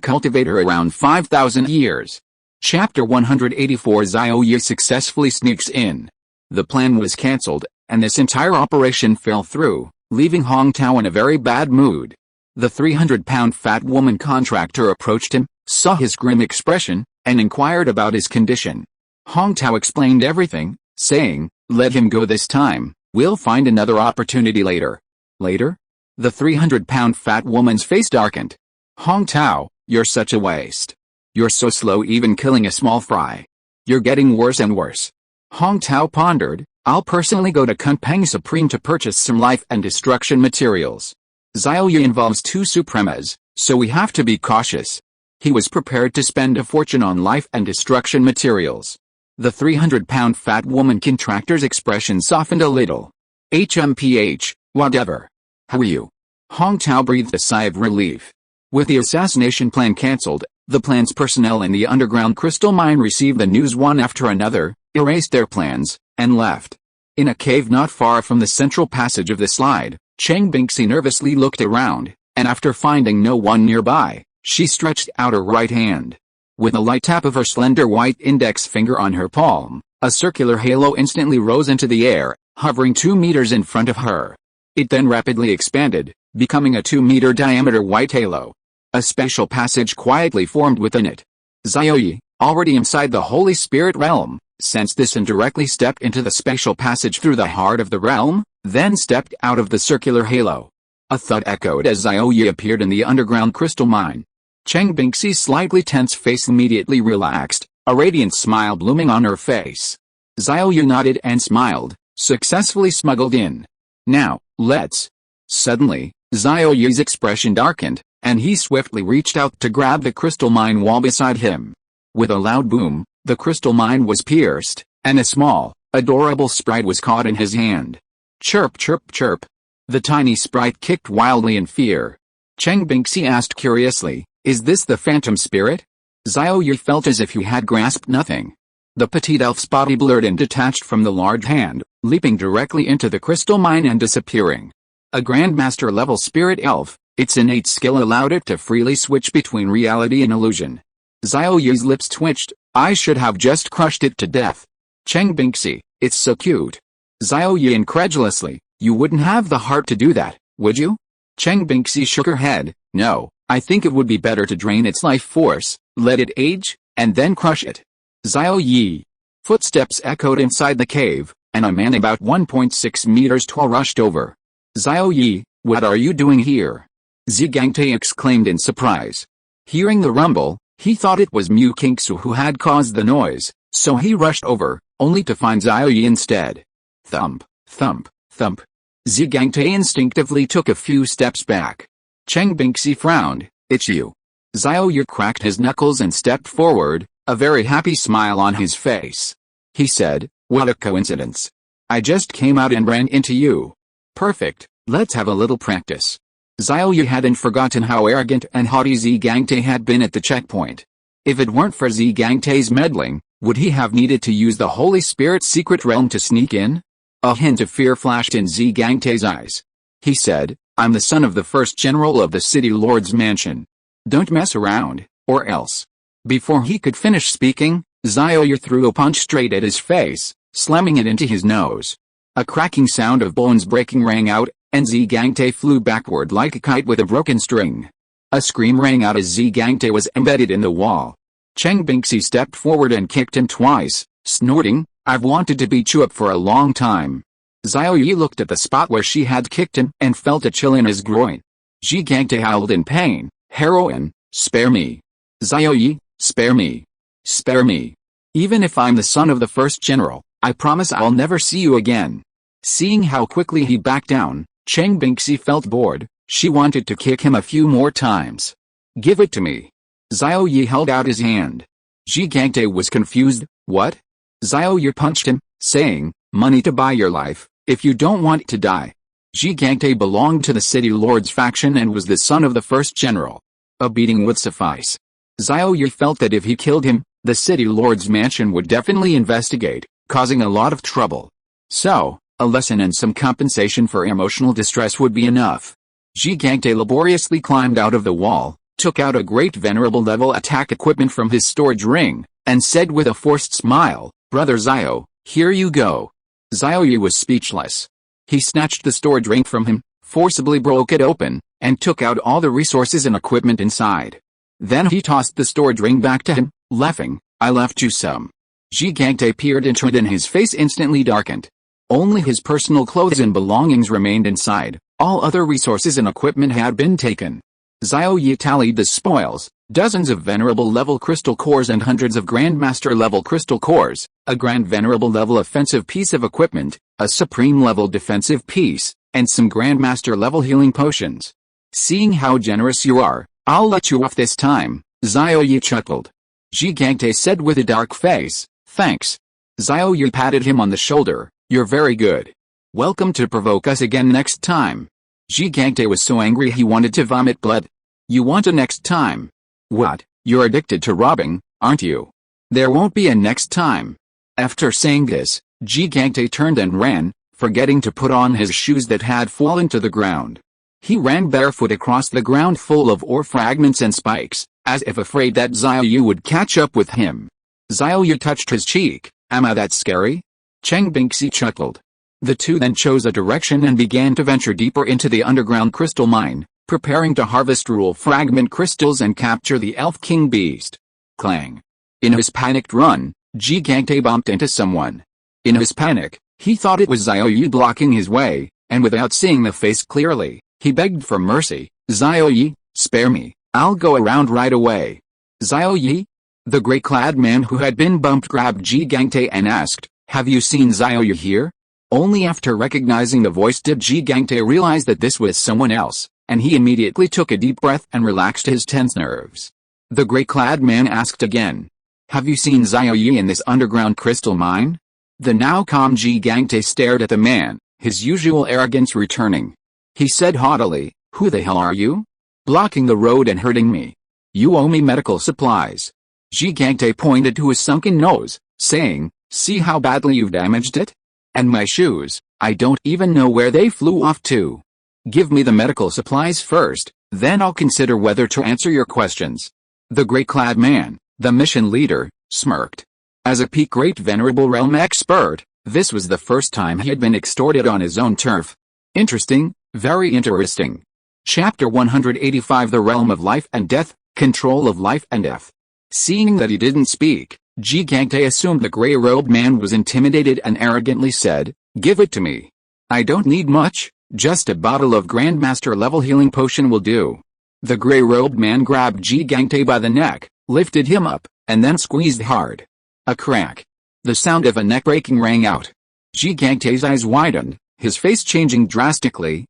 cultivator around 5,000 years. Chapter 184 Xiao Ye successfully sneaks in. The plan was cancelled, and this entire operation fell through, leaving Hong Tao in a very bad mood. The 300-pound fat woman contractor approached him, saw his grim expression, and inquired about his condition. Hong Tao explained everything, saying, "Let him go this time, we'll find another opportunity later." "Later?" The 300-pound fat woman's face darkened. "Hong Tao, you're such a waste. You're so slow even killing a small fry. You're getting worse and worse. Hong Tao pondered, I'll personally go to Kunpeng Supreme to purchase some life and destruction materials. Xiao Ye involves two supremas, so we have to be cautious. He was prepared to spend a fortune on life and destruction materials. The 300-pound fat woman contractor's expression softened a little. HMPH, whatever. How are you? Hong Tao breathed a sigh of relief. With the assassination plan cancelled, the plan's personnel in the underground crystal mine received the news one after another, erased their plans, and left. In a cave not far from the central passage of the slide, Cheng Bingxi nervously looked around, and after finding no one nearby, she stretched out her right hand. With a light tap of her slender white index finger on her palm, a circular halo instantly rose into the air, hovering 2 meters in front of her. It then rapidly expanded, becoming a 2-meter diameter white halo. A special passage quietly formed within it. Xiao Ye, already inside the Holy Spirit realm, sensed this and directly stepped into the special passage through the heart of the realm, then stepped out of the circular halo. A thud echoed as Xiao Ye appeared in the underground crystal mine. Cheng Bingxi's slightly tense face immediately relaxed, a radiant smile blooming on her face. Xiao Ye nodded and smiled, successfully smuggled in. Now, let's. Suddenly, Xiao Ye's expression darkened, and he swiftly reached out to grab the crystal mine wall beside him. With a loud boom, the crystal mine was pierced, and a small, adorable sprite was caught in his hand. Chirp chirp chirp. The tiny sprite kicked wildly in fear. Cheng Bingxi asked curiously, is this the phantom spirit? Xiao Ye felt as if he had grasped nothing. The petite elf's body blurred and detached from the large hand, leaping directly into the crystal mine and disappearing. A Grandmaster-level spirit elf, its innate skill allowed it to freely switch between reality and illusion. Xiao Ye's lips twitched, I should have just crushed it to death. Cheng Bingxi, it's so cute. Xiao Ye incredulously, you wouldn't have the heart to do that, would you? Cheng Bingxi shook her head, no, I think it would be better to drain its life force, let it age, and then crush it. Xiao Ye. Footsteps echoed inside the cave, and a man about 1.6 meters tall rushed over. Xiao Ye, what are you doing here? Xie Gangte exclaimed in surprise. Hearing the rumble, he thought it was Mu Qingsu who had caused the noise, so he rushed over, only to find Xiao Ye instead. Thump, thump, thump. Xie Gangte instinctively took a few steps back. Cheng Bingxi frowned, it's you. Xiao Ye cracked his knuckles and stepped forward, a very happy smile on his face. He said, what a coincidence. I just came out and ran into you. Perfect, let's have a little practice. Xiao Ye hadn't forgotten how arrogant and haughty Xie Gangte had been at the checkpoint. If it weren't for Xie Gangte's meddling, would he have needed to use the Holy Spirit's secret realm to sneak in? A hint of fear flashed in Xie Gangte's eyes. He said, I'm the son of the first general of the city lord's mansion. Don't mess around, or else. Before he could finish speaking, Xiao Ye threw a punch straight at his face, slamming it into his nose. A cracking sound of bones breaking rang out, and Xie Gangte flew backward like a kite with a broken string. A scream rang out as Xie Gangte was embedded in the wall. Cheng Bingxi stepped forward and kicked him twice, snorting, I've wanted to beat you up for a long time. Xiao Ye looked at the spot where she had kicked him and felt a chill in his groin. Xie Gangte howled in pain, heroine, spare me. Xiao Ye, spare me. Spare me. Even if I'm the son of the first general, I promise I'll never see you again. Seeing how quickly he backed down, Cheng Bingxi felt bored. She wanted to kick him a few more times. Give it to me. Xiao Ye held out his hand. Xie Gangte was confused, what? Xiao Ye punched him, saying, money to buy your life, if you don't want to die. Xie Gangte belonged to the city lord's faction and was the son of the first general. A beating would suffice. Xiao Ye felt that if he killed him, the city lord's mansion would definitely investigate, causing a lot of trouble. So, a lesson and some compensation for emotional distress would be enough. Xie Gangte laboriously climbed out of the wall, took out a great venerable level attack equipment from his storage ring, and said with a forced smile, Brother Xiao, here you go. Xiao Ye was speechless. He snatched the storage ring from him, forcibly broke it open, and took out all the resources and equipment inside. Then he tossed the storage ring back to him, laughing, I left you some. Xie Gangte peered into it and his face instantly darkened. Only his personal clothes and belongings remained inside, all other resources and equipment had been taken. Xiao Ye tallied the spoils, dozens of venerable level crystal cores and hundreds of grandmaster level crystal cores, a grand venerable level offensive piece of equipment, a supreme level defensive piece, and some grandmaster level healing potions. Seeing how generous you are, I'll let you off this time, Xiao Ye chuckled. Xie Mengxuan said with a dark face, thanks. Xiao Ye patted him on the shoulder, you're very good. Welcome to provoke us again next time. Xie Mengxuan was so angry he wanted to vomit blood. You want a next time? What, you're addicted to robbing, aren't you? There won't be a next time. After saying this, Xie Mengxuan turned and ran, forgetting to put on his shoes that had fallen to the ground. He ran barefoot across the ground full of ore fragments and spikes, as if afraid that Xiao Ye would catch up with him. Xiao Ye touched his cheek. Am I that scary? Cheng Bingxi chuckled. The two then chose a direction and began to venture deeper into the underground crystal mine, preparing to harvest rule fragment crystals and capture the Elf King beast. Clang. In his panicked run, Xie Mengxuan bumped into someone. In his panic, he thought it was Xiao Ye blocking his way, and without seeing the face clearly, he begged for mercy. Xiao Ye, spare me, I'll go around right away. Xiao Ye? The gray-clad man who had been bumped grabbed Xie Mengxuan and asked, have you seen Xiao Ye here? Only after recognizing the voice did Xie Mengxuan realize that this was someone else, and he immediately took a deep breath and relaxed his tense nerves. The gray-clad man asked again, have you seen Xiao Ye in this underground crystal mine? The now calm Xie Mengxuan stared at the man, his usual arrogance returning. He said haughtily, who the hell are you? Blocking the road and hurting me. You owe me medical supplies. Xie Mengxuan pointed to his sunken nose, saying, see how badly you've damaged it? And my shoes, I don't even know where they flew off to. Give me the medical supplies first, then I'll consider whether to answer your questions. The gray-clad man, the mission leader, smirked. As a peak great venerable realm expert, this was the first time he had been extorted on his own turf. Interesting, very interesting. Chapter 185 The Realm of Life and Death, Control of Life and Death. Seeing that he didn't speak, Xie Mengxuan assumed the gray-robed man was intimidated and arrogantly said, give it to me. I don't need much, just a bottle of Grandmaster level healing potion will do. The gray-robed man grabbed Xie Mengxuan by the neck, lifted him up, and then squeezed hard. A crack. The sound of a neck breaking rang out. Xie Mengxuan's eyes widened, his face changing drastically.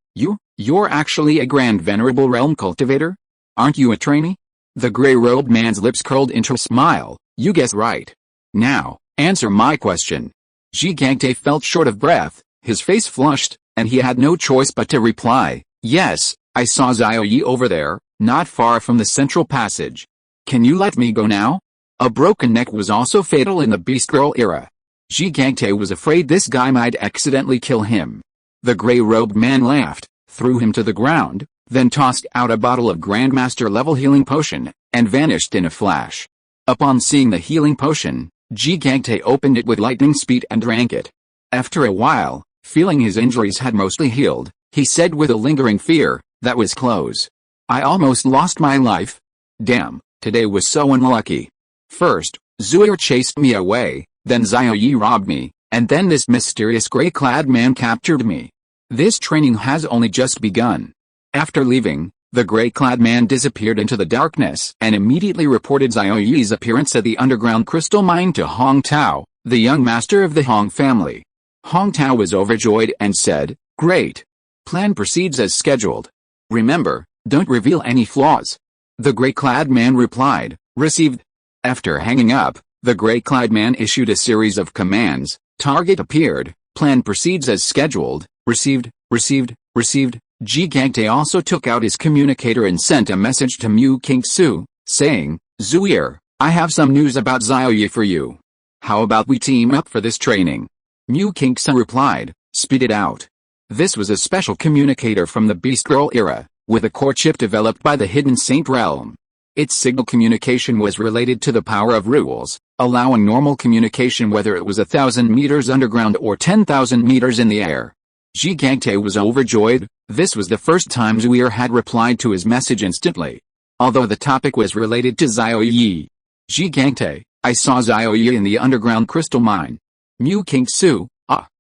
You're actually a grand venerable realm cultivator? Aren't you a trainee? The gray-robed man's lips curled into a smile. You guessed right. Now, answer my question. Xie Mengxuan felt short of breath, his face flushed, and he had no choice but to reply, yes, I saw Xiao Ye over there, not far from the central passage. Can you let me go now? A broken neck was also fatal in the Beast Girl era. Xie Mengxuan was afraid this guy might accidentally kill him. The gray-robed man laughed, threw him to the ground, then tossed out a bottle of Grandmaster level healing potion, and vanished in a flash. Upon seeing the healing potion, Xie Mengxuan opened it with lightning speed and drank it. After a while, feeling his injuries had mostly healed, he said with a lingering fear, that was close. I almost lost my life. Damn, today was so unlucky. First, Zuir chased me away, then Xiao Ye robbed me, and then this mysterious gray-clad man captured me. This training has only just begun. After leaving, the gray-clad man disappeared into the darkness and immediately reported Xiao Ye's appearance at the underground crystal mine to Hong Tao, the young master of the Hong family. Hong Tao was overjoyed and said, great. Plan proceeds as scheduled. Remember, don't reveal any flaws. The gray-clad man replied, received. After hanging up, the gray-clad man issued a series of commands. Target appeared, plan proceeds as scheduled, received. Xie Mengxuan also took out his communicator and sent a message to Mu Qingsu, saying, Zuir, I have some news about Xiao Ye for you. How about we team up for this training? Mu Qingsu replied, speed it out. This was a special communicator from the Beast Girl era, with a core chip developed by the Hidden Saint realm. Its signal communication was related to the power of rules, allowing normal communication whether it was 1,000 meters underground or 10,000 meters in the air. Xie Mengxuan was overjoyed. This was the first time Zuir had replied to his message instantly. Although the topic was related to Xiao Ye. Xie Mengxuan, I saw Xiao Ye in the underground crystal mine. Mu Qingsu,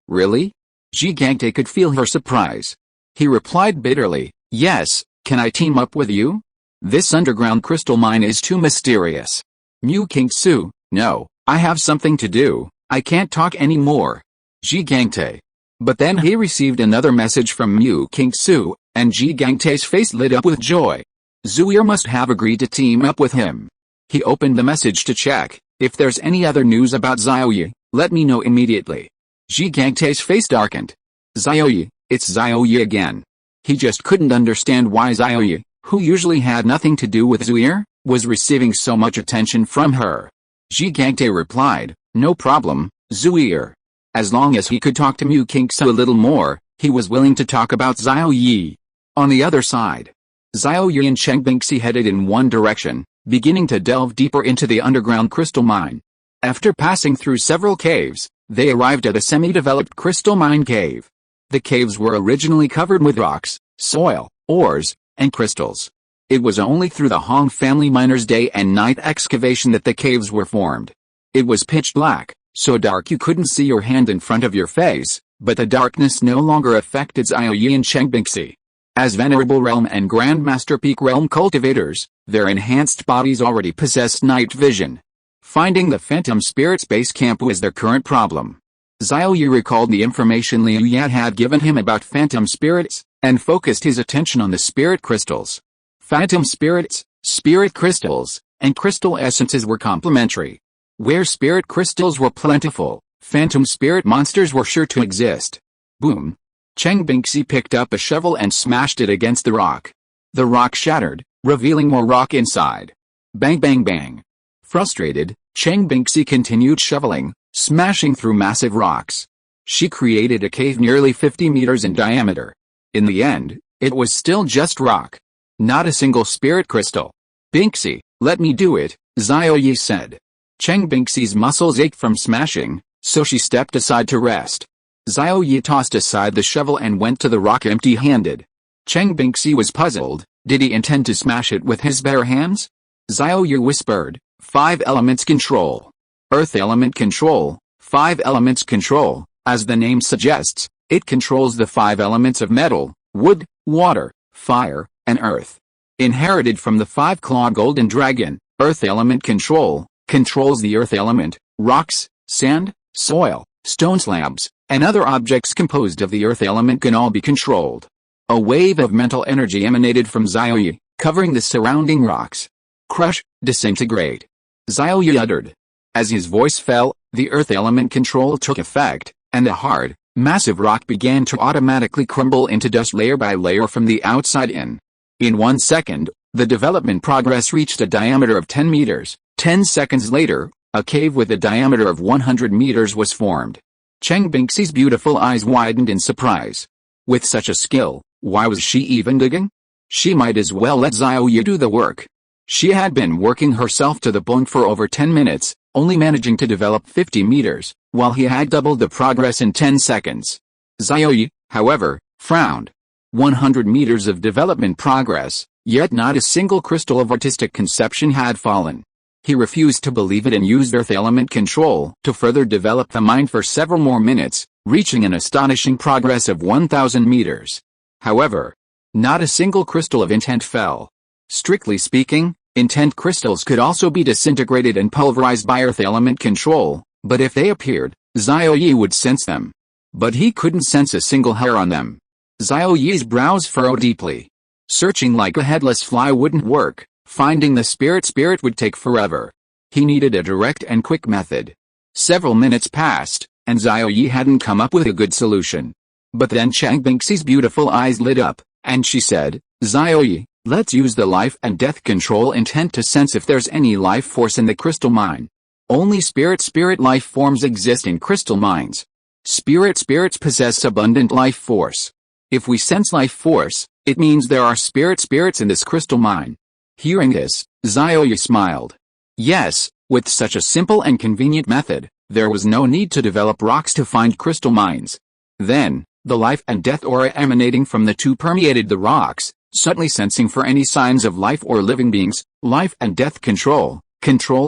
really? Xie Mengxuan could feel her surprise. He replied bitterly, yes, can I team up with you? This underground crystal mine is too mysterious. Mengxuan, no, I have something to do, I can't talk anymore. Xie Mengxuan. But then he received another message from Mengxuan, and Xie Mengxuan's face lit up with joy. Xie Ye must have agreed to team up with him. He opened the message to check, if there's any other news about Xiao Ye, let me know immediately. Xie Mengxuan's face darkened. Xiao Ye, it's Xiao Ye again. He just couldn't understand why Xiao Ye, who usually had nothing to do with Xie Ye, was receiving so much attention from her. Xie Mengxuan replied, no problem, Xie Ye. As long as he could talk to Mengxuan a little more, he was willing to talk about Xiao Ye. On the other side, Xiao Ye and Mengxuan headed in one direction, beginning to delve deeper into the underground crystal mine. After passing through several caves, they arrived at a semi-developed crystal mine cave. The caves were originally covered with rocks, soil, ores, and crystals. It was only through the Hong family miners' day and night excavation that the caves were formed. It was pitch black, so dark you couldn't see your hand in front of your face, but the darkness no longer affected Xiao Ye and Mengxuan. As Venerable Realm and Grandmaster Peak Realm cultivators, their enhanced bodies already possessed night vision. Finding the Phantom Spirit's base camp was their current problem. Xiao Ye recalled the information Liu Yat had given him about Phantom Spirits, and focused his attention on the Spirit Crystals. Phantom Spirits, Spirit Crystals, and Crystal Essences were complementary. Where Spirit Crystals were plentiful, Phantom Spirit monsters were sure to exist. Boom! Mengxuan picked up a shovel and smashed it against the rock. The rock shattered, revealing more rock inside. Bang bang bang. Frustrated, Mengxuan continued shoveling, smashing through massive rocks. She created a cave nearly 50 meters in diameter. In the end, it was still just rock. Not a single spirit crystal. Mengxuan, let me do it, Xiao Ye said. Mengxuan's muscles ached from smashing, so she stepped aside to rest. Xiao Ye tossed aside the shovel and went to the rock empty-handed. Mengxuan was puzzled, did he intend to smash it with his bare hands? Xiao Ye whispered, 5 elements control. Earth element control, 5 elements control, as the name suggests, it controls the 5 elements of metal, wood, water, fire, and earth. Inherited from the 5-clawed golden dragon, earth element control, controls the earth element, rocks, sand, soil, stone slabs, and other objects composed of the earth element can all be controlled. A wave of mental energy emanated from Xiao Ye, covering the surrounding rocks. Crush, disintegrate. Xiao Ye uttered. As his voice fell, the earth element control took effect, and the hard, massive rock began to automatically crumble into dust layer by layer from the outside in. In 1 second, the development progress reached a diameter of 10 meters. 10 seconds later, a cave with a diameter of 100 meters was formed. Mengxuan's beautiful eyes widened in surprise. With such a skill, why was she even digging? She might as well let Xiao Ye do the work. She had been working herself to the bone for over 10 minutes, only managing to develop 50 meters, while he had doubled the progress in 10 seconds. Xiao Ye, however, frowned. 100 meters of development progress, yet not a single crystal of artistic conception had fallen. He refused to believe it and used earth element control to further develop the mine for several more minutes, reaching an astonishing progress of 1,000 meters. However, not a single crystal of intent fell. Strictly speaking, intent crystals could also be disintegrated and pulverized by earth element control, but if they appeared, Xiao Ye would sense them. But he couldn't sense a single hair on them. Xiao Ye's brows furrowed deeply. Searching like a headless fly wouldn't work. Finding the spirit would take forever. He needed a direct and quick method. Several minutes passed, and Xiao Ye hadn't come up with a good solution. But then Mengxuan's beautiful eyes lit up, and she said, Xiao Ye, let's use the life and death control intent to sense if there's any life force in the crystal mine. Only spirit life forms exist in crystal mines. Spirits possess abundant life force. If we sense life force, it means there are spirits in this crystal mine. Hearing this, Xiao Ye smiled. Yes, with such a simple and convenient method, there was no need to develop rocks to find crystal mines. Then, the life and death aura emanating from the two permeated the rocks, subtly sensing for any signs of life or living beings. Life and death control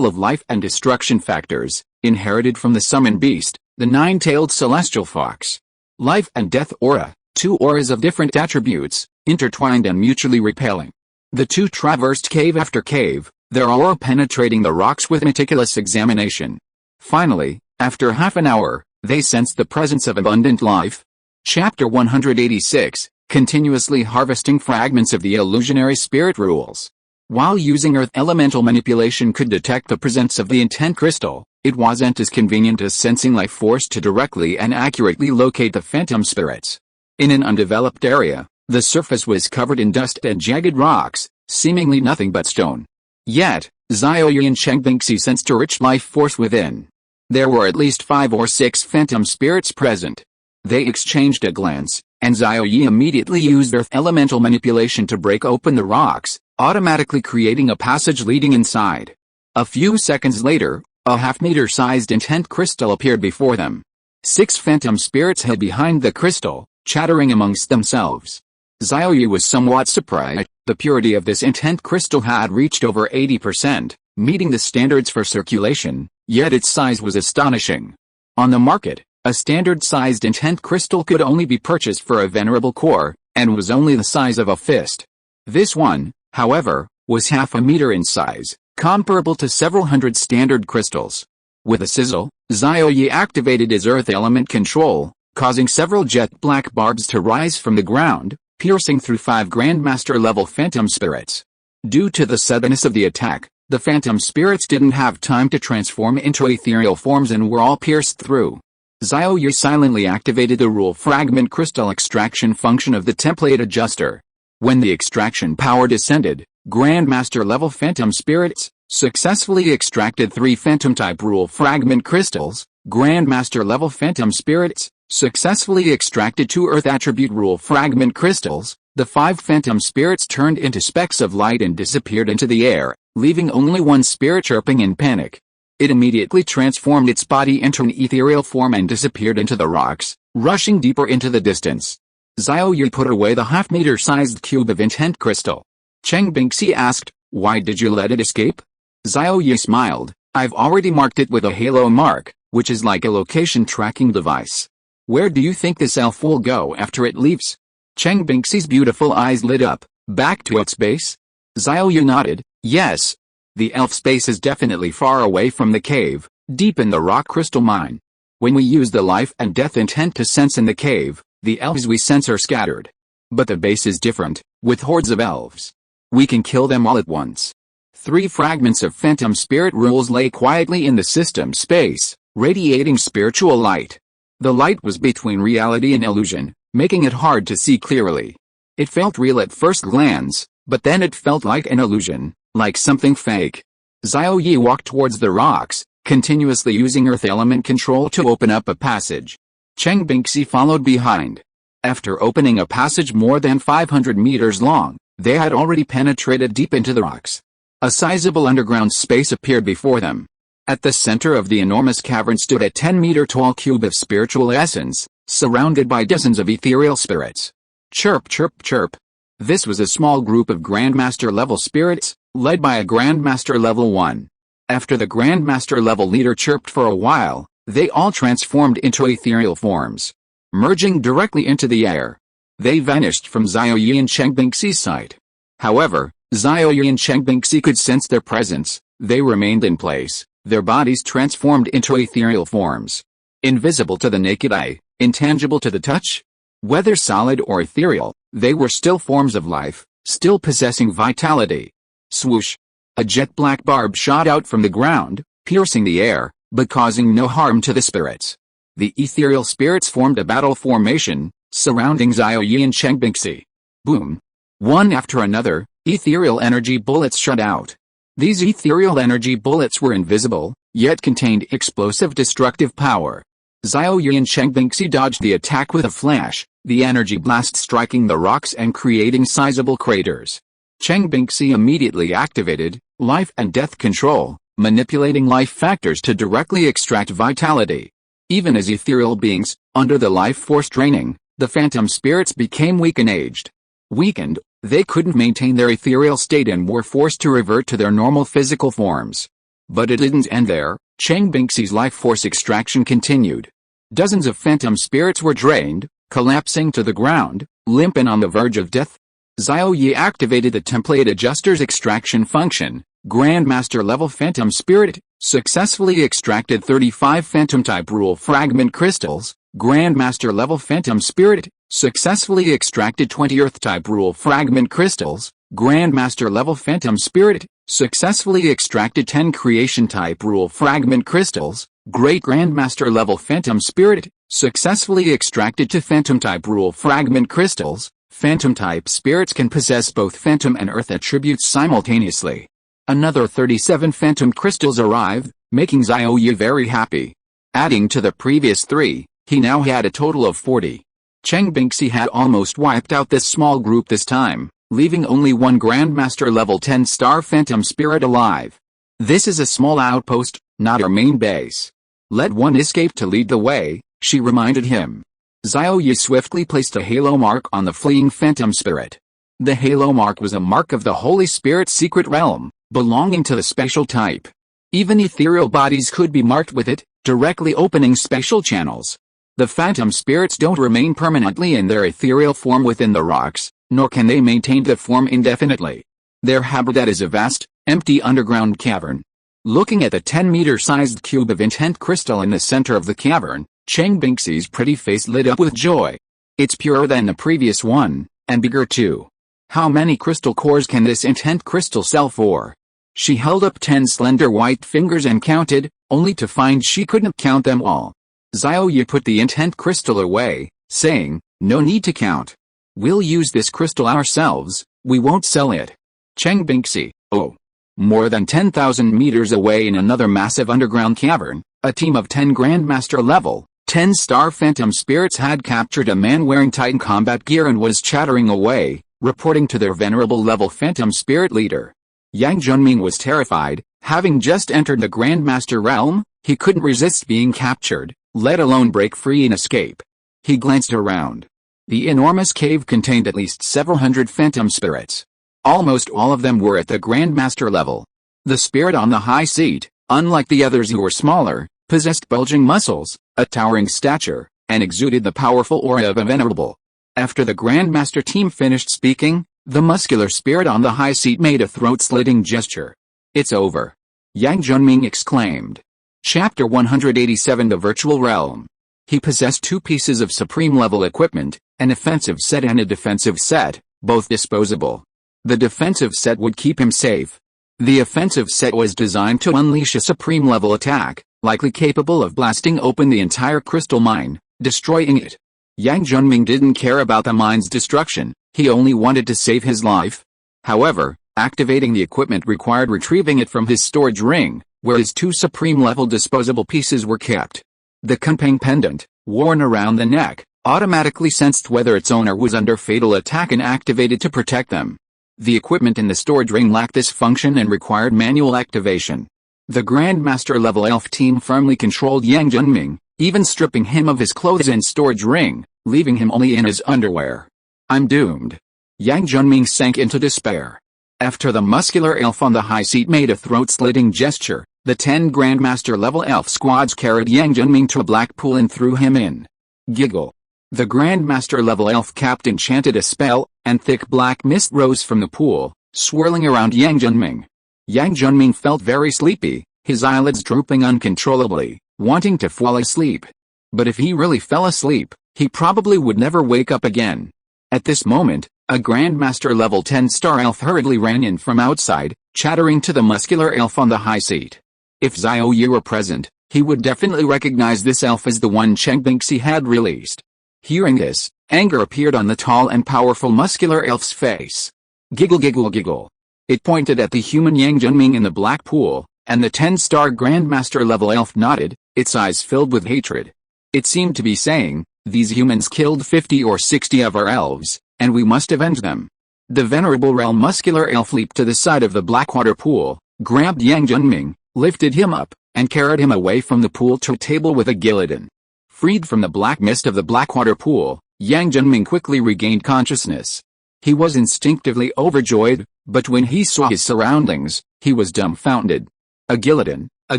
of life and destruction factors, inherited from the summon beast, the nine-tailed celestial fox. Life and death aura, two auras of different attributes, intertwined and mutually repelling. The two traversed cave after cave, their aura penetrating the rocks with meticulous examination. Finally, after half an hour, they sensed the presence of abundant life. Chapter 186, Continuously Harvesting Fragments of the Illusionary Spirit Rules. While using earth elemental manipulation could detect the presence of the intent crystal, it wasn't as convenient as sensing life force to directly and accurately locate the phantom spirits. In an undeveloped area, the surface was covered in dust and jagged rocks, seemingly nothing but stone. Yet, Xiao Ye and Cheng Bingxi sensed a rich life force within. There were at least 5 or 6 phantom spirits present. They exchanged a glance, and Xiao Ye immediately used earth elemental manipulation to break open the rocks, automatically creating a passage leading inside. A few seconds later, a half-meter-sized intent crystal appeared before them. 6 phantom spirits hid behind the crystal, chattering amongst themselves. Xiao Ye was somewhat surprised. The purity of this intent crystal had reached over 80%, meeting the standards for circulation, yet its size was astonishing. On the market, a standard-sized intent crystal could only be purchased for a venerable core, and was only the size of a fist. This one, however, was half a meter in size, comparable to several hundred standard crystals. With a sizzle, Xiao Ye activated his earth element control, causing several jet black barbs to rise from the ground, piercing through 5 Grandmaster-level phantom spirits. Due to the suddenness of the attack, the phantom spirits didn't have time to transform into ethereal forms and were all pierced through. Xiao Ye silently activated the rule fragment crystal extraction function of the template adjuster. When the extraction power descended, Grandmaster-level phantom spirits successfully extracted 3 phantom-type rule fragment crystals. Grandmaster-level phantom spirits successfully extracted 2 earth attribute rule fragment crystals. The 5 phantom spirits turned into specks of light and disappeared into the air, leaving only one spirit chirping in panic. It immediately transformed its body into an ethereal form and disappeared into the rocks, rushing deeper into the distance. Xiao Ye put away the half-meter-sized cube of intent crystal. Cheng Bingxi asked, "Why did you let it escape?" Xiao Ye smiled, "I've already marked it with a halo mark, which is like a location tracking device. Where do you think this elf will go after it leaves?" Cheng Bingxi's beautiful eyes lit up. "Back to its base?" Xiao Ye nodded, "Yes. The elf's base is definitely far away from the cave, deep in the rock crystal mine. When we use the life and death intent to sense in the cave, the elves we sense are scattered. But the base is different, with hordes of elves. We can kill them all at once." 3 fragments of phantom spirit rules lay quietly in the system space, radiating spiritual light. The light was between reality and illusion, making it hard to see clearly. It felt real at first glance, but then it felt like an illusion, like something fake. Xiao Ye walked towards the rocks, continuously using earth element control to open up a passage. Cheng Bingxi followed behind. After opening a passage more than 500 meters long, they had already penetrated deep into the rocks. A sizable underground space appeared before them. At the center of the enormous cavern stood a 10-meter-tall cube of spiritual essence, surrounded by dozens of ethereal spirits. Chirp, chirp, chirp. This was a small group of Grandmaster-level spirits, led by a Grandmaster Level 1. After the Grandmaster level leader chirped for a while, they all transformed into ethereal forms. Merging directly into the air, they vanished from Xiao Ye and Cheng Bingxi's sight. However, Xiao Ye and Cheng Bingxi could sense their presence. They remained in place, their bodies transformed into ethereal forms. Invisible to the naked eye, intangible to the touch. Whether solid or ethereal, they were still forms of life, still possessing vitality. Swoosh! A jet black barb shot out from the ground, piercing the air, but causing no harm to the spirits. The ethereal spirits formed a battle formation, surrounding Xiao Ye and Cheng Bingxi. Boom! One after another, ethereal energy bullets shot out. These ethereal energy bullets were invisible, yet contained explosive destructive power. Xiao Ye and Cheng Bingxi dodged the attack with a flash, the energy blast striking the rocks and creating sizable craters. Cheng Bingxi immediately activated life and death control, manipulating life factors to directly extract vitality. Even as ethereal beings, under the life force draining, the phantom spirits became weak and aged. Weakened, they couldn't maintain their ethereal state and were forced to revert to their normal physical forms. But it didn't end there. Cheng Bingxi's life force extraction continued. Dozens of phantom spirits were drained, collapsing to the ground, limp and on the verge of death. Xiao Ye activated the template adjuster's extraction function. Grandmaster level Phantom Spirit successfully extracted 35 Phantom type Rule Fragment crystals. Grandmaster level Phantom Spirit successfully extracted 20 Earth type Rule Fragment crystals. Grandmaster level Phantom Spirit successfully extracted 10 Creation type Rule Fragment crystals. Great Grandmaster level Phantom Spirit successfully extracted 2 Phantom type Rule Fragment crystals. Phantom type spirits can possess both Phantom and Earth attributes simultaneously. Another 37 Phantom crystals arrived, making Xiao Ye very happy. Adding to the previous 3, he now had a total of 40. Xie Mengxuan had almost wiped out this small group this time, leaving only one Grandmaster level 10-star Phantom Spirit alive. This is a small outpost, not our main base. Let one escape to lead the way, she reminded him. Xiao Ye swiftly placed a halo mark on the fleeing Phantom Spirit. The halo mark was a mark of the Holy Spirit's secret realm, belonging to the special type. Even ethereal bodies could be marked with it, directly opening special channels. The Phantom Spirits don't remain permanently in their ethereal form within the rocks, nor can they maintain the form indefinitely. Their habitat is a vast, empty underground cavern. Looking at the 10-meter-sized cube of intent crystal in the center of the cavern, Xie Mengxuan's pretty face lit up with joy. It's purer than the previous one, and bigger too. How many crystal cores can this intent crystal sell for? She held up 10 slender white fingers and counted, only to find she couldn't count them all. Xiao Ye put the intent crystal away, saying, "No need to count. We'll use this crystal ourselves, we won't sell it." Xie Mengxuan, oh. More than 10,000 meters away in another massive underground cavern, a team of 10 Grandmaster level, 10-star Phantom Spirits had captured a man wearing Titan combat gear and was chattering away, reporting to their venerable level Phantom Spirit leader. Yang Junming was terrified. Having just entered the Grandmaster realm, he couldn't resist being captured, let alone break free and escape. He glanced around. The enormous cave contained at least several hundred Phantom Spirits. Almost all of them were at the Grandmaster level. The spirit on the high seat, unlike the others who were smaller, possessed bulging muscles, a towering stature, and exuded the powerful aura of a venerable. After the Grandmaster team finished speaking, the muscular spirit on the high seat made a throat-slitting gesture. "It's over," Yang Junming exclaimed. Chapter 187 The Virtual Realm. He possessed 2 pieces of supreme-level equipment, an offensive set and a defensive set, both disposable. The defensive set would keep him safe. The offensive set was designed to unleash a supreme-level attack, likely capable of blasting open the entire crystal mine, destroying it. Yang Junming didn't care about the mine's destruction, he only wanted to save his life. However, activating the equipment required retrieving it from his storage ring, where his 2 supreme-level disposable pieces were kept. The Kunpeng pendant, worn around the neck, automatically sensed whether its owner was under fatal attack and activated to protect them. The equipment in the storage ring lacked this function and required manual activation. The Grandmaster level elf team firmly controlled Yang Junming, even stripping him of his clothes and storage ring, leaving him only in his underwear. "I'm doomed." Yang Junming sank into despair. After the muscular elf on the high seat made a throat-slitting gesture, the 10 Grandmaster level elf squads carried Yang Junming to a black pool and threw him in. Giggle. The Grandmaster level elf captain chanted a spell, and thick black mist rose from the pool, swirling around Yang Junming. Yang Junming felt very sleepy, his eyelids drooping uncontrollably, wanting to fall asleep. But if he really fell asleep, he probably would never wake up again. At this moment, a Grandmaster level 10-star elf hurriedly ran in from outside, chattering to the muscular elf on the high seat. If Xiao Ye were present, he would definitely recognize this elf as the one Xie Mengxuan had released. Hearing this, anger appeared on the tall and powerful muscular elf's face. Giggle giggle giggle. It pointed at the human Yang Junming in the black pool, and the 10-star Grandmaster level elf nodded, its eyes filled with hatred. It seemed to be saying, "These humans killed 50 or 60 of our elves, and we must avenge them." The venerable realm muscular elf leaped to the side of the blackwater pool, grabbed Yang Junming, lifted him up, and carried him away from the pool to a table with a guillotine. Freed from the black mist of the blackwater pool, Yang Junming quickly regained consciousness. He was instinctively overjoyed, but when he saw his surroundings, he was dumbfounded. A guillotine, a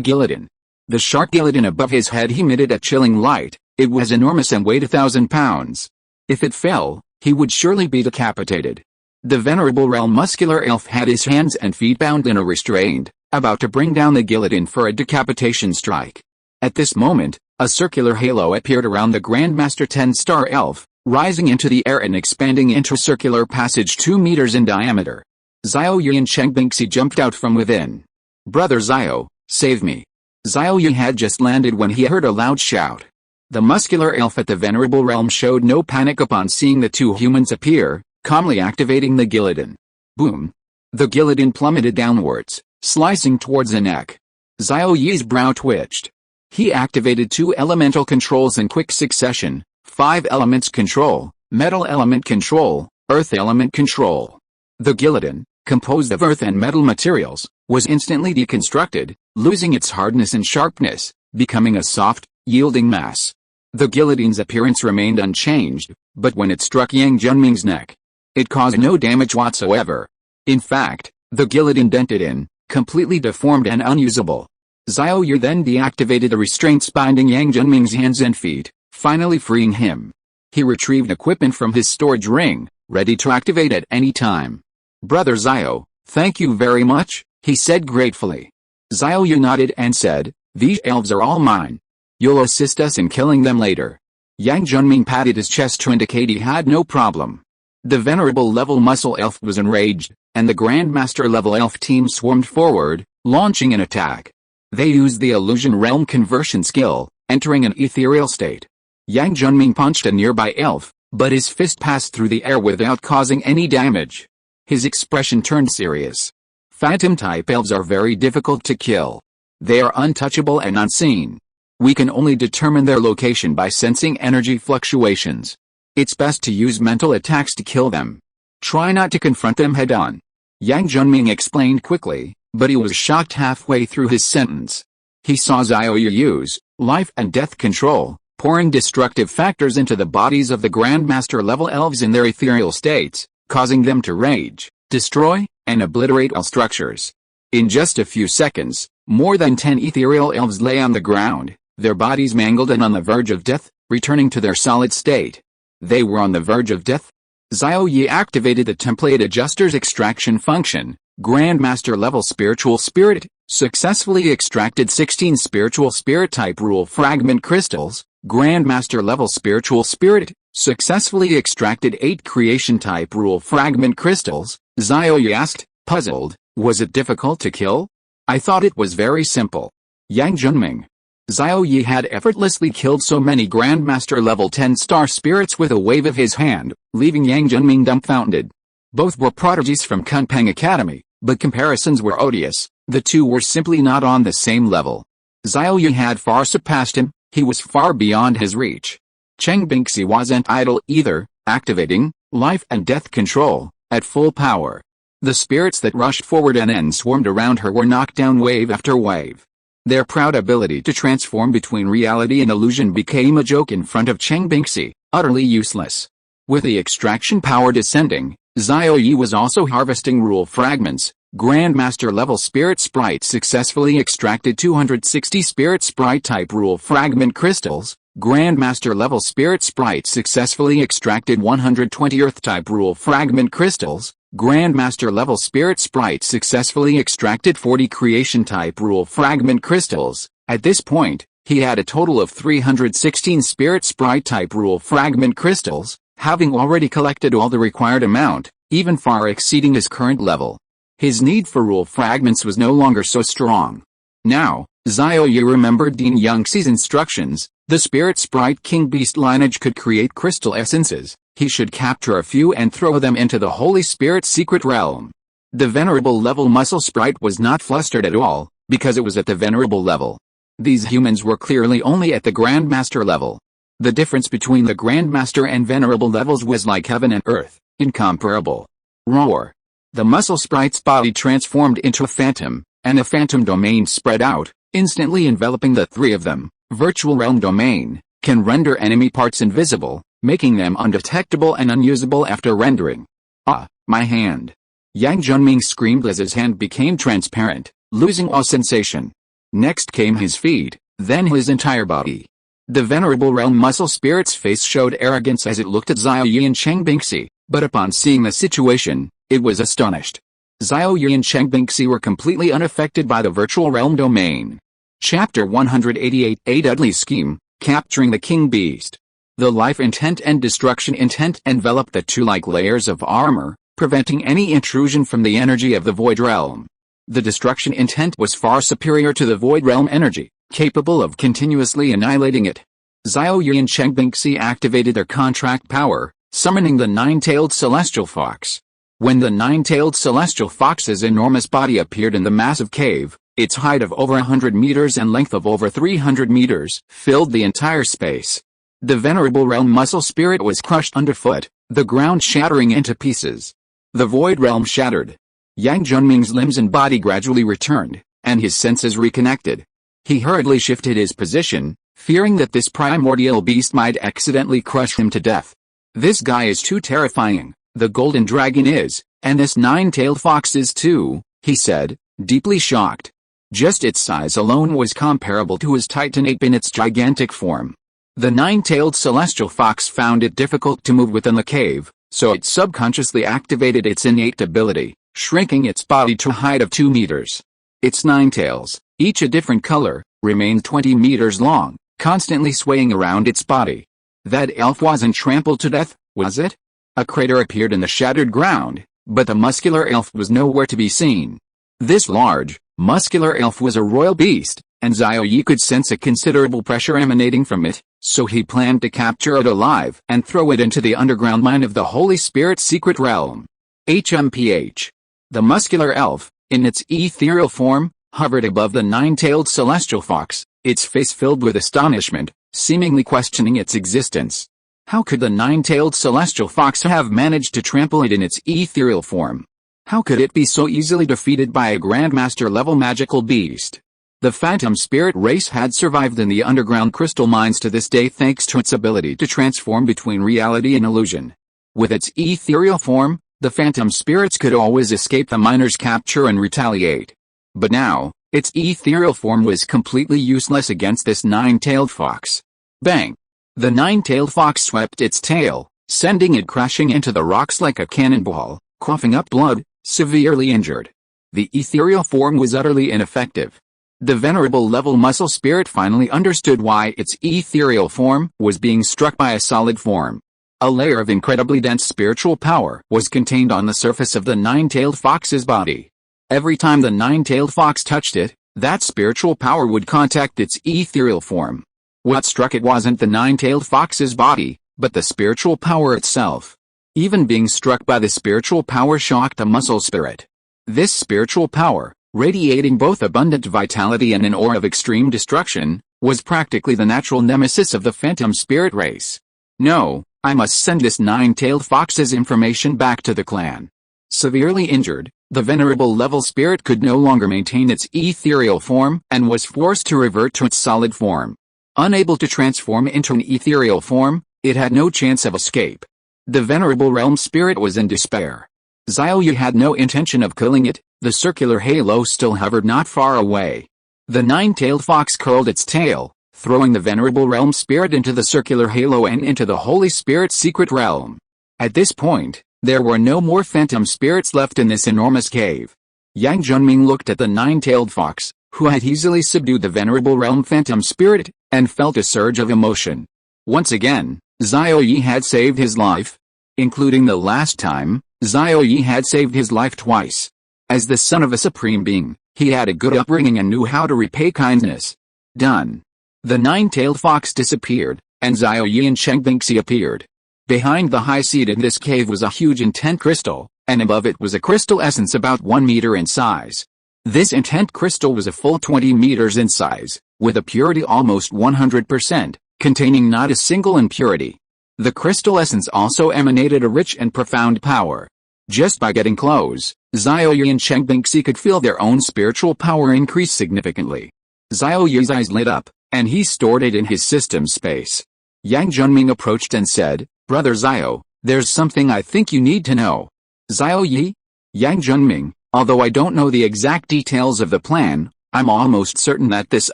guillotine. The sharp guillotine above his head emitted a chilling light. It was enormous and weighed 1,000 pounds. If it fell, he would surely be decapitated. The venerable realm muscular elf had his hands and feet bound in a restraint, about to bring down the guillotine for a decapitation strike. At this moment, a circular halo appeared around the Grandmaster 10-star elf, rising into the air and expanding into a circular passage 2 meters in diameter. Xiao Ye and Cheng Bingxi jumped out from within. "Brother Xiao, save me." Xiao Ye had just landed when he heard a loud shout. The muscular elf at the venerable realm showed no panic upon seeing the two humans appear, calmly activating the guillotine. Boom! The guillotine plummeted downwards, slicing towards the neck. Xiao Ye's brow twitched. He activated 2 elemental controls in quick succession: 5 elements control, metal element control, earth element control. The guillotine, composed of earth and metal materials, was instantly deconstructed, losing its hardness and sharpness, becoming a soft, yielding mass. The guillotine's appearance remained unchanged, but when it struck Yang Junming's neck, it caused no damage whatsoever. In fact, the guillotine dented in, completely deformed and unusable. Xiao Ye then deactivated the restraints binding Yang Junming's hands and feet, finally freeing him. He retrieved equipment from his storage ring, ready to activate at any time. "Brother Xiao, thank you very much," he said gratefully. Xiao Ye nodded and said, "These elves are all mine. You'll assist us in killing them later." Yang Junming patted his chest to indicate he had no problem. The venerable level muscle elf was enraged, and the Grandmaster level elf team swarmed forward, launching an attack. They used the illusion realm conversion skill, entering an ethereal state. Yang Junming punched a nearby elf, but his fist passed through the air without causing any damage. His expression turned serious. Phantom-type elves are very difficult to kill. They are untouchable and unseen. We can only determine their location by sensing energy fluctuations. It's best to use mental attacks to kill them. Try not to confront them head-on. Yang Junming explained quickly, but he was shocked halfway through his sentence. He saw Xiao Ye use life and death control, pouring destructive factors into the bodies of the Grandmaster-level elves in their ethereal states, causing them to rage, destroy, and obliterate all structures. In just a few seconds, more than 10 ethereal elves lay on the ground, their bodies mangled and on the verge of death, returning to their solid state. They were on the verge of death. Xiao Ye activated the template adjuster's extraction function. Grandmaster level spiritual spirit, successfully extracted 16 spiritual spirit type rule fragment crystals. Grandmaster level spiritual spirit, successfully extracted 8 creation type rule fragment crystals. Xiao Ye asked, puzzled, "Was it difficult to kill? I thought it was very simple." Yang Junming. Xiao Ye had effortlessly killed so many Grandmaster level 10-star spirits with a wave of his hand, leaving Yang Junming dumbfounded. Both were prodigies from Kunpeng Academy, but comparisons were odious. The two were simply not on the same level. Xiao Ye had far surpassed him. He was far beyond his reach. Cheng Bingxi wasn't idle either, activating life and death control at full power. The spirits that rushed forward and then swarmed around her were knocked down wave after wave. Their proud ability to transform between reality and illusion became a joke in front of Cheng Bingxi, utterly useless. With the extraction power descending, Xiao Ye was also harvesting rule fragments. Grandmaster level spirit sprite successfully extracted 260 spirit sprite type rule fragment crystals. Grandmaster level spirit sprite successfully extracted 120 earth type rule fragment crystals. Grandmaster level spirit sprite successfully extracted 40 creation type rule fragment crystals. At this point, he had a total of 316 spirit sprite type rule fragment crystals, having already collected all the required amount, even far exceeding his current level. His need for rule fragments was no longer so strong. Now, Xiao Ye remembered Dean Yangxi's instructions. The spirit sprite king beast lineage could create crystal essences. He should capture a few and throw them into the Holy Spirit secret realm. The venerable level muscle sprite was not flustered at all, because it was at the venerable level. These humans were clearly only at the Grandmaster level. The difference between the Grandmaster and venerable levels was like heaven and earth, incomparable. Roar! The muscle sprite's body transformed into a phantom, and a phantom domain spread out, instantly enveloping the three of them. Virtual realm domain can render enemy parts invisible, making them undetectable and unusable after rendering. "Ah, my hand!" Yang Junming screamed as his hand became transparent, losing all sensation. Next came his feet, then his entire body. The venerable realm muscle spirit's face showed arrogance as it looked at Xiao Ye and Cheng Bingxi, but upon seeing the situation, It was astonished. Xiao Ye and Cheng Bingxi were completely unaffected by the virtual realm domain. Chapter 188, A Deadly Scheme, Capturing the King Beast. The life intent and destruction intent enveloped the two like layers of armor, preventing any intrusion from the energy of the void realm. The destruction intent was far superior to the void realm energy, capable of continuously annihilating it. Xiao Ye and Cheng Bingxi activated their contract power, summoning the Nine-Tailed Celestial Fox. When the Nine-Tailed Celestial Fox's enormous body appeared in the massive cave, its height of over 100 meters and length of over 300 meters filled the entire space. The venerable realm muscle spirit was crushed underfoot, the ground shattering into pieces. The void realm shattered. Yang Junming's limbs and body gradually returned, and his senses reconnected. He hurriedly shifted his position, fearing that this primordial beast might accidentally crush him to death. This guy is too terrifying, the golden dragon is, and this nine-tailed fox is too, he said, deeply shocked. Just its size alone was comparable to his titan ape in its gigantic form. The nine-tailed celestial fox found it difficult to move within the cave, so it subconsciously activated its innate ability, shrinking its body to a height of 2 meters. Its 9 tails, each a different color, remained 20 meters long, constantly swaying around its body. That elf wasn't trampled to death, was it? A crater appeared in the shattered ground, but the muscular elf was nowhere to be seen. This large, muscular elf was a royal beast, and Xiao Ye could sense a considerable pressure emanating from it, so he planned to capture it alive and throw it into the underground mine of the Holy Spirit's secret realm. HMPH. The muscular elf, in its ethereal form, hovered above the nine-tailed celestial fox, its face filled with astonishment, seemingly questioning its existence. How could the nine-tailed celestial fox have managed to trample it in its ethereal form? How could it be so easily defeated by a Grandmaster-level magical beast? The phantom spirit race had survived in the underground crystal mines to this day thanks to its ability to transform between reality and illusion. With its ethereal form, the phantom spirits could always escape the miners' capture and retaliate. But now, its ethereal form was completely useless against this nine-tailed fox. Bang! The nine-tailed fox swept its tail, sending it crashing into the rocks like a cannonball, coughing up blood, severely injured. The ethereal form was utterly ineffective. The venerable level muscle spirit finally understood why its ethereal form was being struck by a solid form. A layer of incredibly dense spiritual power was contained on the surface of the nine-tailed fox's body. Every time the nine-tailed fox touched it, that spiritual power would contact its ethereal form. What struck it wasn't the nine-tailed fox's body, but the spiritual power itself. Even being struck by the spiritual power shocked the muscle spirit. This spiritual power, radiating both abundant vitality and an aura of extreme destruction, was practically the natural nemesis of the phantom spirit race. No, I must send this nine-tailed fox's information back to the clan. Severely injured, the venerable level spirit could no longer maintain its ethereal form and was forced to revert to its solid form. Unable to transform into an ethereal form, it had no chance of escape. The venerable realm spirit was in despair. Xiao Ye had no intention of killing it, the circular halo still hovered not far away. The nine-tailed fox curled its tail, throwing the venerable realm spirit into the circular halo and into the Holy Spirit's secret realm. At this point, there were no more phantom spirits left in this enormous cave. Yang Junming looked at the nine-tailed fox, who had easily subdued the venerable realm phantom spirit, and felt a surge of emotion. Once again, Xiao Ye had saved his life. Including the last time, Xiao Ye had saved his life twice. As the son of a supreme being, he had a good upbringing and knew how to repay kindness. Done. The nine-tailed fox disappeared, and Xiao Ye and Cheng Bingxi appeared. Behind the high seat in this cave was a huge intent crystal, and above it was a crystal essence about 1 meter in size. This intent crystal was a full 20 meters in size, with a purity almost 100%, containing not a single impurity. The crystal essence also emanated a rich and profound power. Just by getting close, Xiao Ye and Cheng Bingxi could feel their own spiritual power increase significantly. Xiao Ye's eyes lit up, and he stored it in his system space. Yang Junming approached and said, "Brother Xiao, there's something I think you need to know." Xiao Ye? Yang Junming, although I don't know the exact details of the plan, I'm almost certain that this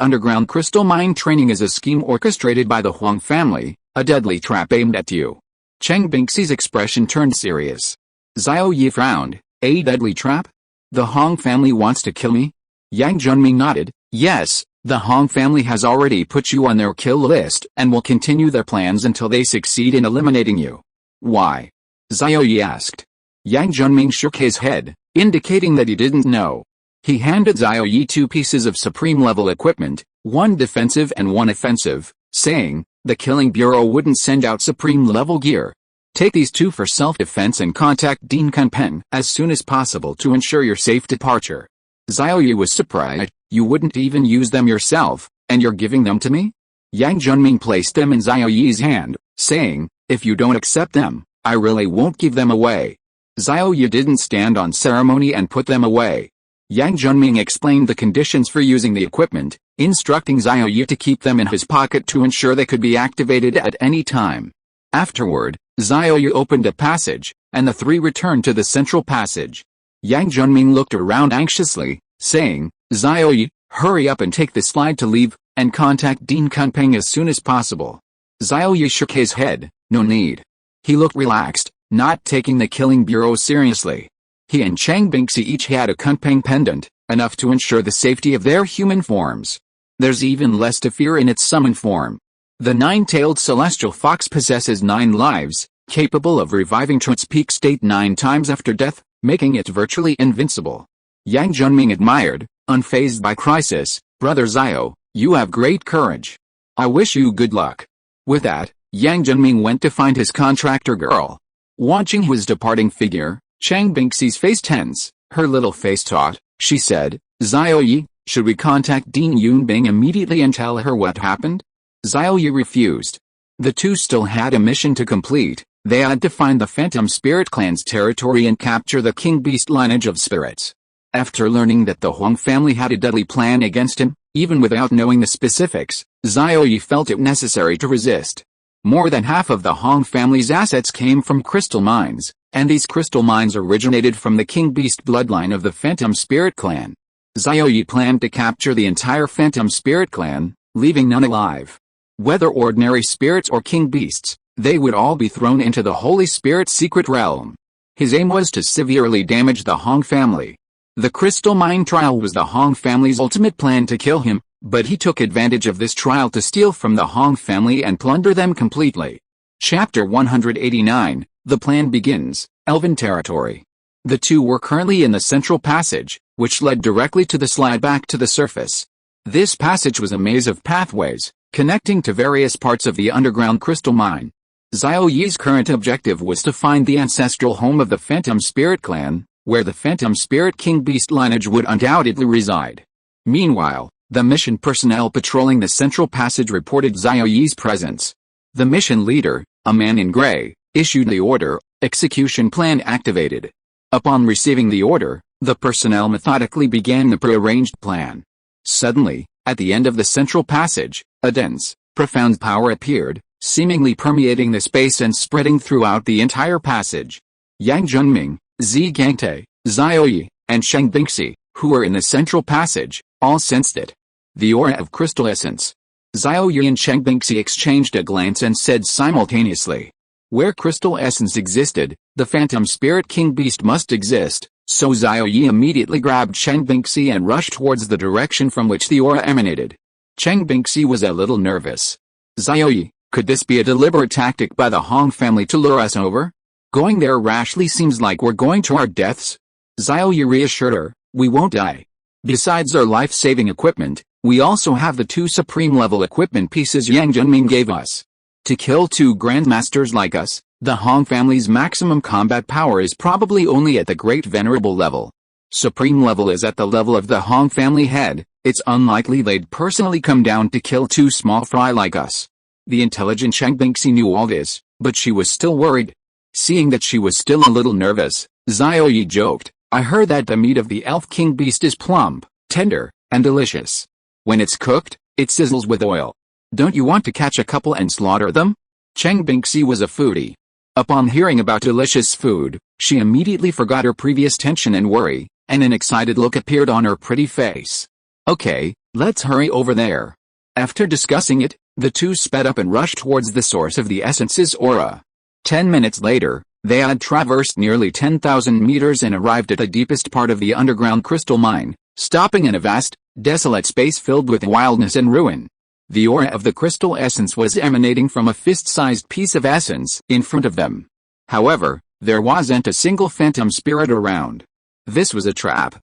underground crystal mine training is a scheme orchestrated by the Huang family, a deadly trap aimed at you. Cheng Bingxi's expression turned serious. Xiao Ye frowned. A deadly trap? The Hong family wants to kill me? Yang Junming nodded. Yes, the Hong family has already put you on their kill list and will continue their plans until they succeed in eliminating you. Why? Xiao Ye asked. Yang Junming shook his head, indicating that he didn't know. He handed Xiao Ye 2 pieces of supreme-level equipment, one defensive and one offensive, saying, the Killing Bureau wouldn't send out supreme-level gear. Take these 2 for self-defense and contact Dean Kunpeng as soon as possible to ensure your safe departure. Xiao Ye was surprised. You wouldn't even use them yourself, and you're giving them to me? Yang Junming placed them in Xiao Ye's hand, saying, if you don't accept them, I really won't give them away. Xiao Ye didn't stand on ceremony and put them away. Yang Junming explained the conditions for using the equipment, instructing Xiao Ye to keep them in his pocket to ensure they could be activated at any time. Afterward, Xiao Ye opened a passage, and the 3 returned to the central passage. Yang Junming looked around anxiously, saying, Xiao Ye, hurry up and take the slide to leave, and contact Dean Kunpeng as soon as possible. Xiao Ye shook his head. No need. He looked relaxed, not taking the Killing Bureau seriously. He and Chang Bingxi each had a Kunpeng pendant, enough to ensure the safety of their human forms. There's even less to fear in its summon form. The Nine-Tailed Celestial Fox possesses 9 lives, capable of reviving to its peak state 9 times after death, making it virtually invincible. Yang Junming admired, unfazed by crisis. Brother Xiao, you have great courage. I wish you good luck. With that, Yang Junming went to find his contractor girl. Watching his departing figure, Chang Bingxi's face tense, her little face taut, she said, Xiao Ye, should we contact Dean Yunbing immediately and tell her what happened? Xiao Ye refused. The 2 still had a mission to complete. They had to find the Phantom Spirit Clan's territory and capture the King Beast lineage of spirits. After learning that the Huang family had a deadly plan against him, even without knowing the specifics, Xiao Ye felt it necessary to resist. More than half of the Hong family's assets came from crystal mines, and these crystal mines originated from the King Beast bloodline of the Phantom Spirit Clan. Xiao Ye planned to capture the entire Phantom Spirit Clan, leaving none alive. Whether ordinary spirits or King Beasts, they would all be thrown into the Holy Spirit's secret realm. His aim was to severely damage the Hong family. The crystal mine trial was the Hong family's ultimate plan to kill him, but he took advantage of this trial to steal from the Hong family and plunder them completely. Chapter 189, The Plan Begins, Elven Territory. The 2 were currently in the central passage, which led directly to the slide back to the surface. This passage was a maze of pathways, connecting to various parts of the underground crystal mine. Xiao Ye's current objective was to find the ancestral home of the Phantom Spirit Clan, where the Phantom Spirit King Beast lineage would undoubtedly reside. Meanwhile, the mission personnel patrolling the central passage reported Xiao Ye's presence. The mission leader, a man in gray, issued the order, execution plan activated. Upon receiving the order, the personnel methodically began the prearranged plan. Suddenly, at the end of the central passage, a dense, profound power appeared, seemingly permeating the space and spreading throughout the entire passage. Yang Junming, Xie Gangte, Xiao Ye, and Chang Bingxi, who were in the central passage, all sensed it. The aura of crystal essence. Xiao Ye and Chang Bingxi exchanged a glance and said simultaneously. Where crystal essence existed, the Phantom Spirit King Beast must exist, so Xiao Ye immediately grabbed Chang Bingxi and rushed towards the direction from which the aura emanated. Chang Bingxi was a little nervous. Xiao Ye, could this be a deliberate tactic by the Hong family to lure us over? Going there rashly seems like we're going to our deaths. Xiao Ye reassured her, we won't die. Besides our life-saving equipment, we also have the 2 supreme-level equipment pieces Yang Junming gave us. To kill 2 grandmasters like us, the Hong family's maximum combat power is probably only at the Great Venerable level. Supreme level is at the level of the Hong family head. It's unlikely they'd personally come down to kill 2 small fry like us. The intelligent Chang Bingxi knew all this, but she was still worried. Seeing that she was still a little nervous, Xiao Ye joked, I heard that the meat of the Elf King Beast is plump, tender, and delicious. When it's cooked, it sizzles with oil. Don't you want to catch a couple and slaughter them? Chang Bingxi was a foodie. Upon hearing about delicious food, she immediately forgot her previous tension and worry, and an excited look appeared on her pretty face. Okay, let's hurry over there. After discussing it, the 2 sped up and rushed towards the source of the essence's aura. 10 minutes later, They had traversed nearly 10,000 meters and arrived at the deepest part of the underground crystal mine, stopping in a vast, desolate space filled with wildness and ruin. The aura of the crystal essence was emanating from a fist-sized piece of essence in front of them. However, there wasn't a single phantom spirit around. This was a trap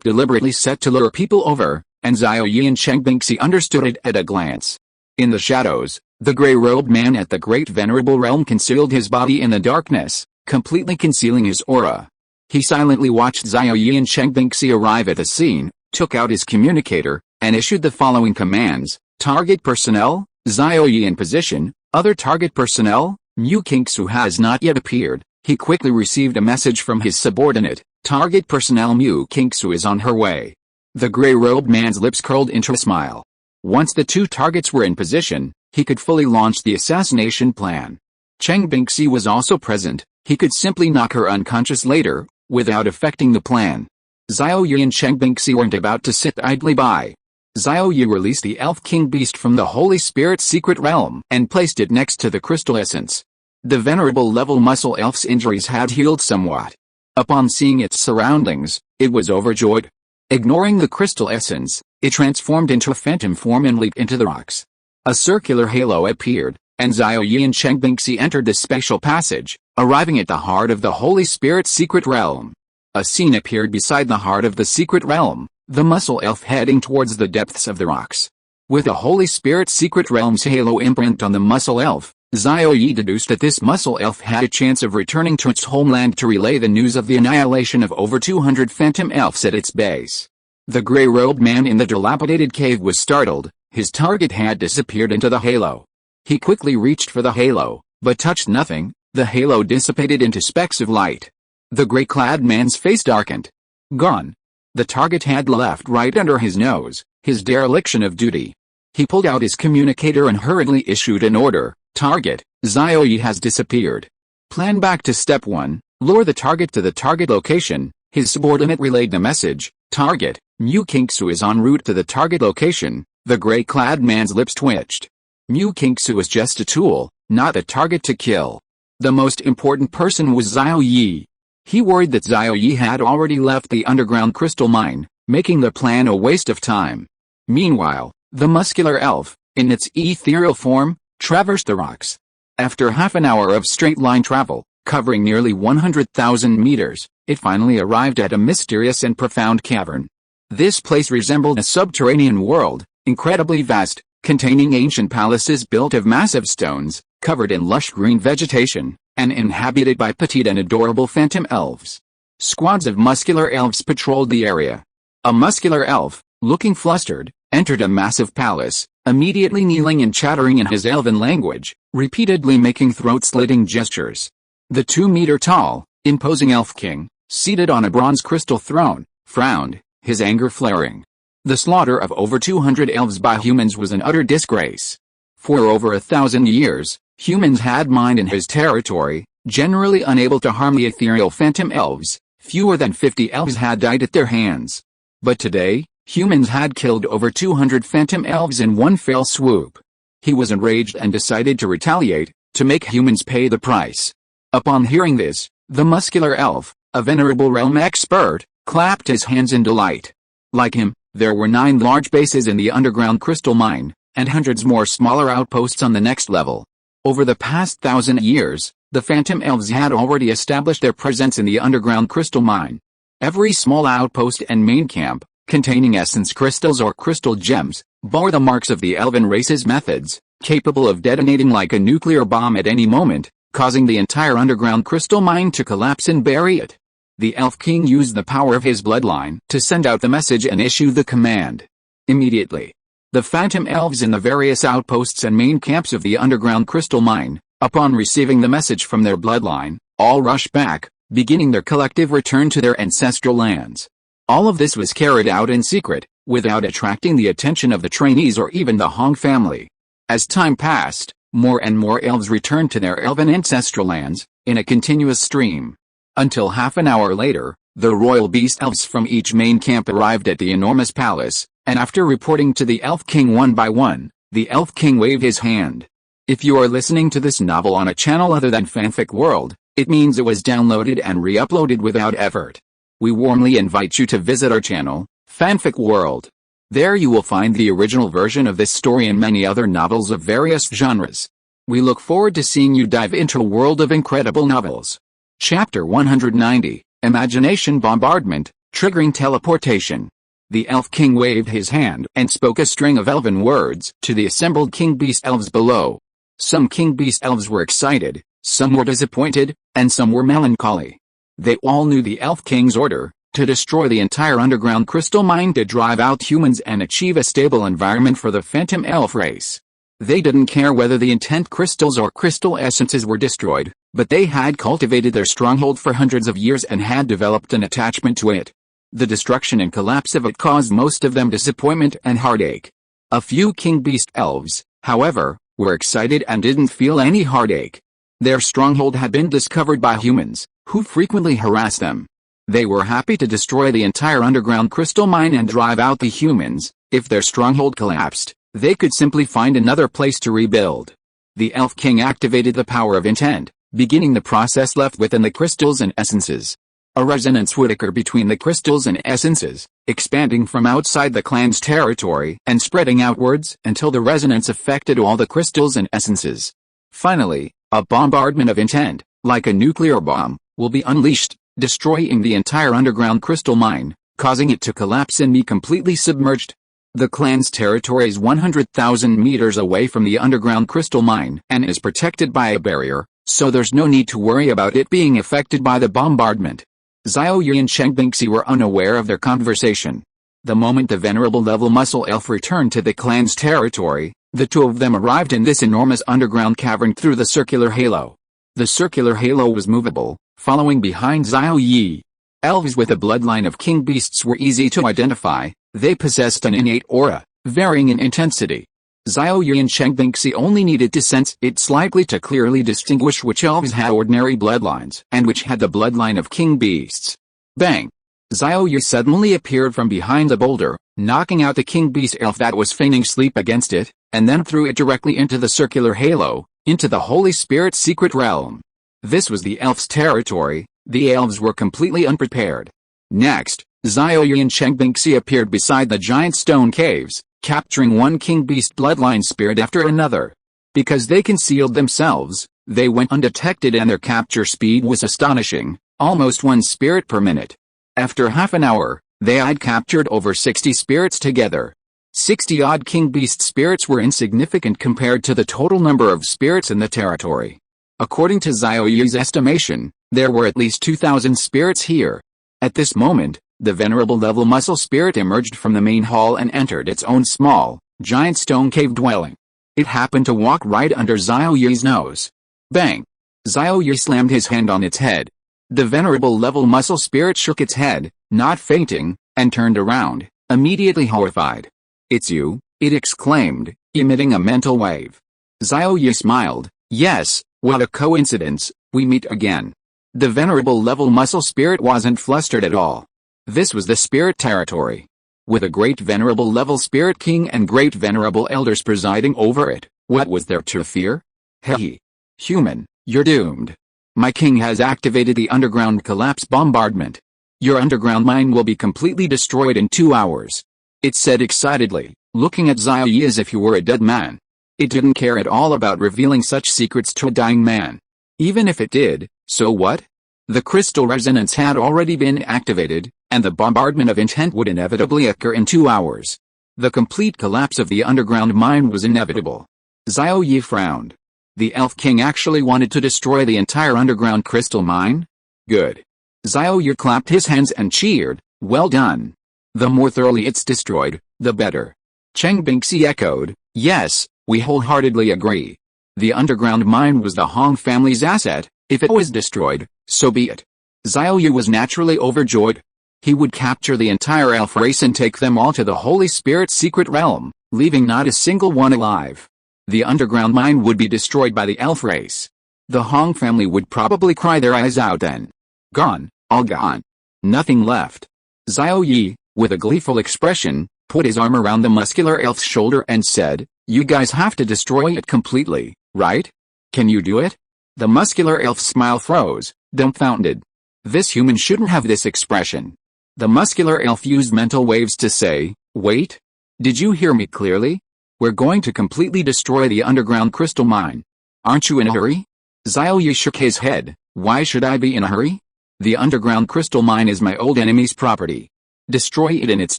deliberately set to lure people over, and Xiao Ye and Xie Mengxuan understood it at a glance. In the shadows, the gray-robed man at the great venerable realm concealed his body in the darkness, completely concealing his aura. He silently watched Xiao Ye and Xie Mengxuan arrive at the scene, took out his communicator, and issued the following commands: Target personnel, Xiao Ye in position. Other target personnel, Xie Mengxuan has not yet appeared. He quickly received a message from his subordinate: Target personnel, Xie Mengxuan is on her way. The gray-robed man's lips curled into a smile. Once the two targets were in position, he could fully launch the assassination plan. Xie Mengxuan was also present. He could simply knock her unconscious later, without affecting the plan. Xiao Ye and Xie Mengxuan weren't about to sit idly by. Xiao Ye released the Elf King Beast from the Holy Spirit's secret realm and placed it next to the crystal essence. The venerable level muscle elf's injuries had healed somewhat. Upon seeing its surroundings, it was overjoyed. Ignoring the crystal essence, it transformed into a phantom form and leaped into the rocks. A circular halo appeared, and Xiao Ye and Xie Mengxuan entered the special passage, arriving at the heart of the Holy Spirit's secret realm. A scene appeared beside the heart of the secret realm, the muscle elf heading towards the depths of the rocks. With the Holy Spirit's secret realm's halo imprint on the muscle elf, Xiao Ye deduced that this muscle elf had a chance of returning to its homeland to relay the news of the annihilation of over 200 phantom elves at its base. The gray-robed man in the dilapidated cave was startled. His target had disappeared into the halo. He quickly reached for the halo, but touched nothing. The halo dissipated into specks of light. The gray-clad man's face darkened. Gone. The target had left right under his nose, his dereliction of duty. He pulled out his communicator and hurriedly issued an order. Target, Xiao Ye has disappeared. Plan back to step 1, lure the target to the target location. His subordinate relayed the message. Target, Xie Mengxuan is en route to the target location. The gray-clad man's lips twitched. Xie Mengxuan was just a tool, not a target to kill. The most important person was Xiao Ye. He worried that Xiao Ye had already left the underground crystal mine, making the plan a waste of time. Meanwhile, the muscular elf, in its ethereal form, traversed the rocks. After half an hour of straight-line travel, covering nearly 100,000 meters, it finally arrived at a mysterious and profound cavern. This place resembled a subterranean world, incredibly vast, containing ancient palaces built of massive stones, covered in lush green vegetation, and inhabited by petite and adorable phantom elves. Squads of muscular elves patrolled the area. A muscular elf, looking flustered, entered a massive palace, immediately kneeling and chattering in his elven language, repeatedly making throat-slitting gestures. The 2-meter-tall, imposing elf king, seated on a bronze crystal throne, frowned, his anger flaring. The slaughter of over 200 elves by humans was an utter disgrace. For over 1,000 years, humans had mined in his territory, generally unable to harm the ethereal phantom elves. Fewer than 50 elves had died at their hands. But today, humans had killed over 200 phantom elves in one fell swoop. He was enraged and decided to retaliate, to make humans pay the price. Upon hearing this, the muscular elf, a venerable realm expert, clapped his hands in delight. Like him, there were 9 large bases in the underground crystal mine, and hundreds more smaller outposts on the next level. Over the past 1,000 years, the phantom elves had already established their presence in the underground crystal mine. Every small outpost and main camp, containing essence crystals or crystal gems, bore the marks of the elven race's methods, capable of detonating like a nuclear bomb at any moment, causing the entire underground crystal mine to collapse and bury it. The Elf King used the power of his bloodline to send out the message and issue the command. Immediately, the phantom elves in the various outposts and main camps of the underground crystal mine, upon receiving the message from their bloodline, all rushed back, beginning their collective return to their ancestral lands. All of this was carried out in secret, without attracting the attention of the trainees or even the Hong family. As time passed, more and more elves returned to their elven ancestral lands, in a continuous stream. Until half an hour later, the royal beast elves from each main camp arrived at the enormous palace, and after reporting to the Elf King one by one, the Elf King waved his hand. If you are listening to this novel on a channel other than Fanfic World, It means it was downloaded and re-uploaded without effort. We warmly invite you to visit our channel, Fanfic World. There you will find the original version of this story and many other novels of various genres. We look forward to seeing you dive into a world of incredible novels. Chapter 190, Imagination Bombardment, Triggering Teleportation. The Elf King waved his hand and spoke a string of elven words to the assembled King Beast Elves below. Some King Beast Elves were excited, some were disappointed, and some were melancholy. They all knew the Elf King's order, to destroy the entire underground crystal mine to drive out humans and achieve a stable environment for the Phantom Elf race. They didn't care whether the intent crystals or crystal essences were destroyed, but they had cultivated their stronghold for hundreds of years and had developed an attachment to it. The destruction and collapse of it caused most of them disappointment and heartache. A few King Beast Elves, however, were excited and didn't feel any heartache. Their stronghold had been discovered by humans, who frequently harassed them. They were happy to destroy the entire underground crystal mine and drive out the humans. If their stronghold collapsed, they could simply find another place to rebuild. The Elf King activated the power of intent, beginning the process left within the crystals and essences. A resonance would occur between the crystals and essences, expanding from outside the clan's territory and spreading outwards until the resonance affected all the crystals and essences. Finally, a bombardment of intent, like a nuclear bomb, will be unleashed, destroying the entire underground crystal mine, causing it to collapse and be completely submerged. The clan's territory is 100,000 meters away from the underground crystal mine and is protected by a barrier, so there's no need to worry about it being affected by the bombardment. Xiao Ye and Xie Mengxuan were unaware of their conversation. The moment the venerable level muscle elf returned to the clan's territory, the two of them arrived in this enormous underground cavern through the circular halo. The circular halo was movable, following behind Xiao Ye. Elves with a bloodline of king beasts were easy to identify. They possessed an innate aura, varying in intensity. Xiao Ye and Xie Mengxuan only needed to sense it slightly to clearly distinguish which elves had ordinary bloodlines and which had the bloodline of king beasts. Bang! Xiao Ye suddenly appeared from behind the boulder, knocking out the king beast elf that was feigning sleep against it, and then threw it directly into the circular halo, into the Holy Spirit's secret realm. This was the elf's territory. The elves were completely unprepared. Next, Xiao Ye and Xie Mengxuan appeared beside the giant stone caves, capturing one king beast bloodline spirit after another. Because they concealed themselves, they went undetected and their capture speed was astonishing, almost one spirit per minute. After half an hour, they had captured over 60 spirits together. 60-odd king beast spirits were insignificant compared to the total number of spirits in the territory. According to Xiao Ye's estimation, there were at least 2,000 spirits here. At this moment, the venerable level muscle spirit emerged from the main hall and entered its own small, giant stone cave dwelling. It happened to walk right under Xiao Ye's nose. Bang! Xiao Ye slammed his hand on its head. The venerable level muscle spirit shook its head, not fainting, and turned around, immediately horrified. "It's you," it exclaimed, emitting a mental wave. Xiao Ye smiled. "Yes, what a coincidence, we meet again." The venerable level muscle spirit wasn't flustered at all. This was the spirit territory. With a great venerable level spirit king and great venerable elders presiding over it, what was there to fear? Hey! Human, you're doomed. My king has activated the underground collapse bombardment. Your underground mine will be completely destroyed in 2 hours. It said excitedly, looking at Xiao Ye as if he were a dead man. It didn't care at all about revealing such secrets to a dying man. Even if it did, so what? The crystal resonance had already been activated, and the bombardment of intent would inevitably occur in 2 hours. The complete collapse of the underground mine was inevitable. Xiao Ye frowned. The Elf King actually wanted to destroy the entire underground crystal mine? Good. Xiao Ye clapped his hands and cheered, well done. The more thoroughly it's destroyed, the better. Xie Mengxuan echoed, yes, we wholeheartedly agree. The underground mine was the Hong family's asset. If it was destroyed, so be it. Xiao Ye was naturally overjoyed. He would capture the entire elf race and take them all to the Holy Spirit's secret realm, leaving not a single one alive. The underground mine would be destroyed by the elf race. The Hong family would probably cry their eyes out then. Gone, all gone. Nothing left. Xiao Ye, with a gleeful expression, put his arm around the muscular elf's shoulder and said, you guys have to destroy it completely, right? Can you do it? The muscular elf's smile froze, dumbfounded. This human shouldn't have this expression. The muscular elf used mental waves to say, "Wait. Did you hear me clearly? We're going to completely destroy the underground crystal mine. Aren't you in a hurry?" Xiao Ye shook his head. "Why should I be in a hurry? The underground crystal mine is my old enemy's property. Destroy it and it's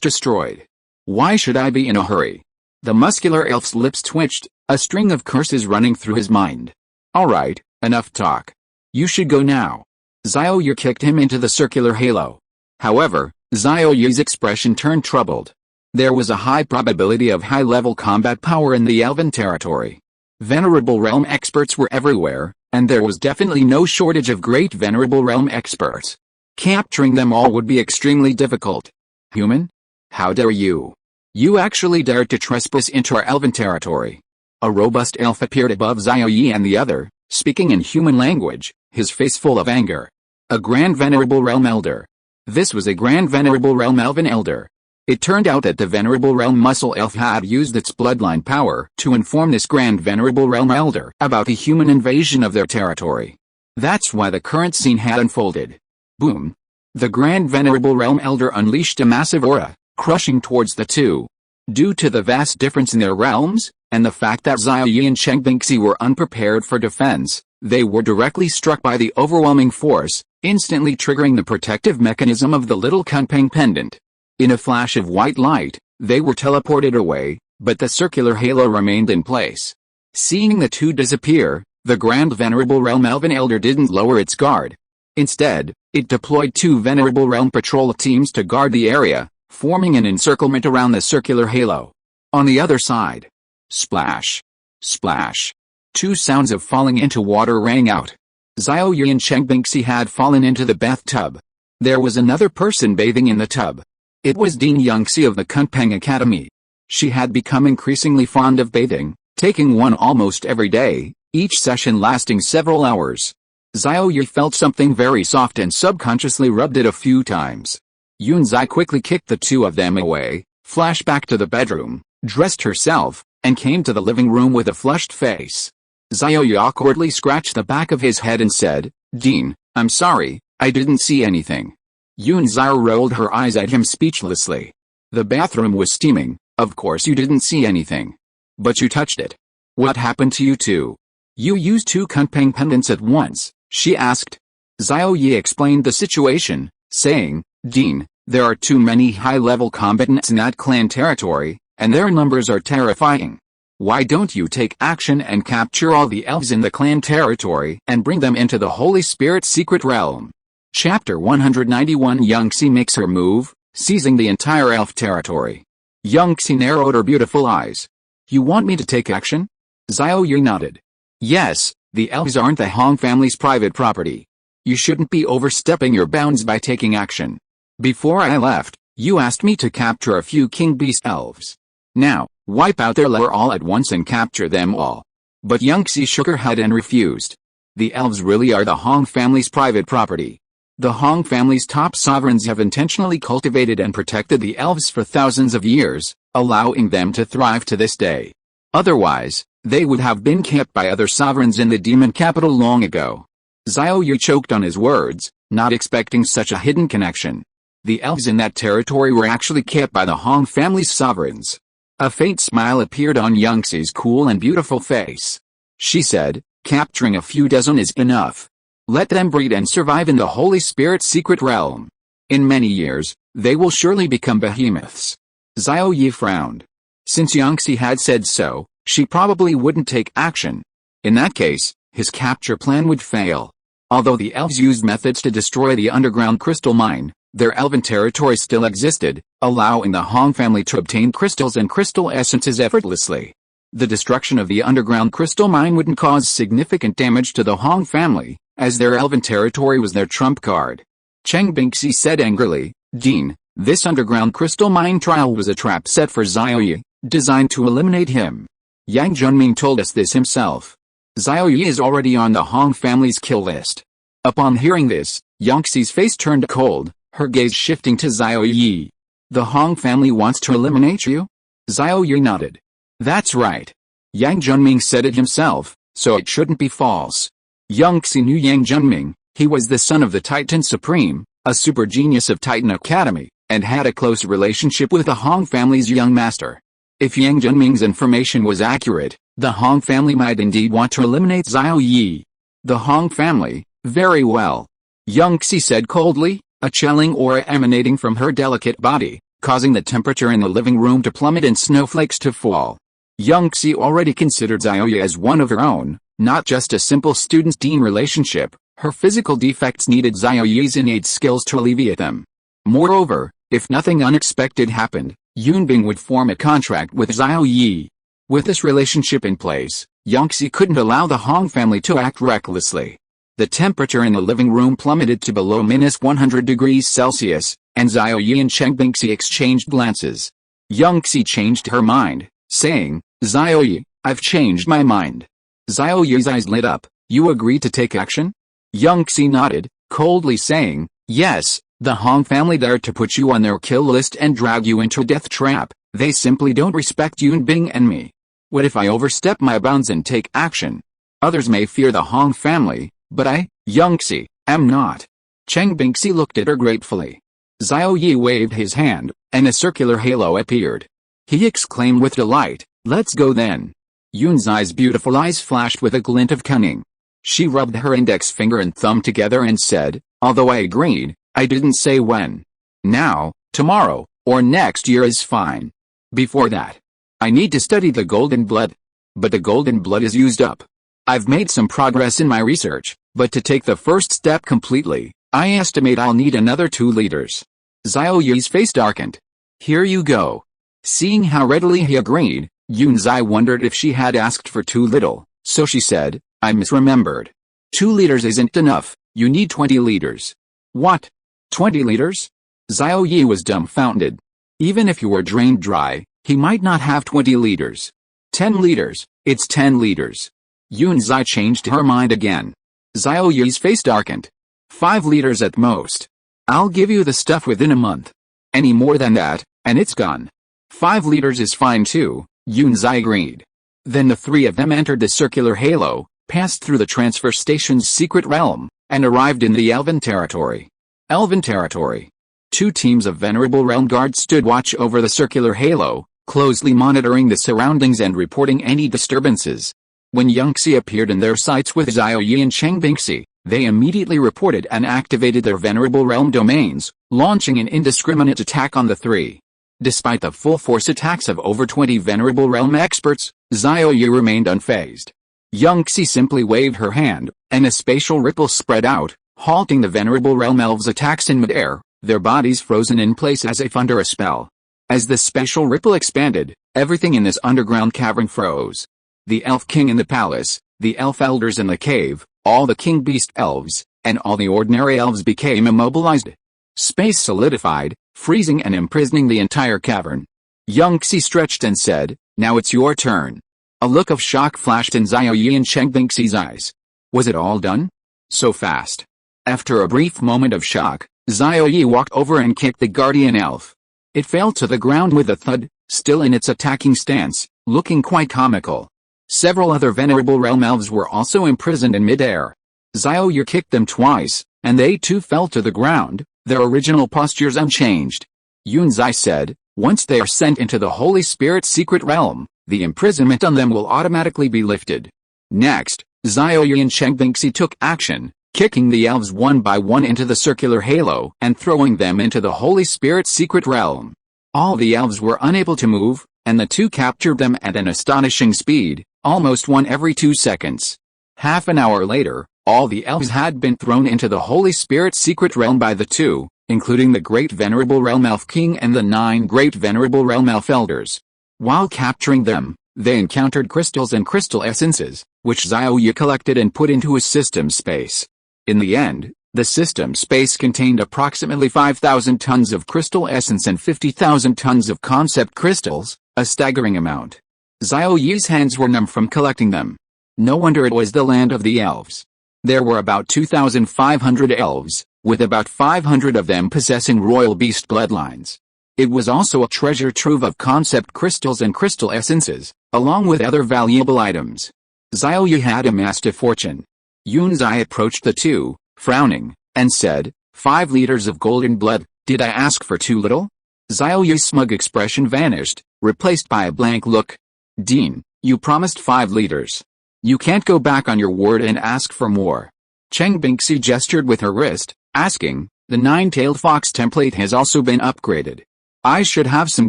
destroyed. Why should I be in a hurry?" The muscular elf's lips twitched, a string of curses running through his mind. "All right, enough talk. You should go now." Xiao Ye kicked him into the circular halo. However, Xiao Ye's expression turned troubled. There was a high probability of high-level combat power in the Elven territory. Venerable Realm experts were everywhere, and there was definitely no shortage of great Venerable Realm experts. Capturing them all would be extremely difficult. "Human? How dare you? You actually dared to trespass into our Elven territory." A robust elf appeared above Xiao Ye and the other, speaking in human language, his face full of anger. A Grand Venerable Realm Elder. This was a Grand Venerable Realm Elven Elder. It turned out that the Venerable Realm Muscle Elf had used its bloodline power to inform this Grand Venerable Realm Elder about the human invasion of their territory. That's why the current scene had unfolded. Boom! The Grand Venerable Realm Elder unleashed a massive aura, crushing towards the two. Due to the vast difference in their realms, and the fact that Xiao Ye and Cheng Bingxi were unprepared for defense, they were directly struck by the overwhelming force, instantly triggering the protective mechanism of the little Kunpeng pendant. In a flash of white light, they were teleported away, but the circular halo remained in place. Seeing the two disappear, the Grand Venerable Realm Elven Elder didn't lower its guard. Instead, it deployed two Venerable Realm patrol teams to guard the area, forming an encirclement around the circular halo. On the other side, splash, splash. Two sounds of falling into water rang out. Xiao Ye and Cheng Bingxi had fallen into the bathtub. There was another person bathing in the tub. It was Dean Youngxi of the Kunpeng Academy. She had become increasingly fond of bathing, taking one almost every day, each session lasting several hours. Xiao Ye felt something very soft and subconsciously rubbed it a few times. Yunzai quickly kicked the two of them away, flashed back to the bedroom, dressed herself, and came to the living room with a flushed face. Xiao Ye awkwardly scratched the back of his head and said, "Dean, I'm sorry, I didn't see anything." Yunzai rolled her eyes at him speechlessly. "The bathroom was steaming, of course you didn't see anything. But you touched it. What happened to you two? You used two Kunpeng pendants at once," she asked. Xiao Ye explained the situation, saying, "Dean, there are too many high-level combatants in that clan territory, and their numbers are terrifying. Why don't you take action and capture all the elves in the clan territory and bring them into the Holy Spirit secret realm?" Chapter 191 Youngxi makes her move, seizing the entire elf territory. Youngxi narrowed her beautiful eyes. "You want me to take action?" Xiao Ye nodded. "Yes, the elves aren't the Hong family's private property. You shouldn't be overstepping your bounds by taking action. Before I left, you asked me to capture a few king beast elves. Now, wipe out their lair all at once and capture them all." But Youngxi shook her head and refused. The elves really are the Hong family's private property. The Hong family's top sovereigns have intentionally cultivated and protected the elves for thousands of years, allowing them to thrive to this day. Otherwise, they would have been kept by other sovereigns in the demon capital long ago. Xiao Ye choked on his words, not expecting such a hidden connection. The elves in that territory were actually kept by the Hong family's sovereigns. A faint smile appeared on Youngxi's cool and beautiful face. She said, "Capturing a few dozen is enough. Let them breed and survive in the Holy Spirit secret realm. In many years, they will surely become behemoths." Xiao Ye frowned. Since Youngxi had said so, she probably wouldn't take action. In that case, his capture plan would fail. Although the elves used methods to destroy the underground crystal mine, their elven territory still existed, allowing the Hong family to obtain crystals and crystal essences effortlessly. The destruction of the underground crystal mine wouldn't cause significant damage to the Hong family, as their elven territory was their trump card. Cheng Bingxi said angrily, "Dean, this underground crystal mine trial was a trap set for Xiao Ye, designed to eliminate him. Yang Junming told us this himself. Xiao Ye is already on the Hong family's kill list." Upon hearing this, Youngxi's face turned cold, her gaze shifting to Xiao Ye. "The Hong family wants to eliminate you?" Xiao Ye nodded. "That's right. Yang Junming said it himself, so it shouldn't be false. Young Xie knew Yang Junming. He was the son of the Titan Supreme, a super genius of Titan Academy, and had a close relationship with the Hong family's young master. If Yang Junming's information was accurate, the Hong family might indeed want to eliminate Xiao Ye. The Hong family, very well. Young Xie said coldly, a chilling aura emanating from her delicate body, causing the temperature in the living room to plummet and snowflakes to fall. Young Xie already considered Xiao Ye as one of her own, not just a simple student-dean relationship. Her physical defects needed Xiao Ye's innate skills to alleviate them. Moreover, if nothing unexpected happened, Yunbing would form a contract with Xiao Ye. With this relationship in place, Young Xie couldn't allow the Hong family to act recklessly. The temperature in the living room plummeted to below -100°C, and Xiao Ye and Cheng Bingxi exchanged glances. Young Xie changed her mind, saying, Xiao Ye, I've changed my mind. Xiao Ye's eyes lit up. You agreed to take action? Young Xie nodded, coldly saying, yes, the Hong family dared to put you on their kill list and drag you into a death trap. They simply don't respect Yunbing and me. What if I overstep my bounds and take action? Others may fear the Hong family, but I, Young Xie, am not. Cheng Bingxi looked at her gratefully. Xiao Ye waved his hand, and a circular halo appeared. He exclaimed with delight, let's go then. Yun Zai's beautiful eyes flashed with a glint of cunning. She rubbed her index finger and thumb together and said, although I agreed, I didn't say when. Now, tomorrow, or next year is fine. Before that, I need to study the golden blood. But the golden blood is used up. I've made some progress in my research, but to take the first step completely, I estimate I'll need another 2 liters. Xiao Ye's face darkened. Here you go. Seeing how readily he agreed, Yun Zai wondered if she had asked for too little, so she said, I misremembered. 2 liters isn't enough, you need 20 liters. What? 20 liters? Xiao Ye was dumbfounded. Even if you were drained dry, he might not have 20 liters. 10 liters, it's 10 liters. Yun Zai changed her mind again. Xiao Ye's face darkened. 5 liters at most. I'll give you the stuff within a month. Any more than that, and it's gone. 5 liters is fine too, Yun Zai agreed. Then the 3 of them entered the circular halo, passed through the transfer station's secret realm, and arrived in the Elven territory. Elven territory. 2 teams of venerable realm guards stood watch over the circular halo, closely monitoring the surroundings and reporting any disturbances. When Young Xie appeared in their sights with Xiao Ye and Cheng Bingxi, they immediately reported and activated their venerable realm domains, launching an indiscriminate attack on the 3. Despite the full-force attacks of over 20 venerable realm experts, Xiao Ye remained unfazed. Young Xie simply waved her hand, and a spatial ripple spread out, halting the venerable realm elves' attacks in midair, their bodies frozen in place as if under a spell. As the spatial ripple expanded, everything in this underground cavern froze. The elf king in the palace, the elf elders in the cave, all the king beast elves, and all the ordinary elves became immobilized. Space solidified, freezing and imprisoning the entire cavern. Young Xie stretched and said, now it's your turn. A look of shock flashed in Xiao Ye and Cheng Bingxi's eyes. Was it all done? So fast. After a brief moment of shock, Xiao Ye walked over and kicked the guardian elf. It fell to the ground with a thud, still in its attacking stance, looking quite comical. Several other venerable realm elves were also imprisoned in midair. Xiao Ye kicked them twice, and they too fell to the ground, their original postures unchanged. Yun Zai said, once they are sent into the Holy Spirit's secret realm, the imprisonment on them will automatically be lifted. Next, Xiao Ye and Cheng Bingxi took action, kicking the elves one by one into the circular halo and throwing them into the Holy Spirit's secret realm. All the elves were unable to move, and the 2 captured them at an astonishing speed, almost 1 every 2 seconds. Half an hour later, all the elves had been thrown into the Holy Spirit's secret realm by the 2, including the Great Venerable Realm Elf King and the 9 Great Venerable Realm Elf Elders. While capturing them, they encountered crystals and crystal essences, which Xiao Ye collected and put into his system space. In the end, the system space contained approximately 5,000 tons of crystal essence and 50,000 tons of concept crystals, a staggering amount. Xiao Ye's hands were numb from collecting them. No wonder it was the land of the elves. There were about 2,500 elves, with about 500 of them possessing royal beast bloodlines. It was also a treasure trove of concept crystals and crystal essences, along with other valuable items. Xiao Ye had amassed a fortune. Yunzai approached the two, frowning, and said, 5 liters of golden blood, did I ask for too little? Xiao Ye's smug expression vanished, replaced by a blank look. Dean, you promised 5 liters. You can't go back on your word and ask for more. Cheng Bingxi gestured with her wrist, asking, the Nine-Tailed Fox template has also been upgraded. I should have some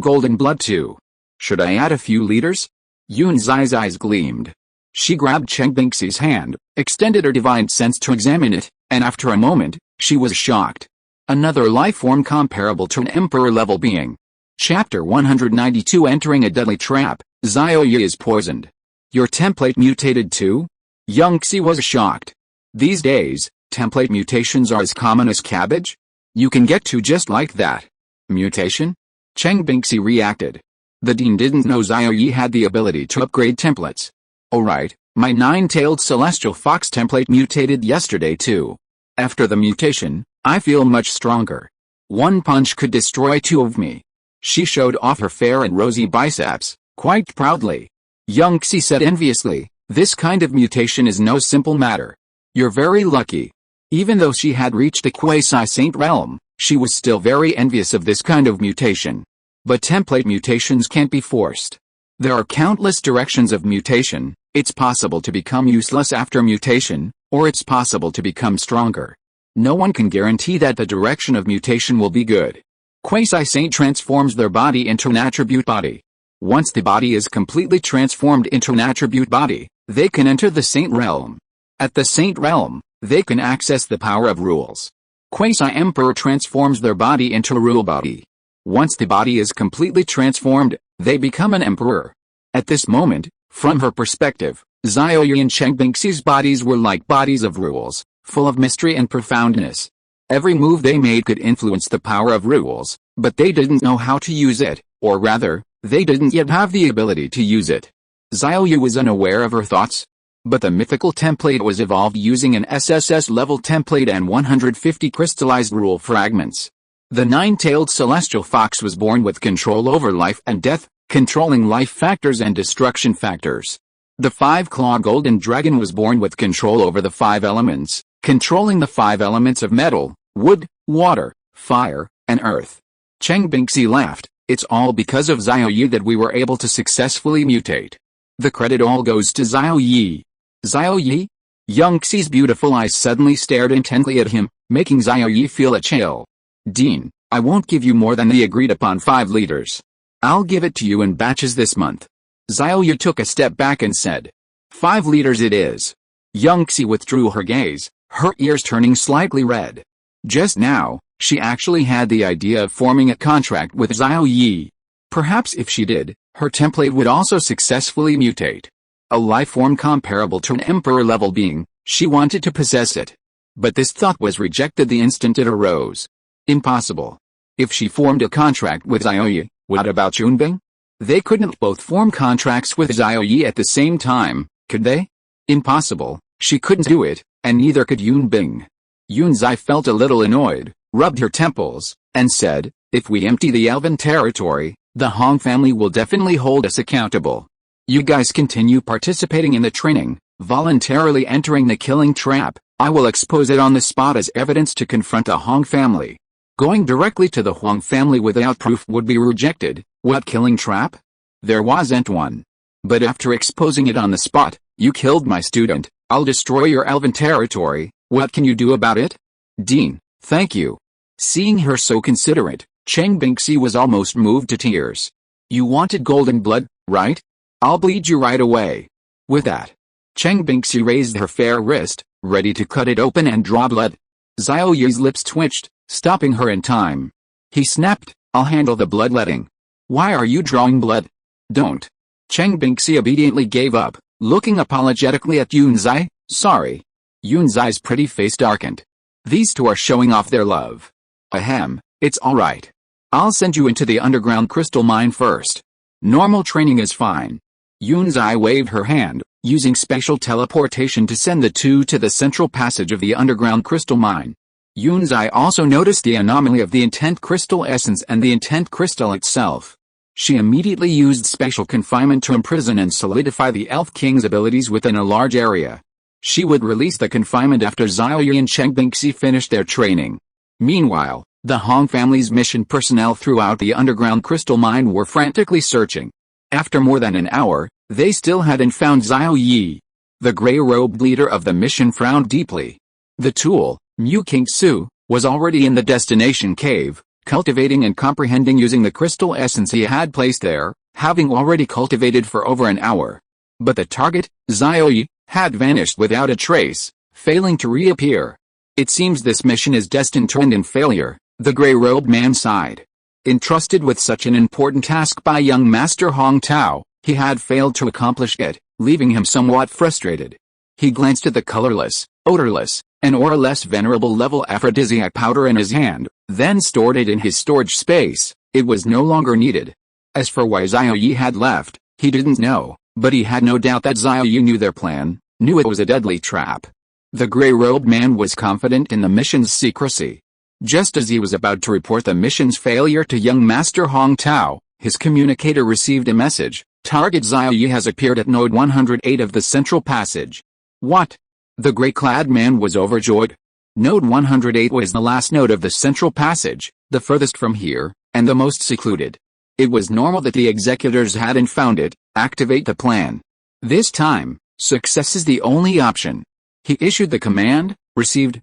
golden blood too. Should I add a few liters? Yunzai's eyes gleamed. She grabbed Cheng Bingxi's hand, extended her divine sense to examine it, and after a moment, she was shocked. Another life form comparable to an emperor-level being. Chapter 192 Entering a Deadly Trap, Xiao Ye is poisoned. Your template mutated too? Young Xie was shocked. These days, template mutations are as common as cabbage? You can get two just like that. Mutation? Cheng Bingxi reacted. The dean didn't know Xiao Ye had the ability to upgrade templates. Alright, my Nine-Tailed Celestial Fox template mutated yesterday too. After the mutation, I feel much stronger. One punch could destroy 2 of me. She showed off her fair and rosy biceps, quite proudly. Young Xie said enviously, this kind of mutation is no simple matter. You're very lucky. Even though she had reached the quasi-saint realm, she was still very envious of this kind of mutation. But template mutations can't be forced. There are countless directions of mutation. It's possible to become useless after mutation, or it's possible to become stronger. No one can guarantee that the direction of mutation will be good. Quasi-saint transforms their body into an attribute body. Once the body is completely transformed into an attribute body, they can enter the saint realm. At the saint realm, they can access the power of rules. Quasi-emperor transforms their body into a rule body. Once the body is completely transformed, they become an emperor. At this moment, from her perspective, Xiao Ye and Cheng Bingxi's bodies were like bodies of rules, full of mystery and profoundness. Every move they made could influence the power of rules, but they didn't know how to use it, or rather, they didn't yet have the ability to use it. Xiao Ye was unaware of her thoughts. But the mythical template was evolved using an SSS-level template and 150 crystallized rule fragments. The Nine-Tailed Celestial Fox was born with control over life and death, controlling life factors and destruction factors. The 5-claw golden dragon was born with control over the 5 elements, controlling the 5 elements of metal, wood, water, fire, and earth. Cheng Bingxi laughed. It's all because of Xiao Ye that we were able to successfully mutate. The credit all goes to Xiao Ye. Xiao Ye? Young Xie's beautiful eyes suddenly stared intently at him, making Xiao Ye feel a chill. Dean, I won't give you more than the agreed upon 5 liters. I'll give it to you in batches this month. Xiao Ye took a step back and said. 5 liters it is. Young Xie withdrew her gaze, her ears turning slightly red. Just now, she actually had the idea of forming a contract with Xiao Ye. Perhaps if she did, her template would also successfully mutate. A life form comparable to an emperor-level being, she wanted to possess it. But this thought was rejected the instant it arose. Impossible. If she formed a contract with Xiao Ye, what about Yunbing? They couldn't both form contracts with Xiao Ye at the same time, could they? Impossible, she couldn't do it, and neither could Yunbing. Yunzai felt a little annoyed, rubbed her temples, and said, if we empty the elven territory, the Hong family will definitely hold us accountable. You guys continue participating in the training, voluntarily entering the killing trap. I will expose it on the spot as evidence to confront the Hong family. Going directly to the Huang family without proof would be rejected. What killing trap? There wasn't one. But after exposing it on the spot, you killed my student. I'll destroy your elven territory. What can you do about it? Dean, thank you. Seeing her so considerate, Cheng Bingxi was almost moved to tears. You wanted golden blood, right? I'll bleed you right away. With that, Cheng Bingxi raised her fair wrist, ready to cut it open and draw blood. Xiao Ye's lips twitched, stopping her in time. He snapped, I'll handle the bloodletting. Why are you drawing blood? Don't. Cheng Bingxi obediently gave up, looking apologetically at Yunzai. Sorry. Yunzai's pretty face darkened. These two are showing off their love. Ahem, it's alright. I'll send you into the underground crystal mine first. Normal training is fine. Yunzai waved her hand, using special teleportation to send the two to the central passage of the underground crystal mine. Yunzai also noticed the anomaly of the intent crystal essence and the intent crystal itself. She immediately used special confinement to imprison and solidify the Elf King's abilities within a large area. She would release the confinement after Xiao Ye and Cheng Bingxi finished their training. Meanwhile, the Hong family's mission personnel throughout the underground crystal mine were frantically searching. After more than an hour, they still hadn't found Xiao Ye. The gray-robed leader of the mission frowned deeply. The tool, Mu Qingsu, was already in the destination cave, cultivating and comprehending using the crystal essence he had placed there, having already cultivated for over an hour. But the target, Xiao Ye, had vanished without a trace, failing to reappear. It seems this mission is destined to end in failure, the gray-robed man sighed. Entrusted with such an important task by young Master Hong Tao, he had failed to accomplish it, leaving him somewhat frustrated. He glanced at the colorless, odorless, and auraless venerable level aphrodisiac powder in his hand, then stored it in his storage space. It was no longer needed. As for why Xiao Ye had left, he didn't know, but he had no doubt that Xiao Ye knew their plan, knew it was a deadly trap. The gray-robed man was confident in the mission's secrecy. Just as he was about to report the mission's failure to young Master Hong Tao, his communicator received a message. Target Xiao Ye has appeared at node 108 of the central passage. What? The gray-clad man was overjoyed. Node 108 was the last node of the central passage, the furthest from here, and the most secluded. It was normal that the executors hadn't found it. Activate the plan. This time, success is the only option. He issued the command. Received.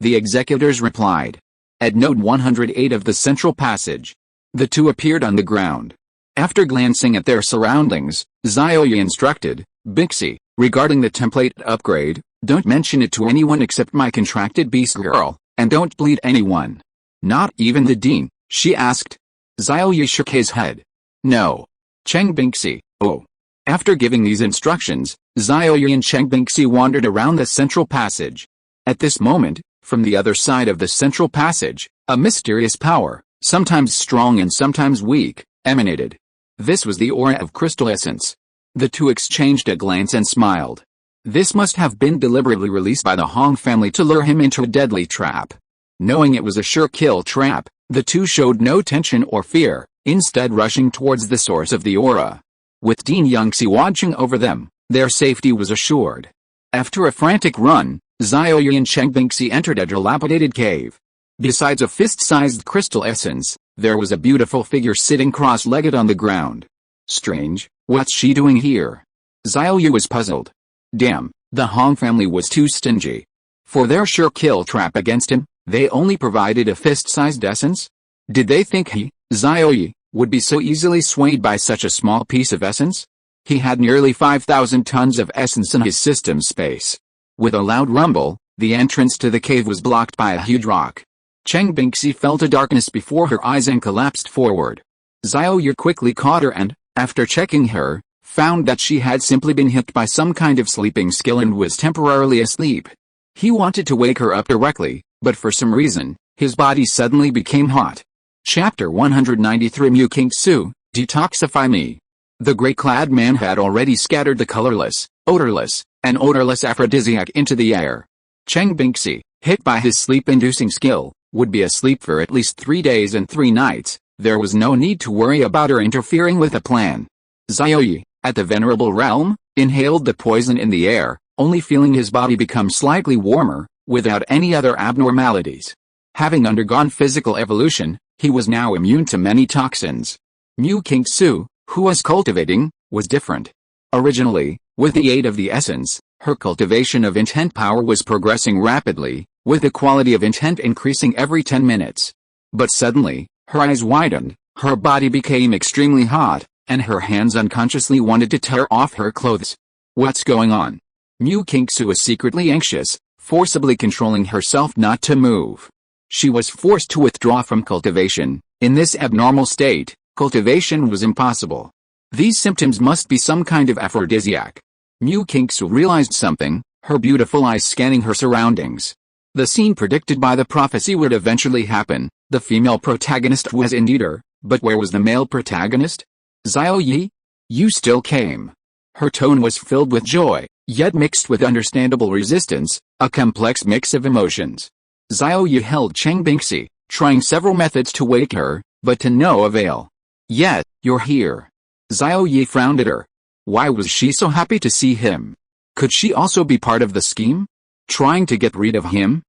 The executors replied. At node 108 of the central passage. The two appeared on the ground. After glancing at their surroundings, Xiao Ye instructed, Bixi, regarding the template upgrade, don't mention it to anyone except my contracted beast girl, and don't bleed anyone. Not even the dean, she asked. Xiao Ye shook his head. No. Cheng Bingxi, oh. After giving these instructions, Xiao Ye and Cheng Bingxi wandered around the central passage. At this moment, from the other side of the central passage, a mysterious power, sometimes strong and sometimes weak, emanated. This was the aura of crystal essence. The two exchanged a glance and smiled. This must have been deliberately released by the Hong family to lure him into a deadly trap. Knowing it was a sure kill trap, the two showed no tension or fear, instead rushing towards the source of the aura. With Dean Yangxi watching over them, their safety was assured. After a frantic run, Xiao Ye and Cheng Bingxi entered a dilapidated cave. Besides a fist-sized crystal essence, there was a beautiful figure sitting cross-legged on the ground. Strange, what's she doing here? Xiao Ye was puzzled. Damn, the Hong family was too stingy. For their sure kill trap against him, they only provided a fist-sized essence? Did they think he, Xiao Ye, would be so easily swayed by such a small piece of essence? He had nearly 5,000 tons of essence in his system space. With a loud rumble, the entrance to the cave was blocked by a huge rock. Cheng Bingxi felt a darkness before her eyes and collapsed forward. Xiao Ye quickly caught her and, after checking her, found that she had simply been hit by some kind of sleeping skill and was temporarily asleep. He wanted to wake her up directly, but for some reason, his body suddenly became hot. Chapter 193 Mu Qingsu, Detoxify Me. The gray-clad man had already scattered the colorless, odorless, and odorless aphrodisiac into the air. Cheng Bingxi, hit by his sleep-inducing skill, would be asleep for at least 3 days and 3 nights. There was no need to worry about her interfering with the plan. Xiao Ye, at the venerable realm, inhaled the poison in the air, only feeling his body become slightly warmer, without any other abnormalities. Having undergone physical evolution, he was now immune to many toxins. Mu Qingsu, who was cultivating, was different. Originally, with the aid of the essence, her cultivation of intent power was progressing rapidly, with the quality of intent increasing every 10 minutes. But suddenly, her eyes widened, her body became extremely hot, and her hands unconsciously wanted to tear off her clothes. What's going on? Mu Qingsu was secretly anxious, forcibly controlling herself not to move. She was forced to withdraw from cultivation. In this abnormal state, cultivation was impossible. These symptoms must be some kind of aphrodisiac. Mu Qingsu realized something, her beautiful eyes scanning her surroundings. The scene predicted by the prophecy would eventually happen. The female protagonist was indeed her, but where was the male protagonist? Xiao Ye? You still came. Her tone was filled with joy, yet mixed with understandable resistance, a complex mix of emotions. Xiao Ye held Cheng Bingxi, trying several methods to wake her, but to no avail. Yet, you're here. Xiao Ye frowned at her. Why was she so happy to see him? Could she also be part of the scheme? Trying to get rid of him?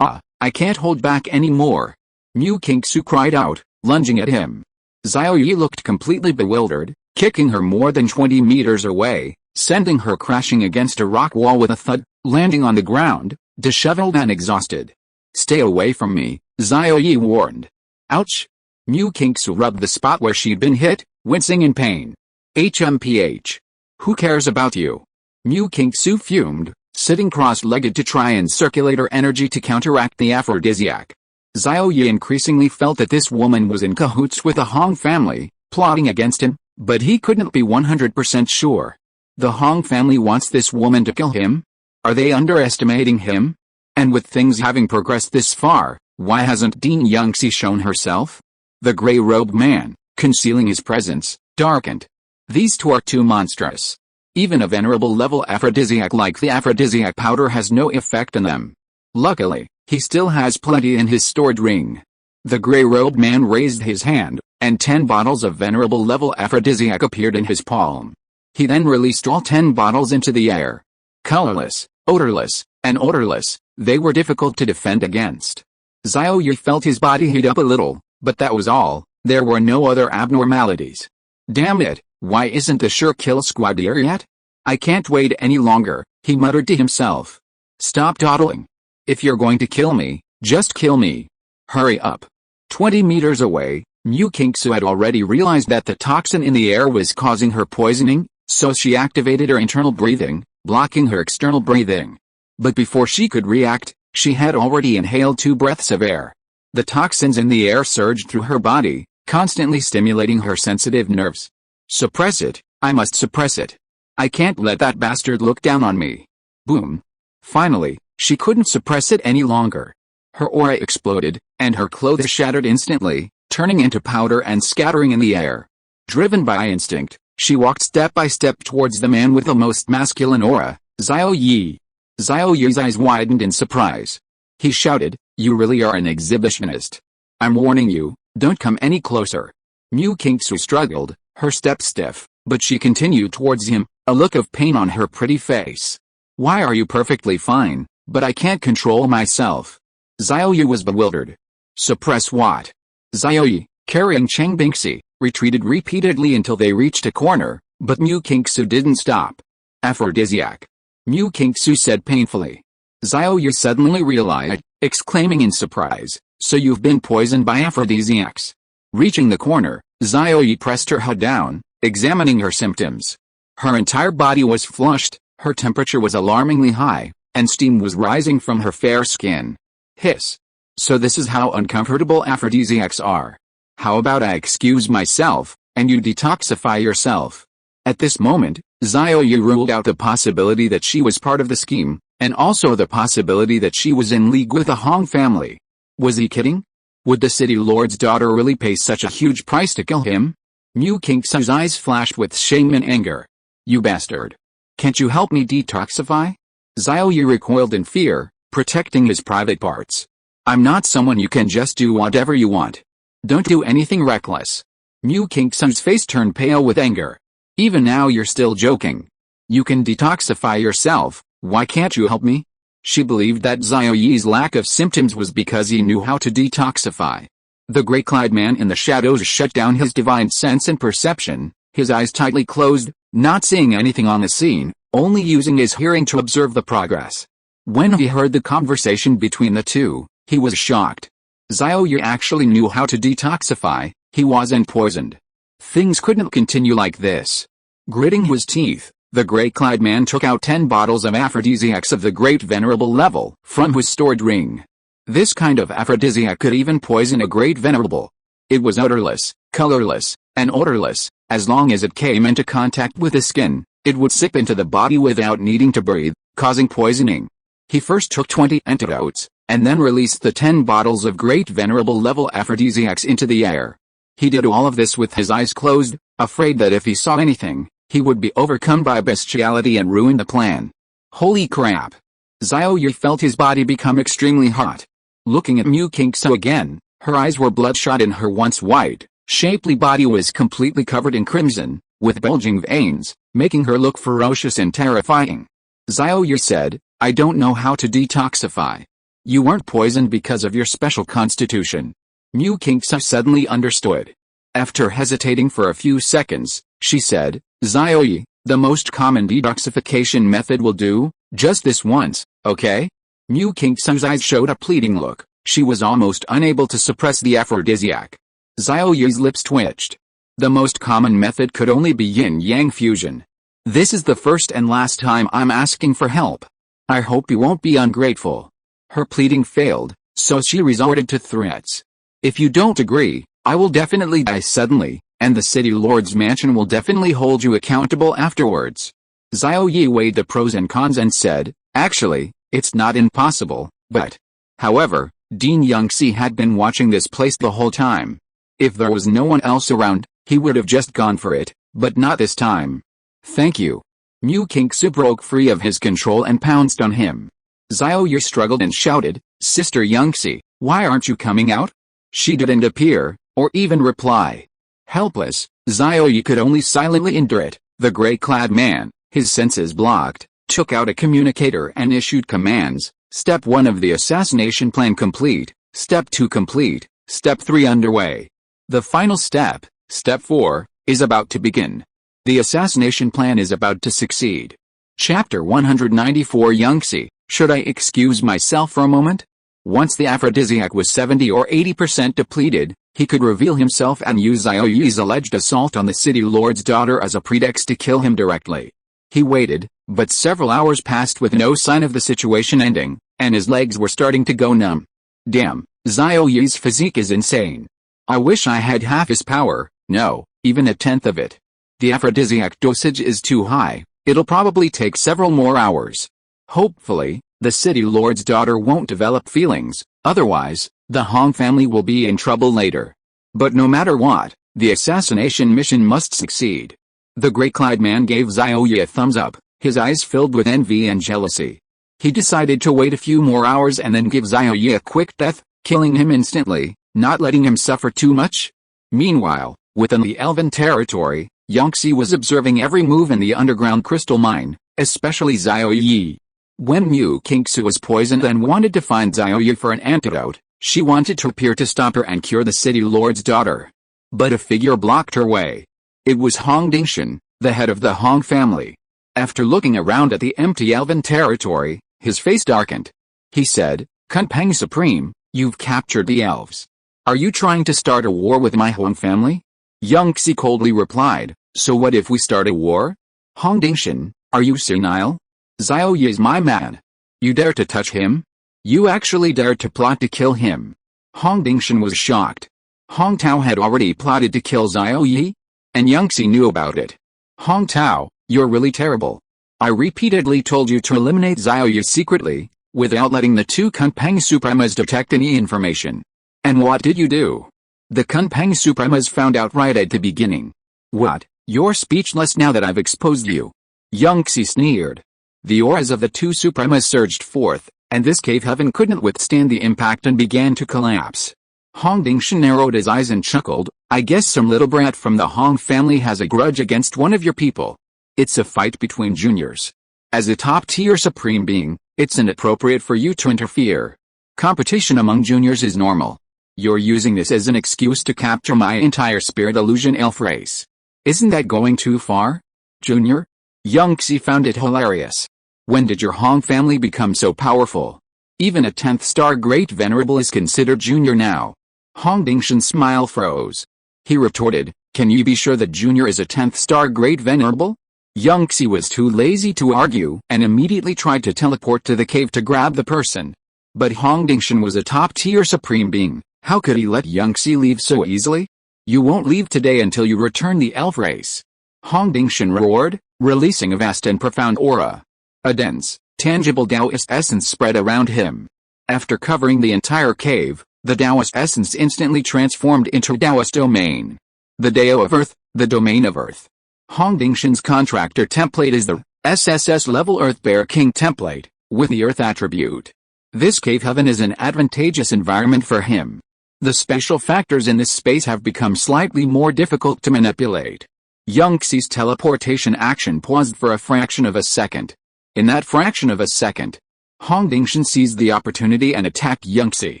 I can't hold back anymore. Mengxuan cried out, lunging at him. Xiao Ye looked completely bewildered, kicking her more than 20 meters away, sending her crashing against a rock wall with a thud, landing on the ground, disheveled and exhausted. Stay away from me, Xiao Ye warned. Ouch! Mengxuan rubbed the spot where she'd been hit, wincing in pain. HMPH. Who cares about you? Mengxuan fumed, sitting cross-legged to try and circulate her energy to counteract the aphrodisiac. Xiao Ye increasingly felt that this woman was in cahoots with the Hong family, plotting against him, but he couldn't be 100% sure. The Hong family wants this woman to kill him? Are they underestimating him? And with things having progressed this far, why hasn't Dean Yangxi shown herself? The gray-robed man, concealing his presence, darkened. These two are too monstrous. Even a venerable level aphrodisiac like the aphrodisiac powder has no effect on them. Luckily, he still has plenty in his stored ring. The gray-robed man raised his hand, and 10 bottles of venerable level aphrodisiac appeared in his palm. He then released all 10 bottles into the air. Colorless, odorless, and odorless, they were difficult to defend against. Xiao Ye felt his body heat up a little, but that was all. There were no other abnormalities. Damn it, why isn't the sure kill squad here yet? I can't wait any longer, he muttered to himself. Stop dawdling. If you're going to kill me, just kill me. Hurry up. 20 meters away, Mengxuan had already realized that the toxin in the air was causing her poisoning, so she activated her internal breathing, blocking her external breathing. But before she could react, she had already inhaled 2 breaths of air. The toxins in the air surged through her body, constantly stimulating her sensitive nerves. Suppress it, I must suppress it. I can't let that bastard look down on me. Boom. Finally, she couldn't suppress it any longer. Her aura exploded, and her clothes shattered instantly, turning into powder and scattering in the air. Driven by instinct, she walked step by step towards the man with the most masculine aura, Xiao Ye. Xiao Ye's eyes widened in surprise. He shouted, "You really are an exhibitionist. I'm warning you, don't come any closer." Mengxuan struggled, her step stiff, but she continued towards him, a look of pain on her pretty face. "Why are you perfectly fine, but I can't control myself?" Xiao Ye was bewildered. Suppress what? Xiao Ye, carrying Cheng Bingxi, retreated repeatedly until they reached a corner, but Mengxuan didn't stop. Aphrodisiac. Mengxuan said painfully. Xiao Ye suddenly realized, exclaiming in surprise, "So you've been poisoned by aphrodisiacs." Reaching the corner, Xiao Ye pressed her head down, examining her symptoms. Her entire body was flushed, her temperature was alarmingly high, and steam was rising from her fair skin. Hiss. So this is how uncomfortable aphrodisiacs are. How about I excuse myself, and you detoxify yourself? At this moment, Xiao Ye ruled out the possibility that she was part of the scheme, and also the possibility that she was in league with the Hong family. Was he kidding? Would the city lord's daughter really pay such a huge price to kill him? Mengxuan's eyes flashed with shame and anger. You bastard. Can't you help me detoxify? Xiao Ye recoiled in fear, protecting his private parts. I'm not someone you can just do whatever you want. Don't do anything reckless. Mengxuan's face turned pale with anger. Even now you're still joking. You can detoxify yourself, why can't you help me? She believed that Xiao Ye's lack of symptoms was because he knew how to detoxify. The gray-clad man in the shadows shut down his divine sense and perception, his eyes tightly closed, not seeing anything on the scene, only using his hearing to observe the progress. When he heard the conversation between the two, he was shocked. Xiao Ye actually knew how to detoxify, he wasn't poisoned. Things couldn't continue like this. Gritting his teeth, the gray-clad man took out 10 bottles of aphrodisiacs of the great venerable level from his stored ring. This kind of aphrodisiac could even poison a great venerable. It was odorless, colorless, and odorless. As long as it came into contact with the skin, it would sip into the body without needing to breathe, causing poisoning. He first took 20 antidotes, and then released the 10 bottles of great venerable level aphrodisiacs into the air. He did all of this with his eyes closed, afraid that if he saw anything, he would be overcome by bestiality and ruin the plan. Holy crap! Xiao Ye felt his body become extremely hot. Looking at Mengxuan again, her eyes were bloodshot and her once white, shapely body was completely covered in crimson, with bulging veins, making her look ferocious and terrifying. Xiao Ye said, I don't know how to detoxify. You weren't poisoned because of your special constitution. Mu Qingsu suddenly understood. After hesitating for a few seconds, she said, Xiao Ye, the most common detoxification method will do, just this once, okay? Mu Qingsu's eyes showed a pleading look. She was almost unable to suppress the aphrodisiac. Xiao Ye's lips twitched. The most common method could only be yin-yang fusion. This is the first and last time I'm asking for help. I hope you won't be ungrateful. Her pleading failed, so she resorted to threats. If you don't agree, I will definitely die suddenly, and the city lord's mansion will definitely hold you accountable afterwards. Xiao Ye weighed the pros and cons and said, actually, it's not impossible, but... However, Dean Yangxi had been watching this place the whole time. If there was no one else around, he would have just gone for it, but not this time. Thank you. Mu Qingsu broke free of his control and pounced on him. Xiao Ye struggled and shouted, Sister Yangxi, why aren't you coming out? She didn't appear, or even reply. Helpless, Xiao Ye could only silently endure it. The gray-clad man, his senses blocked, took out a communicator and issued commands. Step 1 of the assassination plan complete, Step 2 complete, Step 3 underway. The final step, Step 4, is about to begin. The assassination plan is about to succeed. Chapter 194 Yangxi, should I excuse myself for a moment? Once the aphrodisiac was 70 or 80% depleted, he could reveal himself and use Xiao Ye's alleged assault on the city lord's daughter as a pretext to kill him directly. He waited, but several hours passed with no sign of the situation ending, and his legs were starting to go numb. Damn, Xiao Ye's physique is insane. I wish I had half his power, no, even a tenth of it. The aphrodisiac dosage is too high, it'll probably take several more hours. Hopefully, the city lord's daughter won't develop feelings, otherwise, the Hong family will be in trouble later. But no matter what, the assassination mission must succeed. The gray-clad man gave Xiao Ye a thumbs up, his eyes filled with envy and jealousy. He decided to wait a few more hours and then give Xiao Ye a quick death, killing him instantly, not letting him suffer too much. Meanwhile, within the Elven territory, Yangxi was observing every move in the underground crystal mine, especially Xiao Ye. When Mu Qingsu was poisoned and wanted to find Xiao Ye for an antidote, she wanted to appear to stop her and cure the city lord's daughter. But a figure blocked her way. It was Hong Dingshan, the head of the Hong family. After looking around at the empty Elven territory, his face darkened. He said, Kunpeng Supreme, you've captured the elves. Are you trying to start a war with my Hong family? Yangxi coldly replied, so what if we start a war? Hong Dingshan, are you senile? Xiao Ye is my man. You dare to touch him? You actually dared to plot to kill him. Hong Dingshan was shocked. Hong Tao had already plotted to kill Xiao Ye? And Yangxi knew about it. Hong Tao, you're really terrible. I repeatedly told you to eliminate Xiao Ye secretly, without letting the two Kunpeng Supremas detect any information. And what did you do? The Kunpeng Supremas found out right at the beginning. What, you're speechless now that I've exposed you? Yangxi sneered. The auras of the two Supremas surged forth, and this cave heaven couldn't withstand the impact and began to collapse. Hong Dingshan narrowed his eyes and chuckled, I guess some little brat from the Hong family has a grudge against one of your people. It's a fight between juniors. As a top-tier supreme being, it's inappropriate for you to interfere. Competition among juniors is normal. You're using this as an excuse to capture my entire spirit illusion elf race. Isn't that going too far? Junior? Yangxi found it hilarious. When did your Hong family become so powerful? Even a 10th star great venerable is considered junior now. Hong Dingshan's smile froze. He retorted, can you be sure that junior is a 10th star great venerable? Yangxi was too lazy to argue and immediately tried to teleport to the cave to grab the person. But Hong Dingshan was a top-tier supreme being. How could he let Yangxi leave so easily? You won't leave today until you return the elf race. Hong Dingshan roared, releasing a vast and profound aura. A dense, tangible Taoist essence spread around him. After covering the entire cave, the Taoist essence instantly transformed into Taoist domain. The Dao of Earth, the domain of Earth. Hong Dingshan's contractor template is the SSS-Level Earth Bear King template, with the Earth attribute. This cave heaven is an advantageous environment for him. The special factors in this space have become slightly more difficult to manipulate. Yangxi's teleportation action paused for a fraction of a second. In that fraction of a second, Hongdingshan seized the opportunity and attacked Yangxi.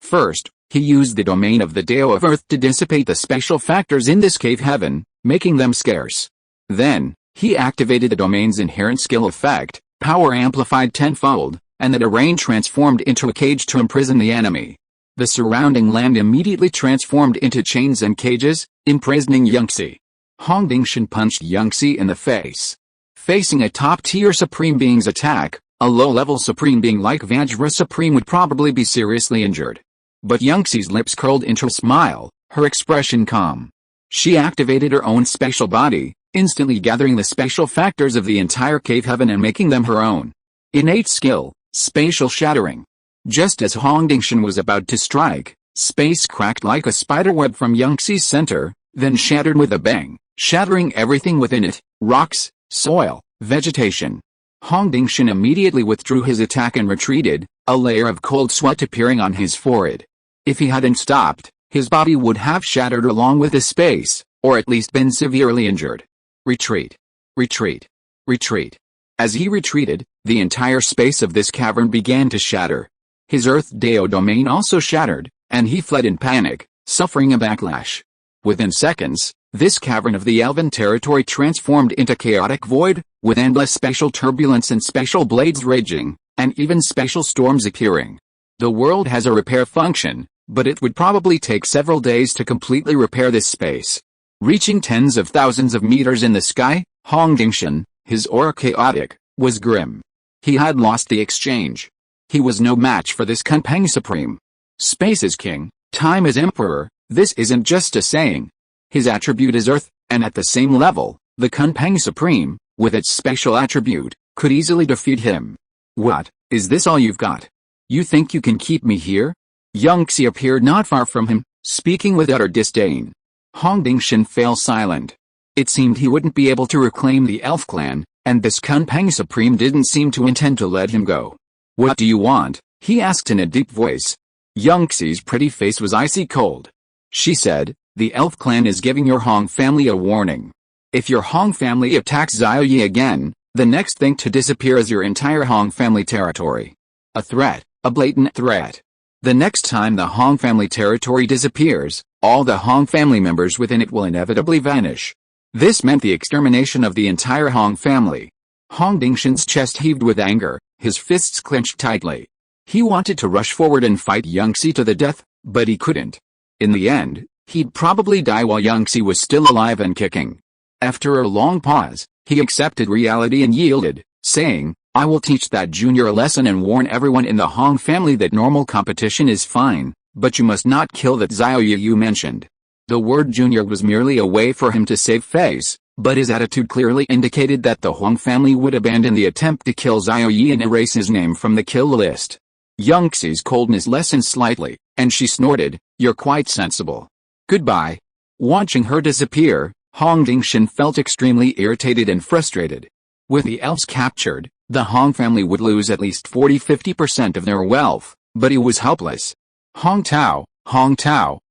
First, he used the domain of the Dao of Earth to dissipate the special factors in this cave heaven, making them scarce. Then, he activated the domain's inherent skill effect, power amplified tenfold, and the terrain transformed into a cage to imprison the enemy. The surrounding land immediately transformed into chains and cages, imprisoning Yangxi. Hongdingshan punched Yangxi in the face. Facing a top-tier Supreme Being's attack, a low-level Supreme Being like Vajra Supreme would probably be seriously injured. But Yangxi's lips curled into a smile, her expression calm. She activated her own special body, instantly gathering the special factors of the entire cave heaven and making them her own. Innate skill, spatial shattering. Just as Hongdingshan was about to strike, space cracked like a spiderweb from Yangxi's center, then shattered with a bang, shattering everything within it, rocks, soil, vegetation. Hongdingshan immediately withdrew his attack and retreated, a layer of cold sweat appearing on his forehead. If he hadn't stopped, his body would have shattered along with the space, or at least been severely injured. Retreat. Retreat. Retreat. As he retreated, the entire space of this cavern began to shatter. His Earth Dao domain also shattered, and he fled in panic, suffering a backlash. Within seconds, this cavern of the Elven territory transformed into chaotic void, with endless special turbulence and special blades raging, and even special storms appearing. The world has a repair function, but it would probably take several days to completely repair this space. Reaching tens of thousands of meters in the sky, Hongdingshan, his aura chaotic, was grim. He had lost the exchange. He was no match for this Kunpeng Supreme. Space is king, time is emperor, this isn't just a saying. His attribute is Earth, and at the same level, the Kunpeng Supreme, with its special attribute, could easily defeat him. What, is this all you've got? You think you can keep me here? Yangxi appeared not far from him, speaking with utter disdain. Hongdingshan fell silent. It seemed he wouldn't be able to reclaim the elf clan, and this Kunpeng Supreme didn't seem to intend to let him go. What do you want? He asked in a deep voice. Yangxi's pretty face was icy cold. She said, the elf clan is giving your Hong family a warning. If your Hong family attacks Xiao Ye again, the next thing to disappear is your entire Hong family territory. A threat, a blatant threat. The next time the Hong family territory disappears, all the Hong family members within it will inevitably vanish. This meant the extermination of the entire Hong family. Hongdingshan's chest heaved with anger, his fists clenched tightly. He wanted to rush forward and fight Yangxi to the death, but he couldn't. In the end, he'd probably die while Yangxi was still alive and kicking. After a long pause, he accepted reality and yielded, saying, I will teach that junior a lesson and warn everyone in the Hong family that normal competition is fine, but you must not kill that Xiao Ye you mentioned. The word junior was merely a way for him to save face, but his attitude clearly indicated that the Hong family would abandon the attempt to kill Xiao Ye and erase his name from the kill list. Yangxi's coldness lessened slightly, and she snorted, You're quite sensible. Goodbye. Watching her disappear, Hongdingshan felt extremely irritated and frustrated. With the elves captured, the Hong family would lose at least 40–50% of their wealth, but he was helpless. Hong Tao,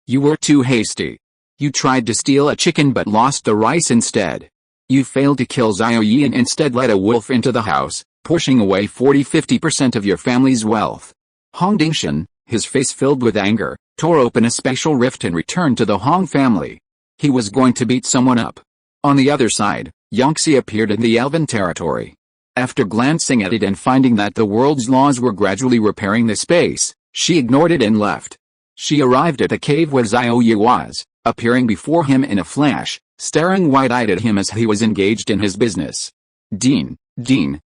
you were too hasty. You tried to steal a chicken but lost the rice instead. You failed to kill Xiao Ye and instead let a wolf into the house, pushing away 40–50% of your family's wealth. Hongdingshan, his face filled with anger, tore open a special rift and returned to the Hong family. He was going to beat someone up. On the other side, Yangxi appeared in the Elven territory. After glancing at it and finding that the world's laws were gradually repairing the space, she ignored it and left. She arrived at the cave where Xiao Ye was, appearing before him in a flash, staring wide-eyed at him as he was engaged in his business. Dean,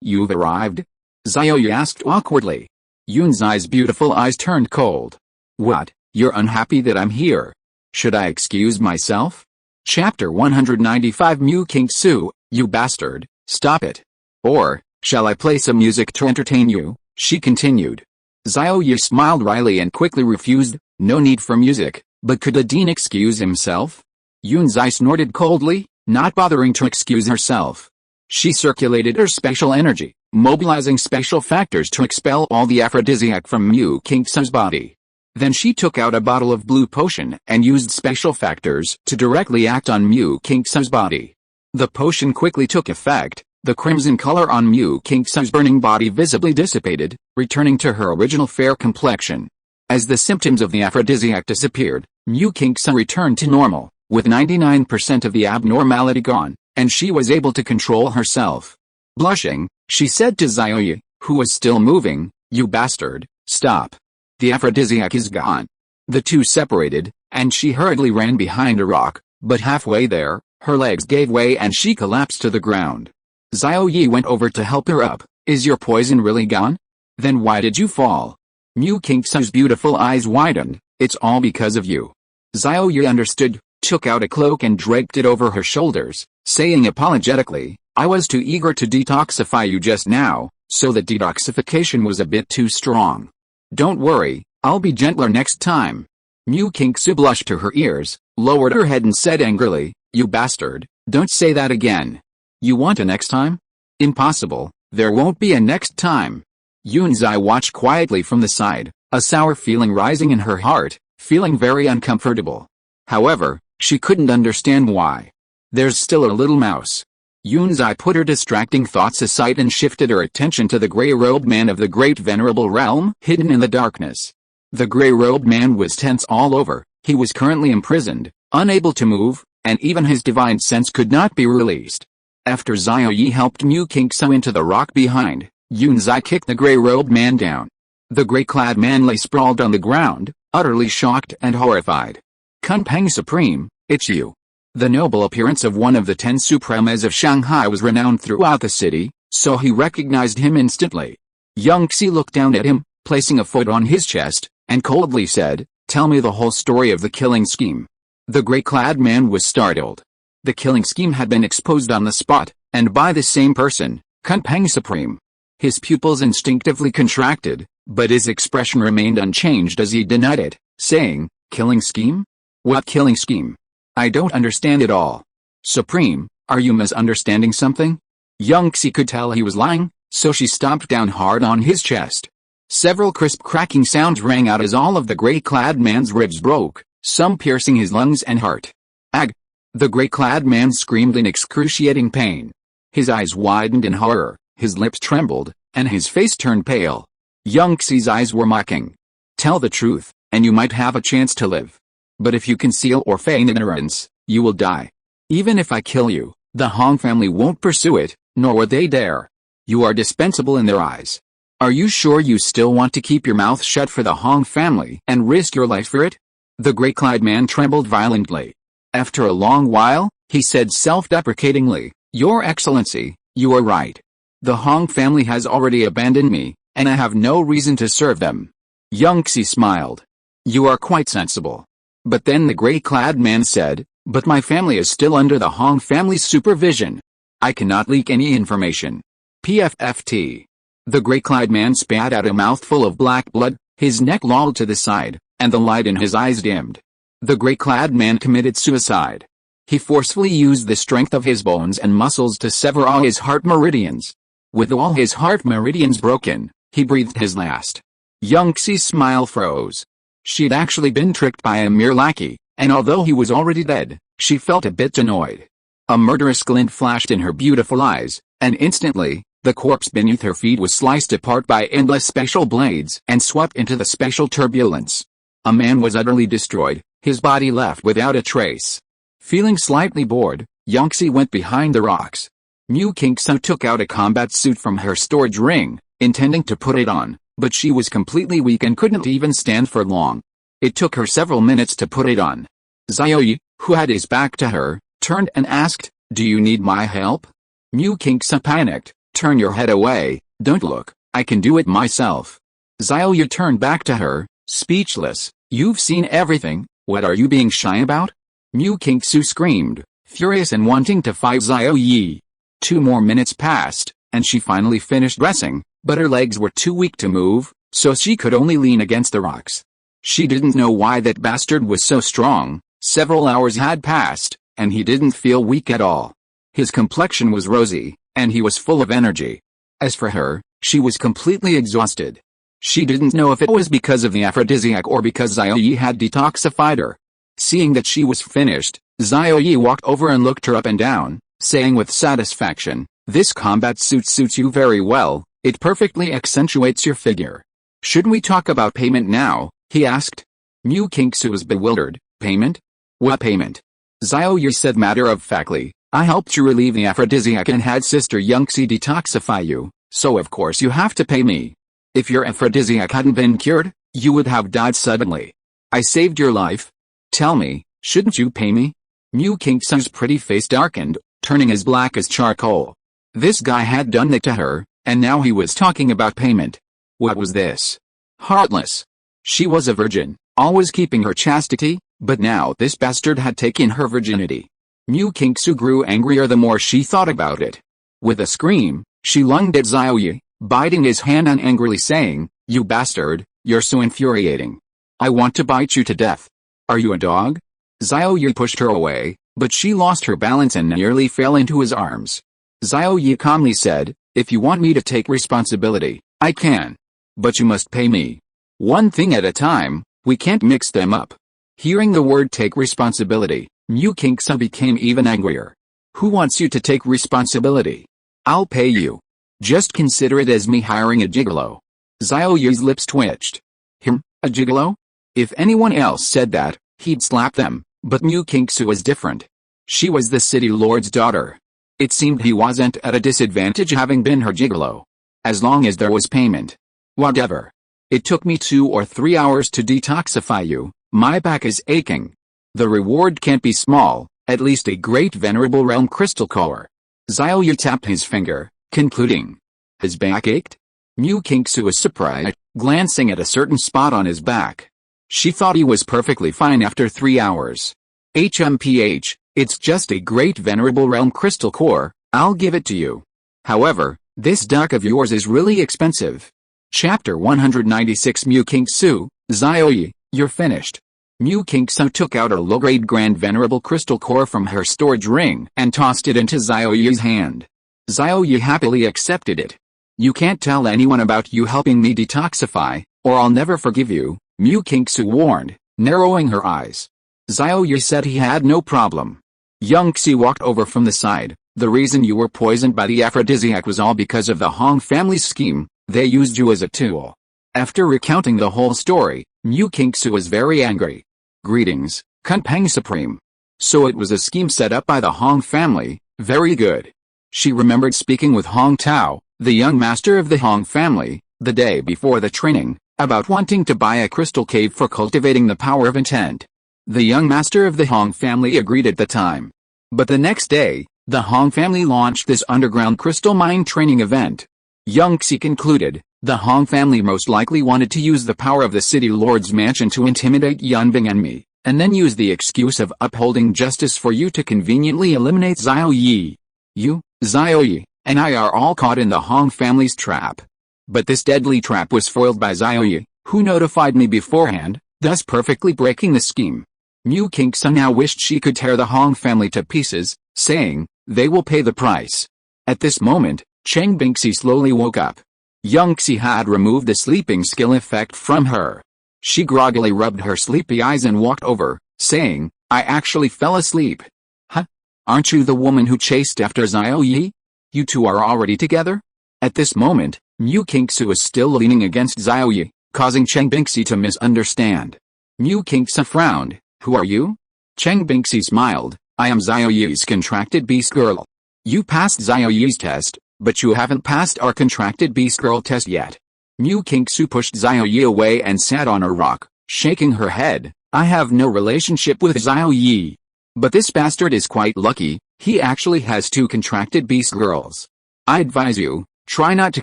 you've arrived? Xiao Ye asked awkwardly. Yunzai's beautiful eyes turned cold. What, you're unhappy that I'm here? Should I excuse myself? Chapter 195 Mu King Su, you bastard, stop it. Or, shall I play some music to entertain you? She continued. Xiao Ye smiled wryly and quickly refused, no need for music, but could the dean excuse himself? Yunzai snorted coldly, not bothering to excuse herself. She circulated her special energy, mobilizing special factors to expel all the aphrodisiac from Mu King Su's body. Then she took out a bottle of blue potion and used special factors to directly act on Mu King Su's body. The potion quickly took effect, The crimson color on Mu Qingsu's burning body visibly dissipated, returning to her original fair complexion. As the symptoms of the aphrodisiac disappeared, Mu Qingsu returned to normal, with 99% of the abnormality gone, and she was able to control herself. Blushing, she said to Xiao Ye, who was still moving, "You bastard, stop. The aphrodisiac is gone." The two separated, and she hurriedly ran behind a rock, but halfway there, her legs gave way and she collapsed to the ground. Xiao Ye went over to help her up. "Is your poison really gone? Then why did you fall?" Mu Qingsu's beautiful eyes widened. "It's all because of you." Xiao Ye understood, took out a cloak and draped it over her shoulders, saying apologetically, "I was too eager to detoxify you just now, so the detoxification was a bit too strong. Don't worry, I'll be gentler next time." Mu Qingsu blushed to her ears, lowered her head and said angrily, "You bastard, don't say that again. You want a next time? Impossible, there won't be a next time." Yunzai watched quietly from the side, a sour feeling rising in her heart, feeling very uncomfortable. However, she couldn't understand why. "There's still a little mouse." Yunzai put her distracting thoughts aside and shifted her attention to the gray-robed man of the great venerable realm hidden in the darkness. The gray-robed man was tense all over. He was currently imprisoned, unable to move, and even his divine sense could not be released. After Xiao Ye helped Mu Qingsu into the rock behind, Yunzai kicked the gray-robed man down. The gray-clad man lay sprawled on the ground, utterly shocked and horrified. "Kunpeng Supreme, it's you." The noble appearance of one of the 10 Supremes of Shanghai was renowned throughout the city, so he recognized him instantly. Xie looked down at him, placing a foot on his chest, and coldly said, "Tell me the whole story of the killing scheme." The gray-clad man was startled. The killing scheme had been exposed on the spot, and by the same person, Kunpeng Supreme. His pupils instinctively contracted, but his expression remained unchanged as he denied it, saying, "Killing scheme? What killing scheme? I don't understand it all. Supreme, are you misunderstanding something?" Xie could tell he was lying, so she stomped down hard on his chest. Several crisp cracking sounds rang out as all of the gray-clad man's ribs broke, some piercing his lungs and heart. "Ag!" The gray-clad man screamed in excruciating pain. His eyes widened in horror, his lips trembled, and his face turned pale. Xie's eyes were mocking. "Tell the truth, and you might have a chance to live. But if you conceal or feign ignorance, you will die. Even if I kill you, the Hong family won't pursue it, nor would they dare. You are dispensable in their eyes. Are you sure you still want to keep your mouth shut for the Hong family and risk your life for it?" The gray-clad man trembled violently. After a long while, he said self-deprecatingly, "Your Excellency, you are right. The Hong family has already abandoned me, and I have no reason to serve them." Xie smiled. "You are quite sensible." But then the gray-clad man said, "But my family is still under the Hong family's supervision. I cannot leak any information." PFFT. The gray-clad man spat out a mouthful of black blood, his neck lolled to the side, and the light in his eyes dimmed. The gray-clad man committed suicide. He forcefully used the strength of his bones and muscles to sever all his heart meridians. With all his heart meridians broken, he breathed his last. Xie's smile froze. She'd actually been tricked by a mere lackey, and although he was already dead, she felt a bit annoyed. A murderous glint flashed in her beautiful eyes, and instantly, the corpse beneath her feet was sliced apart by endless spatial blades and swept into the spatial turbulence. A man was utterly destroyed, his body left without a trace. Feeling slightly bored, Xie went behind the rocks. Mu Qingsu took out a combat suit from her storage ring, intending to put it on, but she was completely weak and couldn't even stand for long. It took her several minutes to put it on. Xiao Ye, who had his back to her, turned and asked, "Do you need my help?" Mu Qingsu panicked. "Turn your head away, don't look, I can do it myself." Xiao Ye turned back to her, speechless. "You've seen everything, what are you being shy about?" Mu Qingsu screamed, furious and wanting to fight Xiao Ye. 2 more minutes passed, and she finally finished dressing, but her legs were too weak to move, so she could only lean against the rocks. She didn't know why that bastard was so strong. Several hours had passed, and he didn't feel weak at all. His complexion was rosy, and he was full of energy. As for her, she was completely exhausted. She didn't know if it was because of the aphrodisiac or because Xiao Ye had detoxified her. Seeing that she was finished, Xiao Ye walked over and looked her up and down, saying with satisfaction, This combat suit suits you very well, it perfectly accentuates your figure. Shouldn't we talk about payment now? He asked. Mu Kingsu was bewildered. Payment? What payment? Xiao Ye said matter-of-factly, I helped you relieve the aphrodisiac and had Sister Yangxi detoxify you, so of course you have to pay me. If your aphrodisiac hadn't been cured, you would have died suddenly. I saved your life. Tell me, shouldn't you pay me? Mu Kingsu's pretty face darkened, turning as black as charcoal. This guy had done it to her, and now he was talking about payment. What was this? Heartless. She was a virgin, always keeping her chastity, but now this bastard had taken her virginity. Mu Kingsu grew angrier the more she thought about it. With a scream, she lunged at Xiao Ye, biting his hand and angrily saying, You bastard, you're so infuriating. I want to bite you to death. Are you a dog? Xiao Ye pushed her away, but she lost her balance and nearly fell into his arms. Xiao Ye calmly said, If you want me to take responsibility, I can. But you must pay me. One thing at a time, we can't mix them up. Hearing the word take responsibility, Mu Kingsu became even angrier. Who wants you to take responsibility? I'll pay you. Just consider it as me hiring a gigolo. Xiao Ye's lips twitched. A gigolo? If anyone else said that, he'd slap them, but Mu Kingsu was different. She was the city lord's daughter. It seemed he wasn't at a disadvantage having been her gigolo. As long as there was payment. Whatever. It took me 2 or 3 hours to detoxify you, my back is aching. The reward can't be small, at least a great venerable realm crystal core. Xiao Ye tapped his finger, concluding. His back ached? Mu Kingsu was surprised, glancing at a certain spot on his back. She thought he was perfectly fine after 3 hours. HMPH, it's just a great venerable realm crystal core, I'll give it to you. However, this duck of yours is really expensive. Chapter 196 Mu Kingsu, Xiao Ye, you're finished. Mu Kingsu took out a low-grade grand venerable crystal core from her storage ring and tossed it into Xiao Ye's hand. Xiao Ye happily accepted it. You can't tell anyone about you helping me detoxify, or I'll never forgive you, Mu Kingsu warned, narrowing her eyes. Xiao Ye said he had no problem. Yangxi walked over from the side. The reason you were poisoned by the aphrodisiac was all because of the Hong family's scheme. They used you as a tool. After recounting the whole story, Mu Kingsu was very angry. Greetings, Kunpeng Supreme. So it was a scheme set up by the Hong family, very good. She remembered speaking with Hong Tao, the young master of the Hong family, the day before the training, about wanting to buy a crystal cave for cultivating the power of intent. The young master of the Hong family agreed at the time. But the next day, the Hong family launched this underground crystal mine training event. Yangxi concluded, the Hong family most likely wanted to use the power of the city lord's mansion to intimidate Yunbing and me, and then use the excuse of upholding justice for you to conveniently eliminate Xiao Ye. You, Xiao Ye, and I are all caught in the Hong family's trap. But this deadly trap was foiled by Xiao Ye, who notified me beforehand, thus perfectly breaking the scheme. Mu Kingsu now wished she could tear the Hong family to pieces, saying, they will pay the price. At this moment, Cheng Bingxi slowly woke up. Yangxi had removed the sleeping skill effect from her. She groggily rubbed her sleepy eyes and walked over, saying, I actually fell asleep. Huh? Aren't you the woman who chased after Xiao Ye? You two are already together? At this moment, Mu Kingsu was still leaning against Xiao Ye, causing Cheng Bingxi to misunderstand. Mu Kingsu frowned. Who are you? Cheng Bingxi smiled. I am Xiao Ye's contracted beast girl. You passed Xiao Ye's test, but you haven't passed our contracted beast girl test yet. Mu Kingsu pushed Xiao Ye away and sat on a rock, shaking her head. I have no relationship with Xiao Ye. But this bastard is quite lucky, he actually has 2 contracted beast girls. I advise you, try not to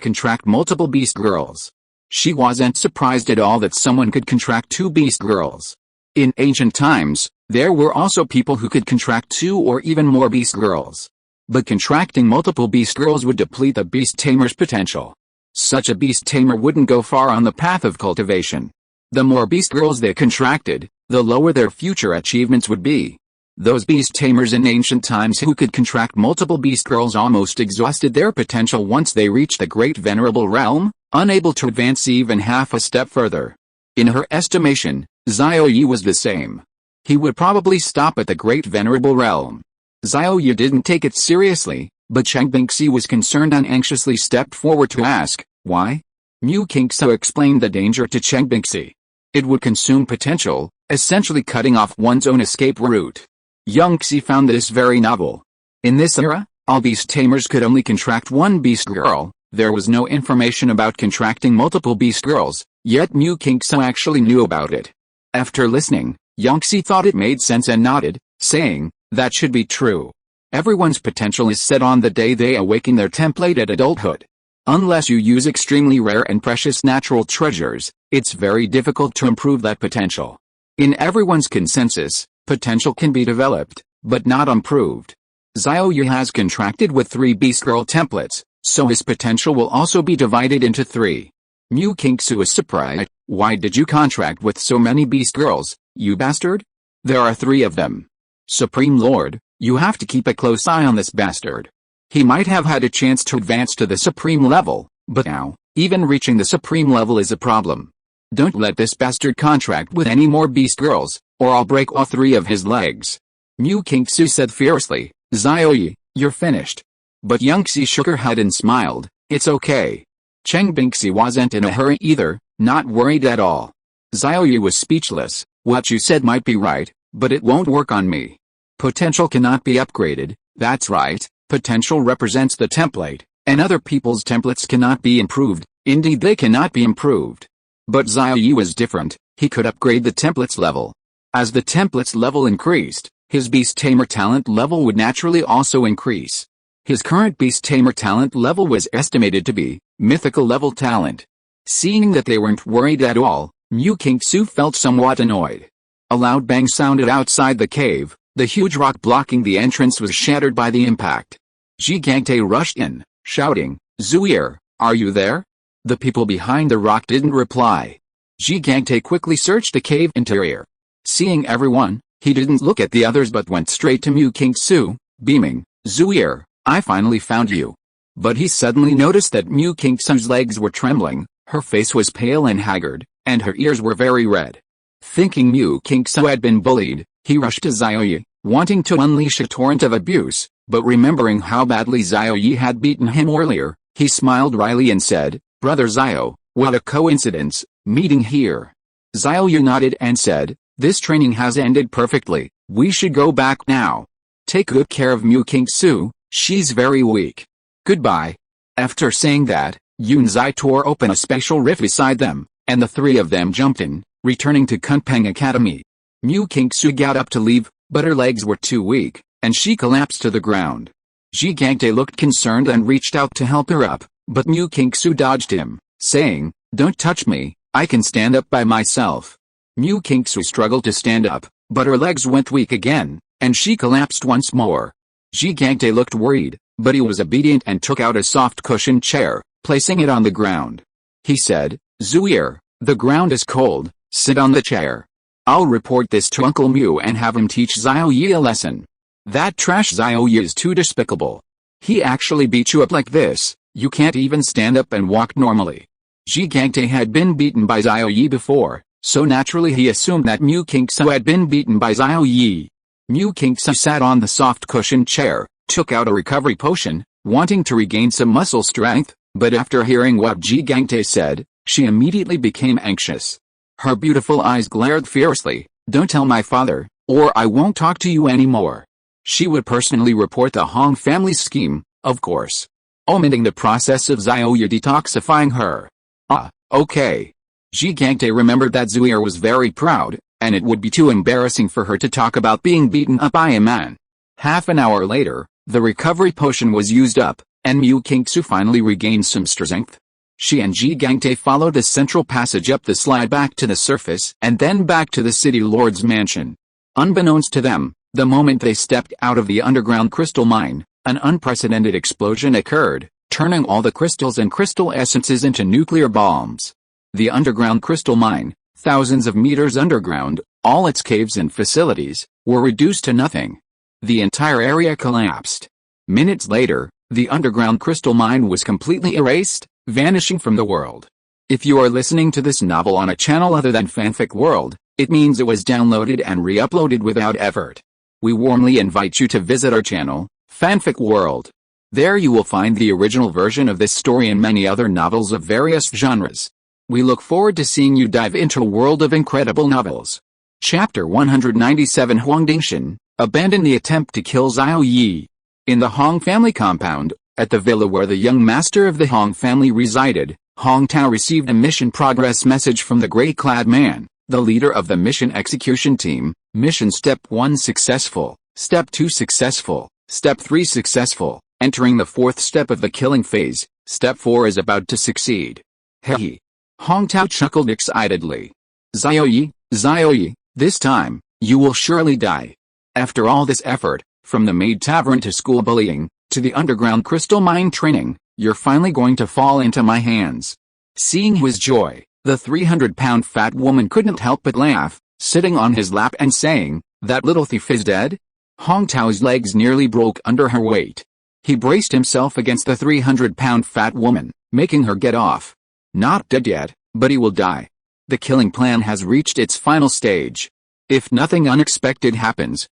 contract multiple beast girls. She wasn't surprised at all that someone could contract 2 beast girls. In ancient times, there were also people who could contract 2 or even more beast girls. But contracting multiple beast girls would deplete the beast tamer's potential. Such a beast tamer wouldn't go far on the path of cultivation. The more beast girls they contracted, the lower their future achievements would be. Those beast tamers in ancient times who could contract multiple beast girls almost exhausted their potential once they reached the great venerable realm, unable to advance even half a step further. In her estimation, Xiao Ye was the same. He would probably stop at the great venerable realm. Xiao Ye didn't take it seriously, But Xie Mengxuan was concerned and anxiously stepped forward to ask, why? Mu Qingsu explained the danger to Xie Mengxuan. It would consume potential, essentially cutting off one's own escape route. Young Xie found this very novel. In this era, all beast tamers could only contract one beast girl. There was no information about contracting multiple beast girls, yet Mu Qingsu actually knew about it. After listening, Yang Xie thought it made sense and nodded, saying, that should be true. Everyone's potential is set on the day they awaken their template at adulthood. Unless you use extremely rare and precious natural treasures, it's very difficult to improve that potential. In everyone's consensus, potential can be developed, but not improved. Xiao Ye has contracted with 3 beast girl templates, so his potential will also be divided into 3. Mu Qingsu is surprised. Why did you contract with so many beast girls, you bastard? There are 3 of them. Supreme Lord, you have to keep a close eye on this bastard. He might have had a chance to advance to the supreme level, but now, even reaching the supreme level is a problem. Don't let this bastard contract with any more beast girls, or I'll break all 3 of his legs. Mu Qingsu said fiercely, Xiao Ye, you're finished. But Yang Xie shook her head and smiled, it's okay. Xie Mengxuan wasn't in a hurry either, not worried at all. Xiao Ye was speechless, what you said might be right, but it won't work on me. Potential cannot be upgraded, that's right, potential represents the template, and other people's templates cannot be improved, indeed they cannot be improved. But Xiao Ye was different, he could upgrade the template's level. As the template's level increased, his Beast Tamer talent level would naturally also increase. His current Beast Tamer talent level was estimated to be mythical level talent. Seeing that they weren't worried at all, Mu Qingsu felt somewhat annoyed. A loud bang sounded outside the cave, the huge rock blocking the entrance was shattered by the impact. Gigante rushed in, shouting, Zuier, are you there? The people behind the rock didn't reply. Gigante quickly searched the cave interior. Seeing everyone, he didn't look at the others but went straight to Mu Qingsu, beaming, Zuier, I finally found you. But he suddenly noticed that Mu Qingsu's legs were trembling, her face was pale and haggard, and her ears were very red. Thinking Mu Qingsu had been bullied, he rushed to Xiao Ye, wanting to unleash a torrent of abuse, but remembering how badly Xiao Ye had beaten him earlier, he smiled wryly and said, Brother Xiao, what a coincidence, meeting here. Xiao Ye nodded and said, this training has ended perfectly, we should go back now. Take good care of Mu Qingsu, she's very weak. Goodbye. After saying that, Yunzai tore open a spatial rift beside them, and the 3 of them jumped in, returning to Kunpeng Academy. Mu Qingsu got up to leave, but her legs were too weak, and she collapsed to the ground. Gigante looked concerned and reached out to help her up, but Mu Qingsu dodged him, saying, don't touch me, I can stand up by myself. Mu Qingsu struggled to stand up, but her legs went weak again, and she collapsed once more. Gigante looked worried, but he was obedient and took out a soft cushioned chair, placing it on the ground. He said, Zuier, the ground is cold, sit on the chair. I'll report this to Uncle Mu and have him teach Xiao Ye a lesson. That trash Xiao Ye is too despicable. He actually beat you up like this, you can't even stand up and walk normally. Gigante had been beaten by Xiao Ye before, so naturally he assumed that Mu Qingsu had been beaten by Xiao Ye. Mu Qingsu sat on the soft cushioned chair, took out a recovery potion, wanting to regain some muscle strength, but after hearing what Gigante said, she immediately became anxious. Her beautiful eyes glared fiercely, don't tell my father, or I won't talk to you anymore. She would personally report the Hong family's scheme, of course, omitting the process of Xiao Ye detoxifying her. Ah, okay. Gigante remembered that Zuier was very proud, and it would be too embarrassing for her to talk about being beaten up by a man. Half an hour later, the recovery potion was used up, and Mu Qingsu finally regained some strength. She and Gigante followed the central passage up the slide back to the surface and then back to the city lord's mansion. Unbeknownst to them, the moment they stepped out of the underground crystal mine, an unprecedented explosion occurred, turning all the crystals and crystal essences into nuclear bombs. The underground crystal mine, thousands of meters underground, all its caves and facilities, were reduced to nothing. The entire area collapsed. Minutes later, the underground crystal mine was completely erased, vanishing from the world. If you are listening to this novel on a channel other than Fanfic World, it means it was downloaded and re-uploaded without effort. We warmly invite you to visit our channel, Fanfic World. There you will find the original version of this story and many other novels of various genres. We look forward to seeing you dive into a world of incredible novels. Chapter 197 Huang Dingshan, abandon the attempt to kill Xiao Ye. In the Hong family compound, at the villa where the young master of the Hong family resided, Hong Tao received a mission progress message from the gray-clad man, the leader of the mission execution team. Mission Step 1 successful, Step 2 successful, Step 3 successful, entering the 4th step of the killing phase. Step 4 is about to succeed. Hehe. Hong Tao chuckled excitedly. Xiao Ye, this time, you will surely die. After all this effort, from the maid tavern to school bullying, to the underground crystal mine training, you're finally going to fall into my hands. Seeing his joy, the 300-pound fat woman couldn't help but laugh, sitting on his lap and saying, that little thief is dead? Hong Tao's legs nearly broke under her weight. He braced himself against the 300-pound fat woman, making her get off. Not dead yet, but he will die. The killing plan has reached its final stage. If nothing unexpected happens,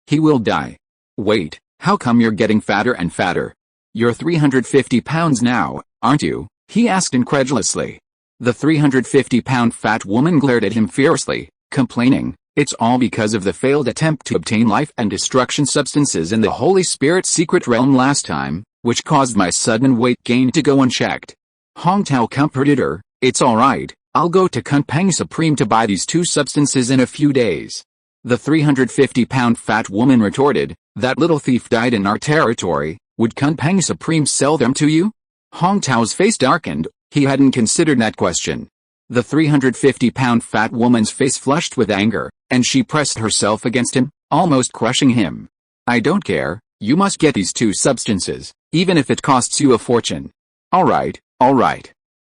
he will die. Wait, how come you're getting fatter and fatter? You're 350 pounds now, aren't you? He asked incredulously. The 350-pound fat woman glared at him fiercely, complaining, it's all because of the failed attempt to obtain life and destruction substances in the Holy Spirit's secret realm last time, which caused my sudden weight gain to go unchecked. Hong Tao comforted her, it's alright, I'll go to Kunpeng Supreme to buy these 2 substances in a few days. The 350-pound fat woman retorted, that little thief died in our territory, would Kunpeng Supreme sell them to you? Hong Tao's face darkened, he hadn't considered that question. The 350-pound fat woman's face flushed with anger, and she pressed herself against him, almost crushing him. I don't care, you must get these 2 substances, even if it costs you a fortune. Alright.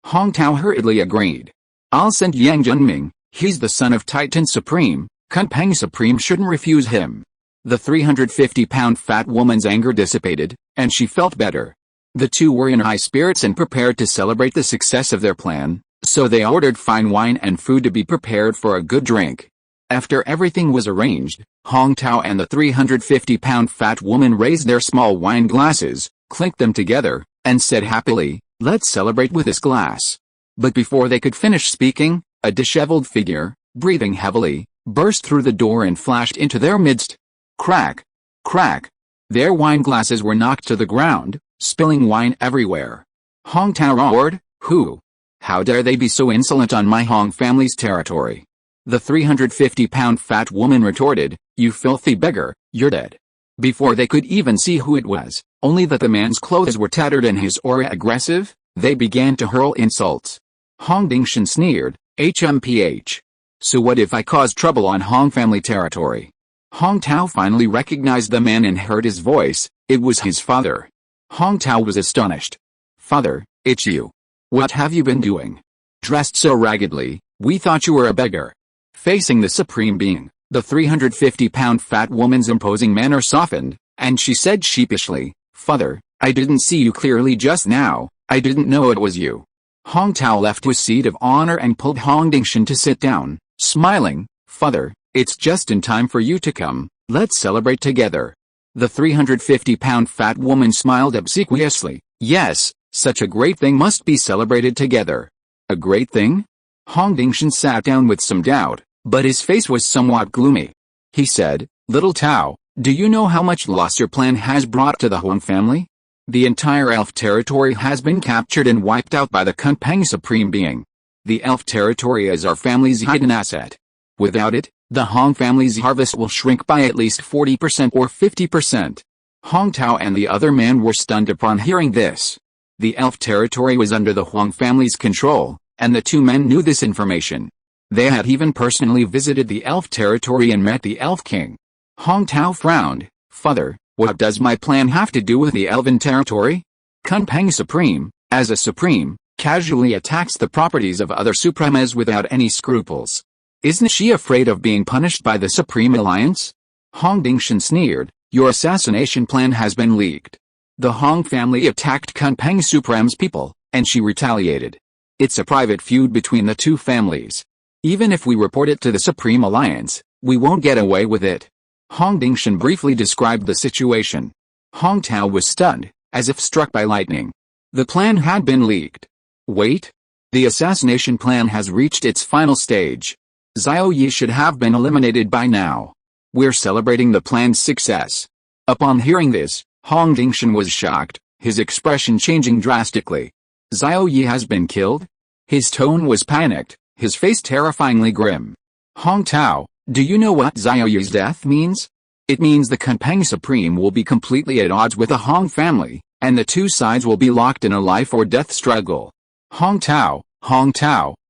Hong Tao hurriedly agreed. I'll send Yang Junming, he's the son of Titan Supreme, Kunpeng Supreme shouldn't refuse him. The 350-pound fat woman's anger dissipated, and she felt better. The 2 were in high spirits and prepared to celebrate the success of their plan, so they ordered fine wine and food to be prepared for a good drink. After everything was arranged, Hong Tao and the 350-pound fat woman raised their small wine glasses, clinked them together, and said happily, let's celebrate with this glass. But before they could finish speaking, a disheveled figure, breathing heavily, burst through the door and flashed into their midst. Crack! Crack! Their wine glasses were knocked to the ground, spilling wine everywhere. Hong Tao roared, who? How dare they be so insolent on my Hong family's territory? The 350-pound fat woman retorted, you filthy beggar, you're dead. Before they could even see who it was, only that the man's clothes were tattered and his aura aggressive, they began to hurl insults. Hong Dingshan sneered, HMPH. So what if I cause trouble on Hong family territory? Hong Tao finally recognized the man and heard his voice, it was his father. Hong Tao was astonished. Father, it's you. What have you been doing? Dressed so raggedly, we thought you were a beggar. Facing the supreme being, the 350-pound fat woman's imposing manner softened, and she said sheepishly, Father, I didn't see you clearly just now, I didn't know it was you. Hong Tao left his seat of honor and pulled Hong Dingshan to sit down, smiling, Father, it's just in time for you to come, let's celebrate together. The 350-pound fat woman smiled obsequiously, yes, such a great thing must be celebrated together. A great thing? Hong Dingshan sat down with some doubt, but his face was somewhat gloomy. He said, Little Tao, do you know how much loss your plan has brought to the Huang family? The entire elf territory has been captured and wiped out by the Kunpeng Supreme Being. The elf territory is our family's hidden asset. Without it, the Hong family's harvest will shrink by at least 40% or 50%. Hong Tao and the other man were stunned upon hearing this. The elf territory was under the Huang family's control, and the 2 men knew this information. They had even personally visited the elf territory and met the elf king. Hong Tao frowned, Father, what does my plan have to do with the elven territory? Kunpeng Supreme, as a supreme, casually attacks the properties of other supremes without any scruples. Isn't she afraid of being punished by the Supreme Alliance? Hong Dingshan sneered, your assassination plan has been leaked. The Hong family attacked Kunpeng Supreme's people, and she retaliated. It's a private feud between the 2 families. Even if we report it to the Supreme Alliance, we won't get away with it. Hong Dingshan briefly described the situation. Hong Tao was stunned, as if struck by lightning. The plan had been leaked. Wait. The assassination plan has reached its final stage. Xiao Ye should have been eliminated by now. We're celebrating the plan's success. Upon hearing this, Hong Dingshan was shocked, his expression changing drastically. Xiao Ye has been killed? His tone was panicked, his face terrifyingly grim. Hong Tao, do you know what Xiao Ye's death means? It means the Kunpeng Supreme will be completely at odds with the Hong family, and the two sides will be locked in a life or death struggle. Hong Tao,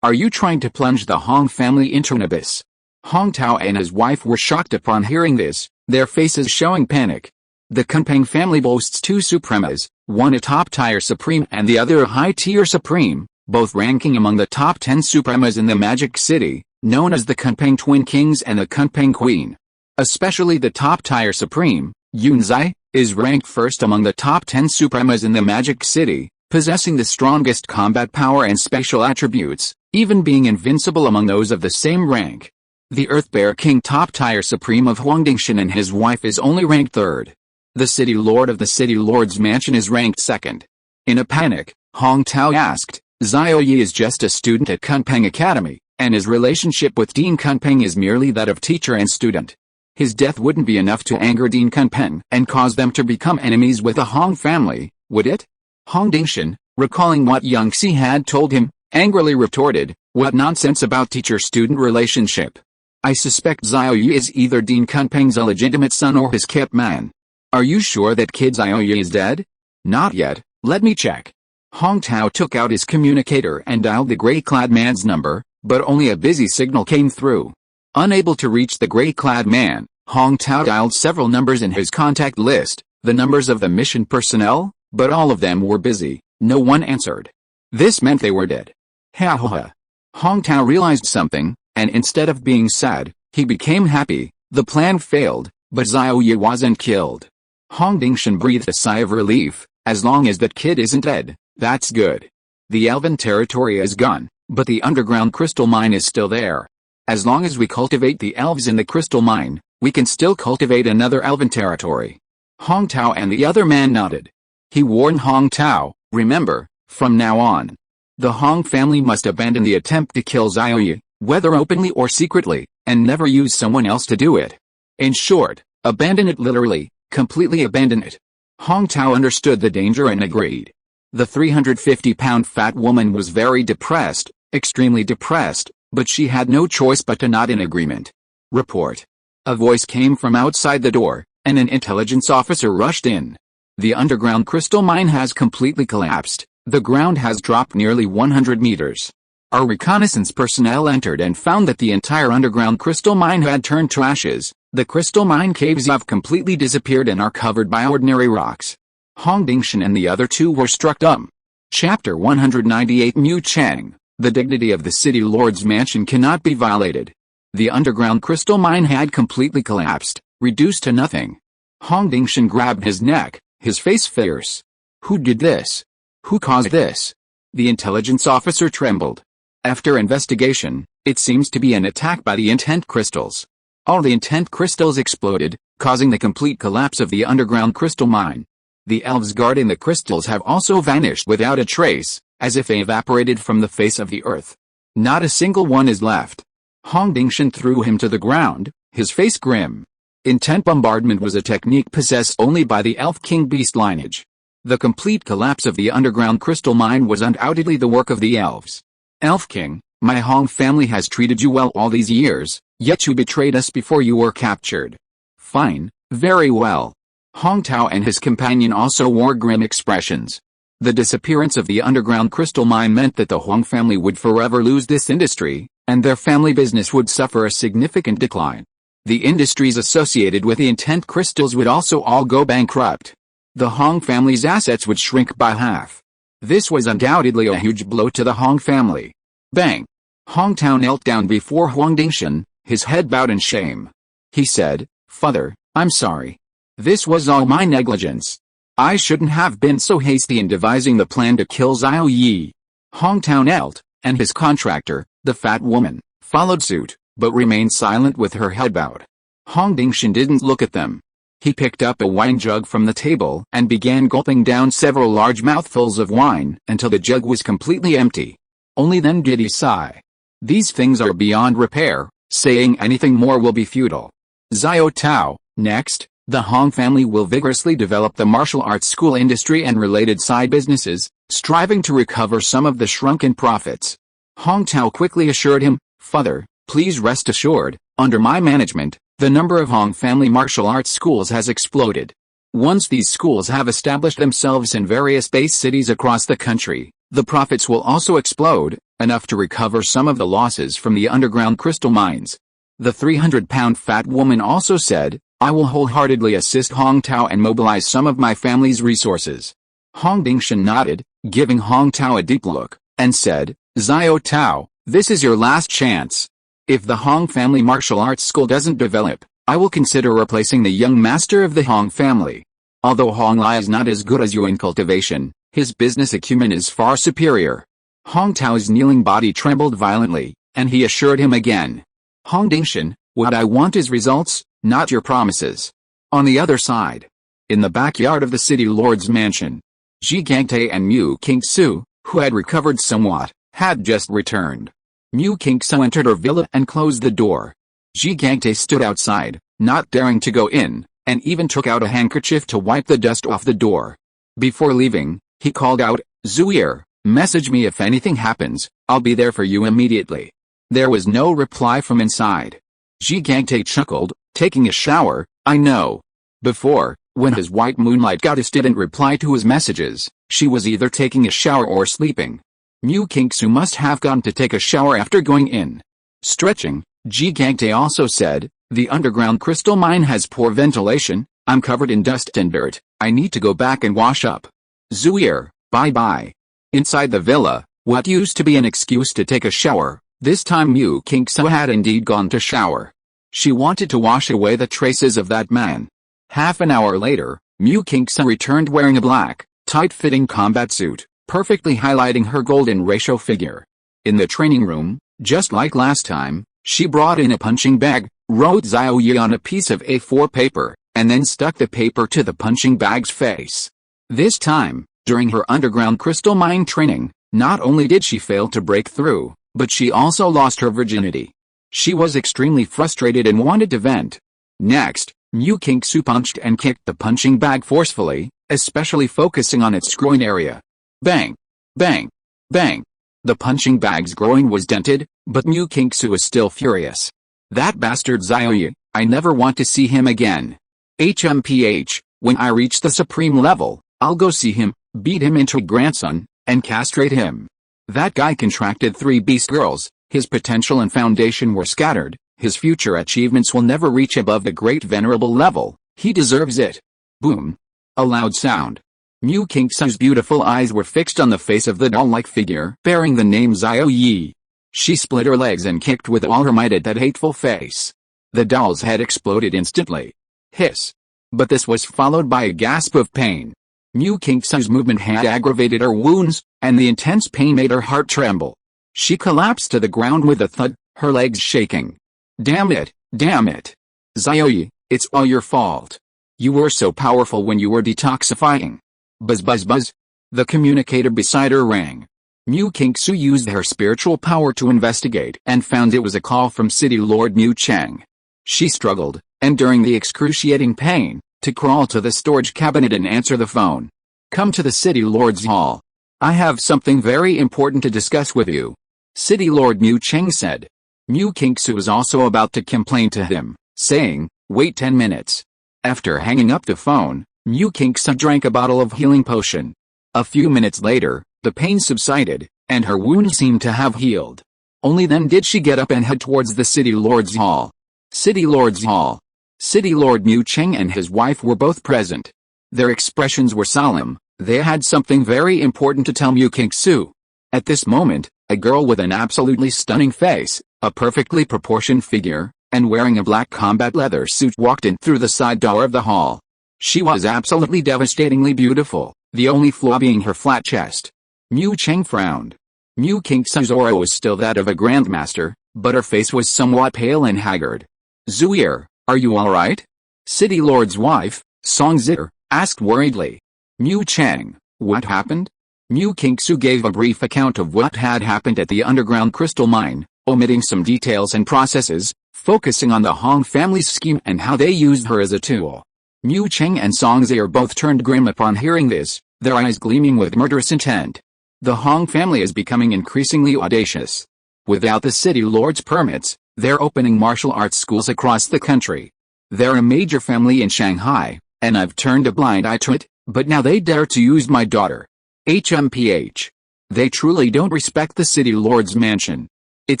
are you trying to plunge the Hong family into an abyss? Hong Tao and his wife were shocked upon hearing this, their faces showing panic. The Kunpeng family boasts two supremas, one a top-tier supreme and the other a high-tier supreme, both ranking among the top 10 supremas in the Magic City, known as the Kunpeng Twin Kings and the Kunpeng Queen. Especially the top-tier supreme, Yunzai, is ranked first among the top 10 supremas in the Magic City, possessing the strongest combat power and special attributes, even being invincible among those of the same rank. The Earth Bear King top-tier supreme of Hong Dingshan and his wife is only ranked third. The City Lord of the City Lord's mansion is ranked second. In a panic, Hong Tao asked, Xiao Ye is just a student at Kunpeng Academy, and his relationship with Dean Kunpeng is merely that of teacher and student. His death wouldn't be enough to anger Dean Kunpeng and cause them to become enemies with the Hong family, would it? Hong Dingshan, recalling what young Xie had told him, angrily retorted, what nonsense about teacher-student relationship. I suspect Xiao Ye is either Dean Kunpeng's illegitimate son or his kept man. Are you sure that kid Xiao Ye is dead? Not yet, let me check. Hong Tao took out his communicator and dialed the gray-clad man's number, but only a busy signal came through. Unable to reach the gray-clad man, Hong Tao dialed several numbers in his contact list, the numbers of the mission personnel, but all of them were busy, no one answered. This meant they were dead. Ha ha ha. Hong Tao realized something, and instead of being sad, he became happy. The plan failed, but Xiao Ye wasn't killed. Hong Dingshan breathed a sigh of relief. As long as that kid isn't dead, that's good. The elven territory is gone, but the underground crystal mine is still there. As long as we cultivate the elves in the crystal mine, we can still cultivate another elven territory. Hong Tao and the other man nodded. He warned Hong Tao, remember, from now on, the Hong family must abandon the attempt to kill Xiao Ye, whether openly or secretly, and never use someone else to do it. In short, abandon it literally, completely abandon it. Hong Tao understood the danger and agreed. The 350-pound fat woman was very depressed, extremely depressed, but she had no choice but to nod in agreement. Report. A voice came from outside the door, and an intelligence officer rushed in. The underground crystal mine has completely collapsed. The ground has dropped nearly 100 meters. Our reconnaissance personnel entered and found that the entire underground crystal mine had turned to ashes. The crystal mine caves have completely disappeared and are covered by ordinary rocks. Hong Dingshan and the other two were struck dumb. Chapter 198 Mu Chang. The dignity of the City Lord's mansion cannot be violated. The underground crystal mine had completely collapsed, reduced to nothing. Hong Dingshan grabbed his neck, his face fierce. Who did this? Who caused this? The intelligence officer trembled. After investigation, it seems to be an attack by the intent crystals. All the intent crystals exploded, causing the complete collapse of the underground crystal mine. The elves guarding the crystals have also vanished without a trace, as if they evaporated from the face of the earth. Not a single one is left. Hong Dingshan threw him to the ground, his face grim. Intent bombardment was a technique possessed only by the Elf King beast lineage. The complete collapse of the underground crystal mine was undoubtedly the work of the elves. Elf King, my Hong family has treated you well all these years, yet you betrayed us before you were captured. Fine, very well. Hong Tao and his companion also wore grim expressions. The disappearance of the underground crystal mine meant that the Huang family would forever lose this industry, and their family business would suffer a significant decline. The industries associated with the intent crystals would also all go bankrupt. The Hong family's assets would shrink by half. This was undoubtedly a huge blow to the Hong family. Bang! Hong Tao knelt down before Hong Dingshan, his head bowed in shame. He said, Father, I'm sorry. This was all my negligence. I shouldn't have been so hasty in devising the plan to kill Xiao Ye. Hong Tao knelt, and his contractor, the fat woman, followed suit, but remained silent with her head bowed. Hong Dingshan didn't look at them. He picked up a wine jug from the table and began gulping down several large mouthfuls of wine until the jug was completely empty. Only then did he sigh. These things are beyond repair, saying anything more will be futile. Xiao Tao. Next, the Hong family will vigorously develop the martial arts school industry and related side businesses, striving to recover some of the shrunken profits. Hong Tao quickly assured him, "Father, please rest assured, under my management, the number of Hong family martial arts schools has exploded. Once these schools have established themselves in various base cities across the country, the profits will also explode, enough to recover some of the losses from the underground crystal mines." The 300-pound fat woman also said, "I will wholeheartedly assist Hong Tao and mobilize some of my family's resources." Hong Dingshan nodded, giving Hong Tao a deep look, and said, "Xiao Tao, this is your last chance. If the Hong family martial arts school doesn't develop, I will consider replacing the young master of the Hong family. Although Hong Lai is not as good as you in cultivation, his business acumen is far superior." Hong Tao's kneeling body trembled violently, and he assured him again, "Hong Dingshan, what I want is results, not your promises." On the other side, in the backyard of the city lord's mansion, Zhi Gangte and Mu Qingsu, who had recovered somewhat, had just returned. Mu Qingsu entered her villa and closed the door. Zhi Gangte stood outside, not daring to go in, and even took out a handkerchief to wipe the dust off the door. Before leaving, he called out, "Zuier, message me if anything happens, I'll be there for you immediately." There was no reply from inside. Zhi Gangte chuckled, taking a shower, "I know." Before, when his white moonlight goddess didn't reply to his messages, she was either taking a shower or sleeping. Mu Qingsu must have gone to take a shower after going in. Stretching, Zhi Gangte also said, "The underground crystal mine has poor ventilation, I'm covered in dust and dirt, I need to go back and wash up. Zuier, bye-bye." Inside the villa, what used to be an excuse to take a shower, this time Mu Qingsu had indeed gone to shower. She wanted to wash away the traces of that man. Half an hour later, Mu Qingsu returned wearing a black, tight-fitting combat suit, perfectly highlighting her golden ratio figure. In the training room, just like last time, she brought in a punching bag, wrote Xiao Ye on a piece of A4 paper, and then stuck the paper to the punching bag's face. This time, during her underground crystal mine training, not only did she fail to break through, but she also lost her virginity. She was extremely frustrated and wanted to vent. Next, Mu Qingsu punched and kicked the punching bag forcefully, especially focusing on its groin area. Bang! Bang! Bang! The punching bag's groin was dented, but Mu Qingsu was still furious. "That bastard Xiao Ye, I never want to see him again. HMPH, when I reach the supreme level, I'll go see him, beat him into a grandson, and castrate him. That guy contracted 3 beast girls, his potential and foundation were scattered, his future achievements will never reach above the great venerable level, he deserves it." Boom! A loud sound. Mu Qingsu's beautiful eyes were fixed on the face of the doll-like figure bearing the name Xiao Ye. She split her legs and kicked with all her might at that hateful face. The doll's head exploded instantly. Hiss! But this was followed by a gasp of pain. Mu Qingsu's movement had aggravated her wounds, and the intense pain made her heart tremble. She collapsed to the ground with a thud, her legs shaking. Damn it! Damn it! Xiao Ye, it's all your fault. You were so powerful when you were detoxifying. Buzz buzz buzz. The communicator beside her rang. Mu Qingsu used her spiritual power to investigate and found it was a call from City Lord Mu Cheng. She struggled, and during the excruciating pain, to crawl to the storage cabinet and answer the phone. "Come to the City Lord's Hall. I have something very important to discuss with you," City Lord Mu Cheng said. Mu Qingsu was also about to complain to him, saying, "Wait 10 minutes. After hanging up the phone, Mu Qingsu drank a bottle of healing potion. A few minutes later, the pain subsided, and her wound seemed to have healed. Only then did she get up and head towards the City Lord's Hall. City Lord's Hall. City Lord Mu Cheng and his wife were both present. Their expressions were solemn, they had something very important to tell Mu Qingsu. At this moment, a girl with an absolutely stunning face, a perfectly proportioned figure, and wearing a black combat leather suit walked in through the side door of the hall. She was absolutely devastatingly beautiful, the only flaw being her flat chest. Mu Cheng frowned. Mu Qingsu's aura was still that of a grandmaster, but her face was somewhat pale and haggard. "Zuier, Are you alright? City Lord's wife, Song Zir, asked worriedly. Mu Chang, what happened? Mu Qingsu gave a brief account of what had happened at the underground crystal mine, omitting some details and processes, focusing on the Hong family's scheme and how they used her as a tool. Mu Cheng and Song Zir both turned grim upon hearing this, their eyes gleaming with murderous intent. The Hong family is becoming increasingly audacious. Without the city lord's permits, they're opening martial arts schools across the country. They're a major family in Shanghai, and I've turned a blind eye to it, but now they dare to use my daughter. HMPH. They truly don't respect the city lord's mansion. It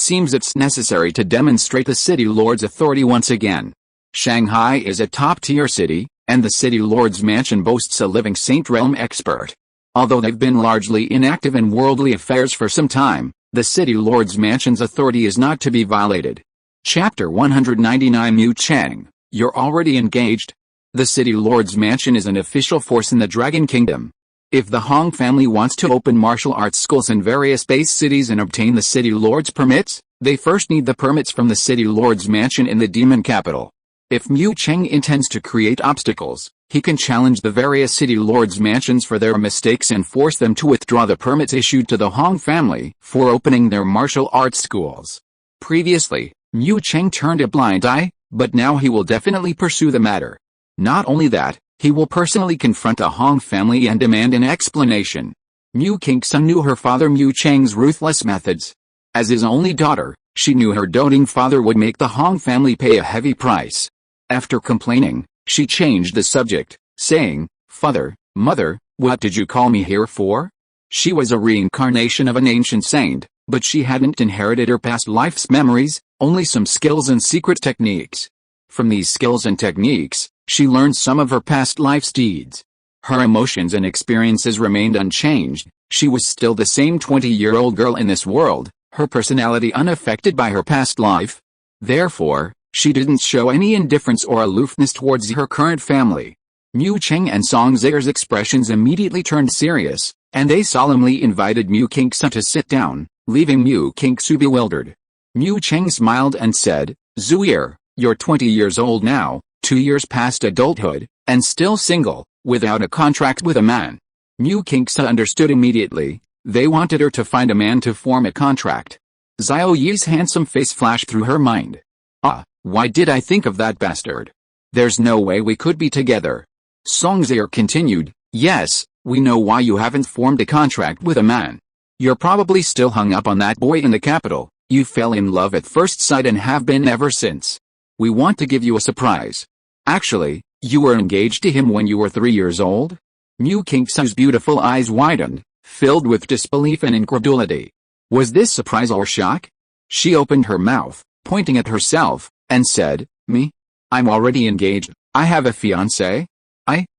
seems it's necessary to demonstrate the city lord's authority once again. Shanghai is a top-tier city, and the city lord's mansion boasts a living Saint Realm expert. Although they've been largely inactive in worldly affairs for some time, the city lord's mansion's authority is not to be violated. Chapter 199 Mu Chang, you're already engaged? The city lord's mansion is an official force in the Dragon Kingdom. If the Hong family wants to open martial arts schools in various base cities and obtain the city lord's permits, they first need the permits from the city lord's mansion in the demon capital. If Mu Cheng intends to create obstacles, he can challenge the various city lords' mansions for their mistakes and force them to withdraw the permits issued to the Hong family for opening their martial arts schools. Previously, Mu Cheng turned a blind eye, but now he will definitely pursue the matter. Not only that, he will personally confront the Hong family and demand an explanation. Mu Qingsun knew her father Mu Cheng's ruthless methods. As his only daughter, she knew her doting father would make the Hong family pay a heavy price. After complaining, she changed the subject, saying, "Father, Mother, what did you call me here for?" She was a reincarnation of an ancient saint, but she hadn't inherited her past life's memories, only some skills and secret techniques. From these skills and techniques, she learned some of her past life's deeds. Her emotions and experiences remained unchanged. She was still the same 20-year-old girl in this world, her personality unaffected by her past life. Therefore, she didn't show any indifference or aloofness towards her current family. Mu Cheng and Song Zir's expressions immediately turned serious, and they solemnly invited Mu Qingsu to sit down, leaving Mu Qingsu bewildered. Mu Cheng smiled and said, "Zuir, you're 20 years old now, 2 years past adulthood, and still single, without a contract with a man." Mu Qingsu understood immediately. They wanted her to find a man to form a contract. Xiao Ye's handsome face flashed through her mind. Why did I think of that bastard? There's no way we could be together. Song Zir continued, "Yes, we know why you haven't formed a contract with a man. You're probably still hung up on that boy in the capital. You fell in love at first sight and have been ever since. We want to give you a surprise. Actually, you were engaged to him when you were 3 years old?" Mu Qingsu's beautiful eyes widened, filled with disbelief and incredulity. Was this surprise or shock? She opened her mouth, pointing at herself, and said, "Me? I'm already engaged. I have a fiancé?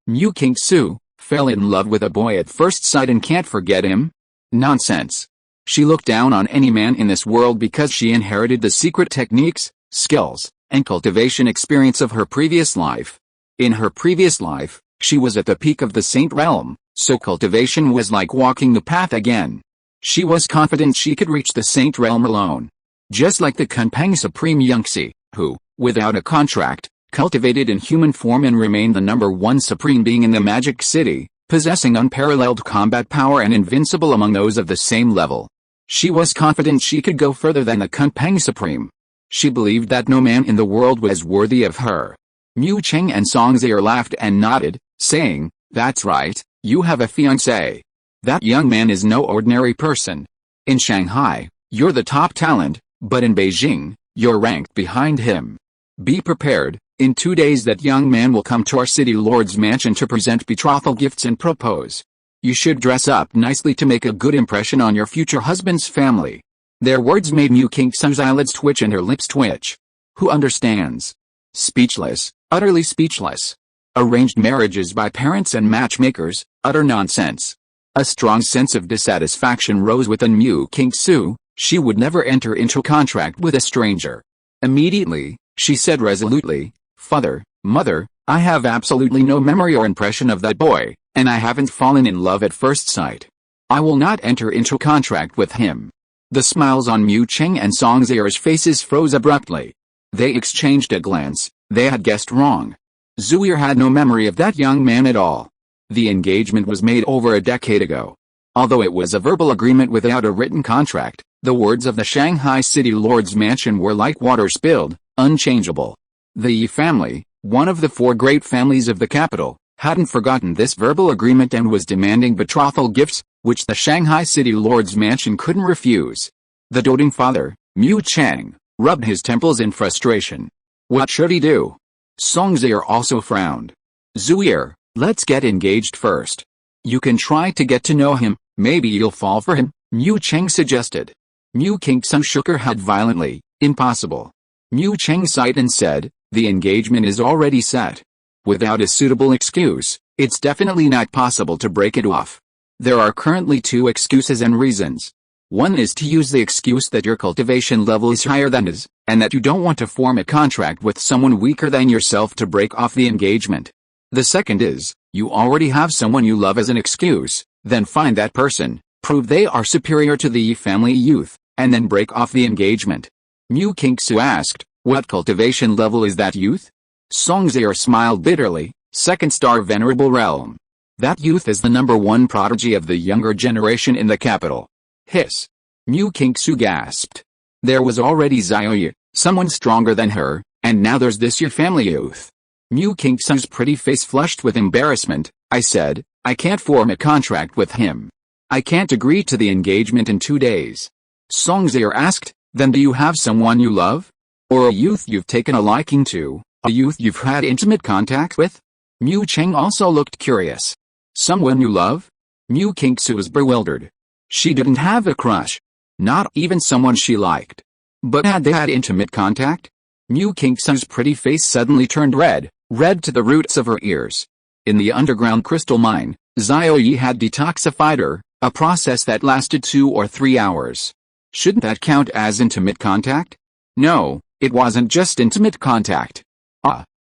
Mu Qingsu, fell in love with a boy at first sight and can't forget him? Nonsense." She looked down on any man in this world because she inherited the secret techniques, skills, and cultivation experience of her previous life. In her previous life, she was at the peak of the Saint Realm, so cultivation was like walking the path again. She was confident she could reach the Saint Realm alone. Just like the Kunpeng Supreme Yunxi, who, without a contract, cultivated in human form and remained the #1 supreme being in the Magic City, possessing unparalleled combat power and invincible among those of the same level. She was confident she could go further than the Kunpeng Supreme. She believed that no man in the world was worthy of her. Mu Cheng and Song Zir laughed and nodded, saying, "That's right, you have a fiancé. That young man is no ordinary person. In Shanghai, you're the top talent, but in Beijing, you're ranked behind him. Be prepared, in 2 days that young man will come to our city lord's mansion to present betrothal gifts and propose. You should dress up nicely to make a good impression on your future husband's family." Their words made Mu Qingsu's eyelids twitch and her lips twitch. Who understands? Speechless, utterly speechless. Arranged marriages by parents and matchmakers, utter nonsense. A strong sense of dissatisfaction rose within Mu Qingsu. She would never enter into contract with a stranger. Immediately, she said resolutely, "Father, Mother, I have absolutely no memory or impression of that boy, and I haven't fallen in love at first sight. I will not enter into contract with him." The smiles on Mu Cheng and Song Zir's faces froze abruptly. They exchanged a glance, They had guessed wrong. Zhuye had no memory of that young man at all. The engagement was made over a decade ago. Although it was a verbal agreement without a written contract, the words of the Shanghai City Lord's mansion were like water spilled, unchangeable. The Ye family, one of the 4 great families of the capital, hadn't forgotten this verbal agreement and was demanding betrothal gifts, which the Shanghai City Lord's mansion couldn't refuse. The doting father, Mu Chang, rubbed his temples in frustration. What should he do? Song Zhe also frowned. Zhuye, let's get engaged first. You can try to get to know him, maybe you'll fall for him, Mu Chang suggested. Mu Qingsu shook her head violently. Impossible. Mu Chang sighed and said, the engagement is already set. Without a suitable excuse, it's definitely not possible to break it off. There are currently 2 excuses and reasons. One is to use the excuse that your cultivation level is higher than his, and that you don't want to form a contract with someone weaker than yourself to break off the engagement. The second is, you already have someone you love as an excuse, then find that person, prove they are superior to the Ye family youth, and then break off the engagement. Mu Qingsu asked, what cultivation level is that youth? Song Zhe smiled bitterly, 2nd star venerable realm. That youth is the #1 prodigy of the younger generation in the capital. Hiss. Mu Qingsu gasped. There was already Xiao Ye, someone stronger than her, and now there's this Ye family youth. Mu Qingsu's pretty face flushed with embarrassment. I said, I can't form a contract with him. I can't agree to the engagement in 2 days. Song Zhe asked, then do you have someone you love? Or a youth you've taken a liking to, a youth you've had intimate contact with? Mu Chang also looked curious. Someone you love? Mu Qingsu was bewildered. She didn't have a crush. Not even someone she liked. But had they had intimate contact? Mu Qingsu's pretty face suddenly turned red to the roots of her ears. In the underground crystal mine, Xiao Ye had detoxified her, a process that lasted 2 or 3 hours. Shouldn't that count as intimate contact? No, it wasn't just intimate contact.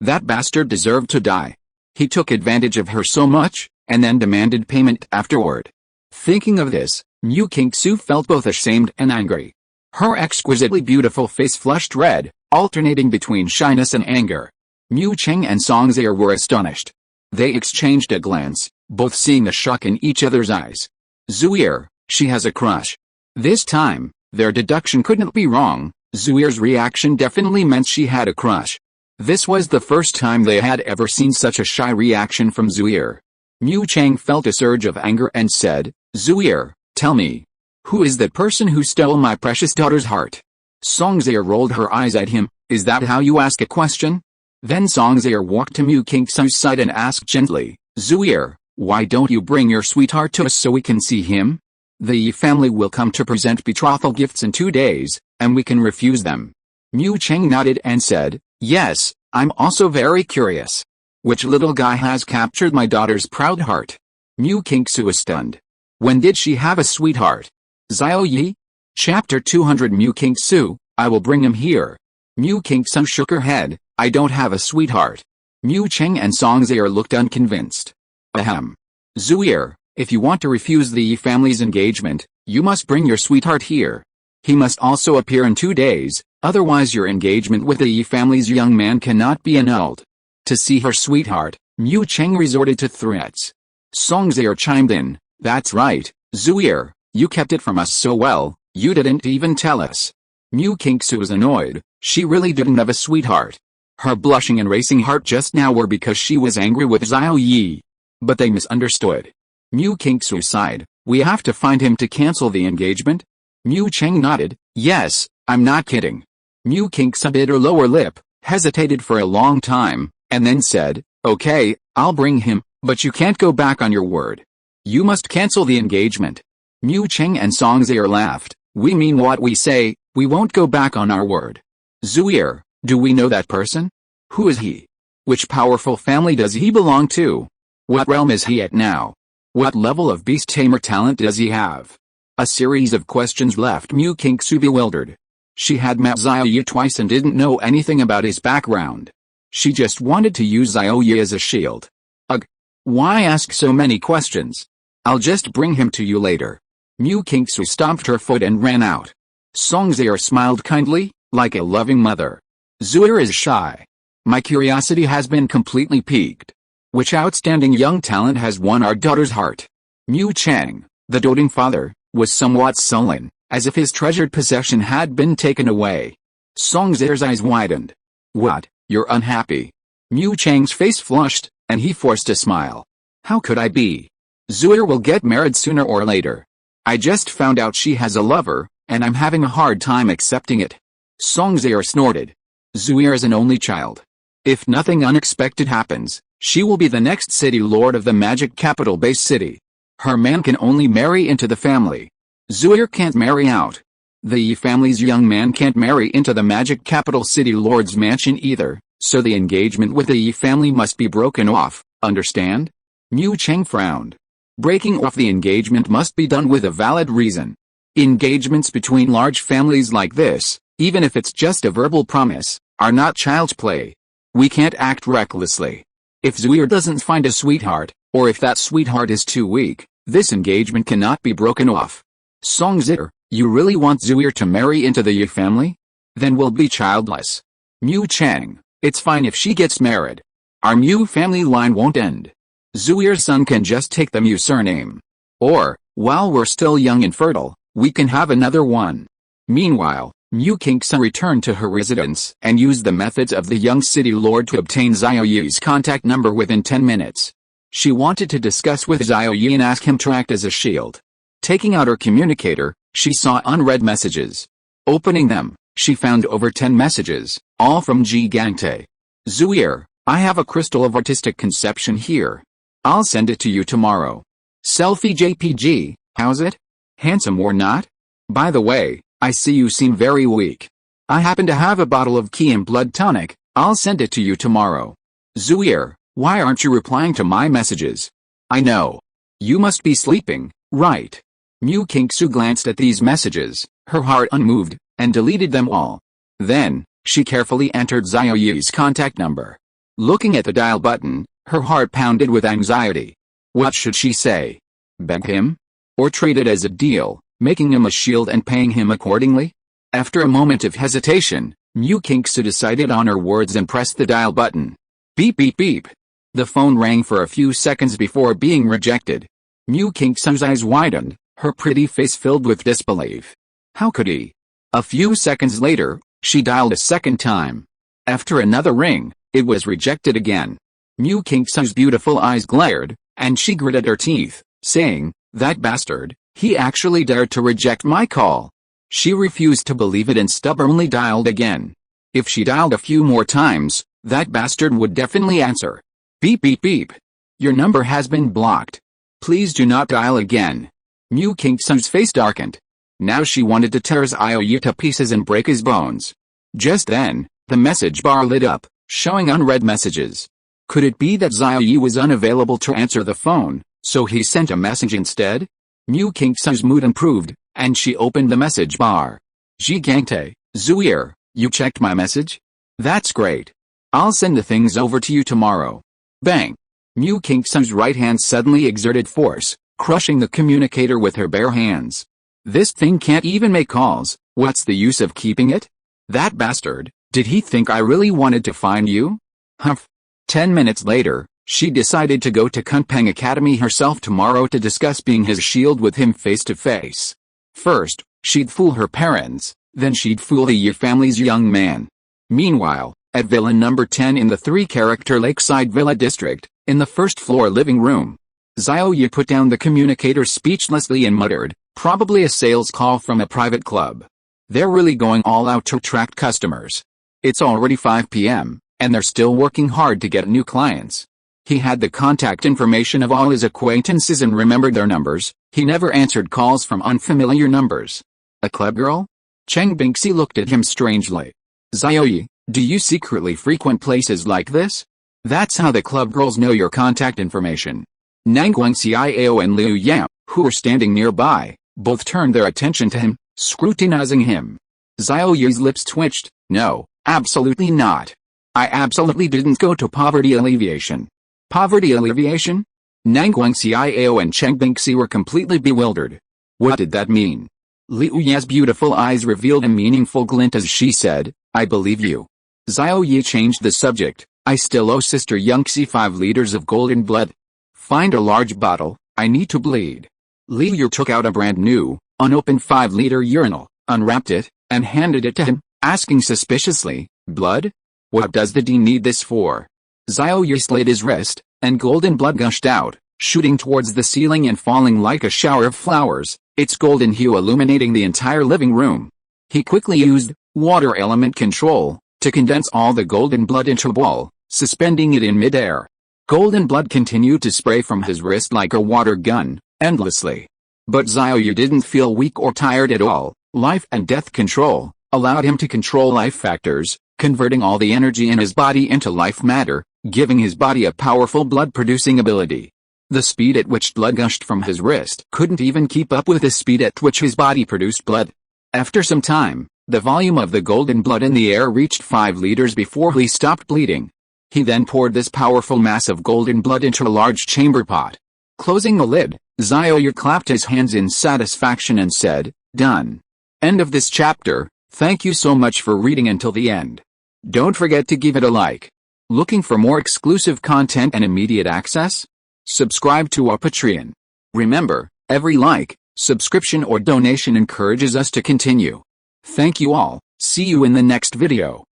That bastard deserved to die. He took advantage of her so much, and then demanded payment afterward. Thinking of this, Mu Qingsu felt both ashamed and angry. Her exquisitely beautiful face flushed red, alternating between shyness and anger. Mu Chang and Song Zhe were astonished. They exchanged a glance, both seeing the shock in each other's eyes. Zhuye, she has a crush. This time, their deduction couldn't be wrong. Zhuye's reaction definitely meant she had a crush. This was the first time they had ever seen such a shy reaction from Zhuye. Mu Chang felt a surge of anger and said, Zhuye, tell me. Who is that person who stole my precious daughter's heart? Song Zhe rolled her eyes at him. Is that how you ask a question? Then Song Zhe walked to Mu Qingsu's side and asked gently, Zhuye, why don't you bring your sweetheart to us so we can see him? The Ye family will come to present betrothal gifts in 2 days, and we can refuse them. Mu Chang nodded and said, yes, I'm also very curious. Which little guy has captured my daughter's proud heart? Mu Qingsu was stunned. When did she have a sweetheart? Xiao Ye? Chapter 200 Mu Qingsu, I will bring him here. Mu Qingsu shook her head, I don't have a sweetheart. Mu Chang and Song Zhe looked unconvinced. Ahem. Zhuye, if you want to refuse the Ye family's engagement, you must bring your sweetheart here. He must also appear in 2 days, otherwise your engagement with the Ye family's young man cannot be annulled. To see her sweetheart, Mu Chang resorted to threats. Song Zhe chimed in, that's right, Zhuye, you kept it from us so well, you didn't even tell us. Mu Qingsu was annoyed, she really didn't have a sweetheart. Her blushing and racing heart just now were because she was angry with Xiao Ye. But they misunderstood. Mu Qingsu sighed, we have to find him to cancel the engagement? Mu Chang nodded, yes, I'm not kidding. Mu Qingsu bit her lower lip, hesitated for a long time, and then said, okay, I'll bring him, but you can't go back on your word. You must cancel the engagement. Mu Chang and Song Zhe laughed, we mean what we say, we won't go back on our word. Zhuye, do we know that person? Who is he? Which powerful family does he belong to? What realm is he at now? What level of Beast Tamer talent does he have? A series of questions left Mu Qingsu bewildered. She had met Xiao Ye twice and didn't know anything about his background. She just wanted to use Xiao Ye as a shield. Ugh. Why ask so many questions? I'll just bring him to you later. Mu Qingsu stomped her foot and ran out. Song Zhe smiled kindly, like a loving mother. Zhuye is shy. My curiosity has been completely piqued. Which outstanding young talent has won our daughter's heart? Mu Chang, the doting father, was somewhat sullen, as if his treasured possession had been taken away. Song Zier's eyes widened. What, you're unhappy? Mu Chang's face flushed, and he forced a smile. How could I be? Zuir will get married sooner or later. I just found out she has a lover, and I'm having a hard time accepting it. Song Zier snorted. Zuir is an only child. If nothing unexpected happens, she will be the next city lord of the magic capital base city. Her man can only marry into the family. Zuir can't marry out. The Yi family's young man can't marry into the magic capital city lord's mansion either, so the engagement with the Yi family must be broken off, understand? Mu Chang frowned. Breaking off the engagement must be done with a valid reason. Engagements between large families like this, even if it's just a verbal promise, are not child's play. We can't act recklessly. If Zuir doesn't find a sweetheart, or if that sweetheart is too weak, this engagement cannot be broken off. Song Zier, you really want Zuir to marry into the Yi family? Then we'll be childless. Mu Chang, it's fine if she gets married. Our Mu family line won't end. Zuir's son can just take the Mu surname. Or, while we're still young and fertile, we can have another one. Meanwhile, Mu Kingsa returned to her residence and used the methods of the young city lord to obtain Xiao Ye's contact number within 10 minutes. She wanted to discuss with Xiao Ye and ask him to act as a shield. Taking out her communicator, she saw unread messages. Opening them, she found over 10 messages, all from Ji Gangte. Zuir, I have a crystal of artistic conception here. I'll send it to you tomorrow. Selfie JPG, how's it? Handsome or not? By the way, I see you seem very weak. I happen to have a bottle of Qi and blood tonic, I'll send it to you tomorrow. Zuir, why aren't you replying to my messages? I know. You must be sleeping, right? Mu Kingsu glanced at these messages, her heart unmoved, and deleted them all. Then, she carefully entered Xiao Ye's contact number. Looking at the dial button, her heart pounded with anxiety. What should she say? Beg him? Or treat it as a deal, making him a shield and paying him accordingly? After a moment of hesitation, Mu Kingsu decided on her words and pressed the dial button. Beep beep beep. The phone rang for a few seconds before being rejected. Mu Kingsu's eyes widened, her pretty face filled with disbelief. How could he? A few seconds later, she dialed a second time. After another ring, it was rejected again. Mu Kingsu's beautiful eyes glared, and she gritted her teeth, saying, that bastard, he actually dared to reject my call. She refused to believe it and stubbornly dialed again. If she dialed a few more times, that bastard would definitely answer. Beep beep beep. Your number has been blocked. Please do not dial again. Mu Kingsu's face darkened. Now she wanted to tear Xiao Ye to pieces and break his bones. Just then, the message bar lit up, showing unread messages. Could it be that Xiao Ye was unavailable to answer the phone, so he sent a message instead? Mu Kingsu's mood improved, and she opened the message bar. Ji Gangte, Zuir, you checked my message? That's great. I'll send the things over to you tomorrow. Bang! Mu Kingsu's right hand suddenly exerted force, crushing the communicator with her bare hands. This thing can't even make calls, what's the use of keeping it? That bastard, did he think I really wanted to find you? Humph. 10 minutes later, she decided to go to Kunpeng Academy herself tomorrow to discuss being his shield with him face to face. First, she'd fool her parents, then she'd fool the Ye family's young man. Meanwhile, at Villa number 10 in the 3-character Lakeside Villa district, in the first-floor living room, Xiao Ye put down the communicator speechlessly and muttered, probably a sales call from a private club. They're really going all out to attract customers. It's already 5 p.m., and they're still working hard to get new clients. He had the contact information of all his acquaintances and remembered their numbers. He never answered calls from unfamiliar numbers. A club girl? Cheng Bingxi looked at him strangely. Xiao Ye, do you secretly frequent places like this? That's how the club girls know your contact information. Nanguang Xiao and Liu Yam, who were standing nearby, both turned their attention to him, scrutinizing him. Xiao Ye's lips twitched. No, absolutely not. I absolutely didn't go to poverty alleviation. Poverty alleviation? Nanguang Xiao and Cheng Bingxi were completely bewildered. What did that mean? Liu Ya's beautiful eyes revealed a meaningful glint as she said, I believe you. Xiao Ye changed the subject. I still owe Sister Yangxi 5 liters of golden blood. Find a large bottle, I need to bleed. Li Yu took out a brand new, unopened 5-liter urinal, unwrapped it, and handed it to him, asking suspiciously, blood? What does the dean need this for? Xiao Ye slit his wrist, and golden blood gushed out, shooting towards the ceiling and falling like a shower of flowers, its golden hue illuminating the entire living room. He quickly used water element control to condense all the golden blood into a ball, suspending it in midair. Golden blood continued to spray from his wrist like a water gun, endlessly. But Xiao Ye didn't feel weak or tired at all. Life and death control allowed him to control life factors, converting all the energy in his body into life matter, giving his body a powerful blood-producing ability. The speed at which blood gushed from his wrist couldn't even keep up with the speed at which his body produced blood. After some time, the volume of the golden blood in the air reached 5 liters before he stopped bleeding. He then poured this powerful mass of golden blood into a large chamber pot. Closing the lid, Xiao Ye clapped his hands in satisfaction and said, "Done." End of this chapter. Thank you so much for reading until the end. Don't forget to give it a like. Looking for more exclusive content and immediate access? Subscribe to our Patreon. Remember, every like, subscription or donation encourages us to continue. Thank you all. See you in the next video.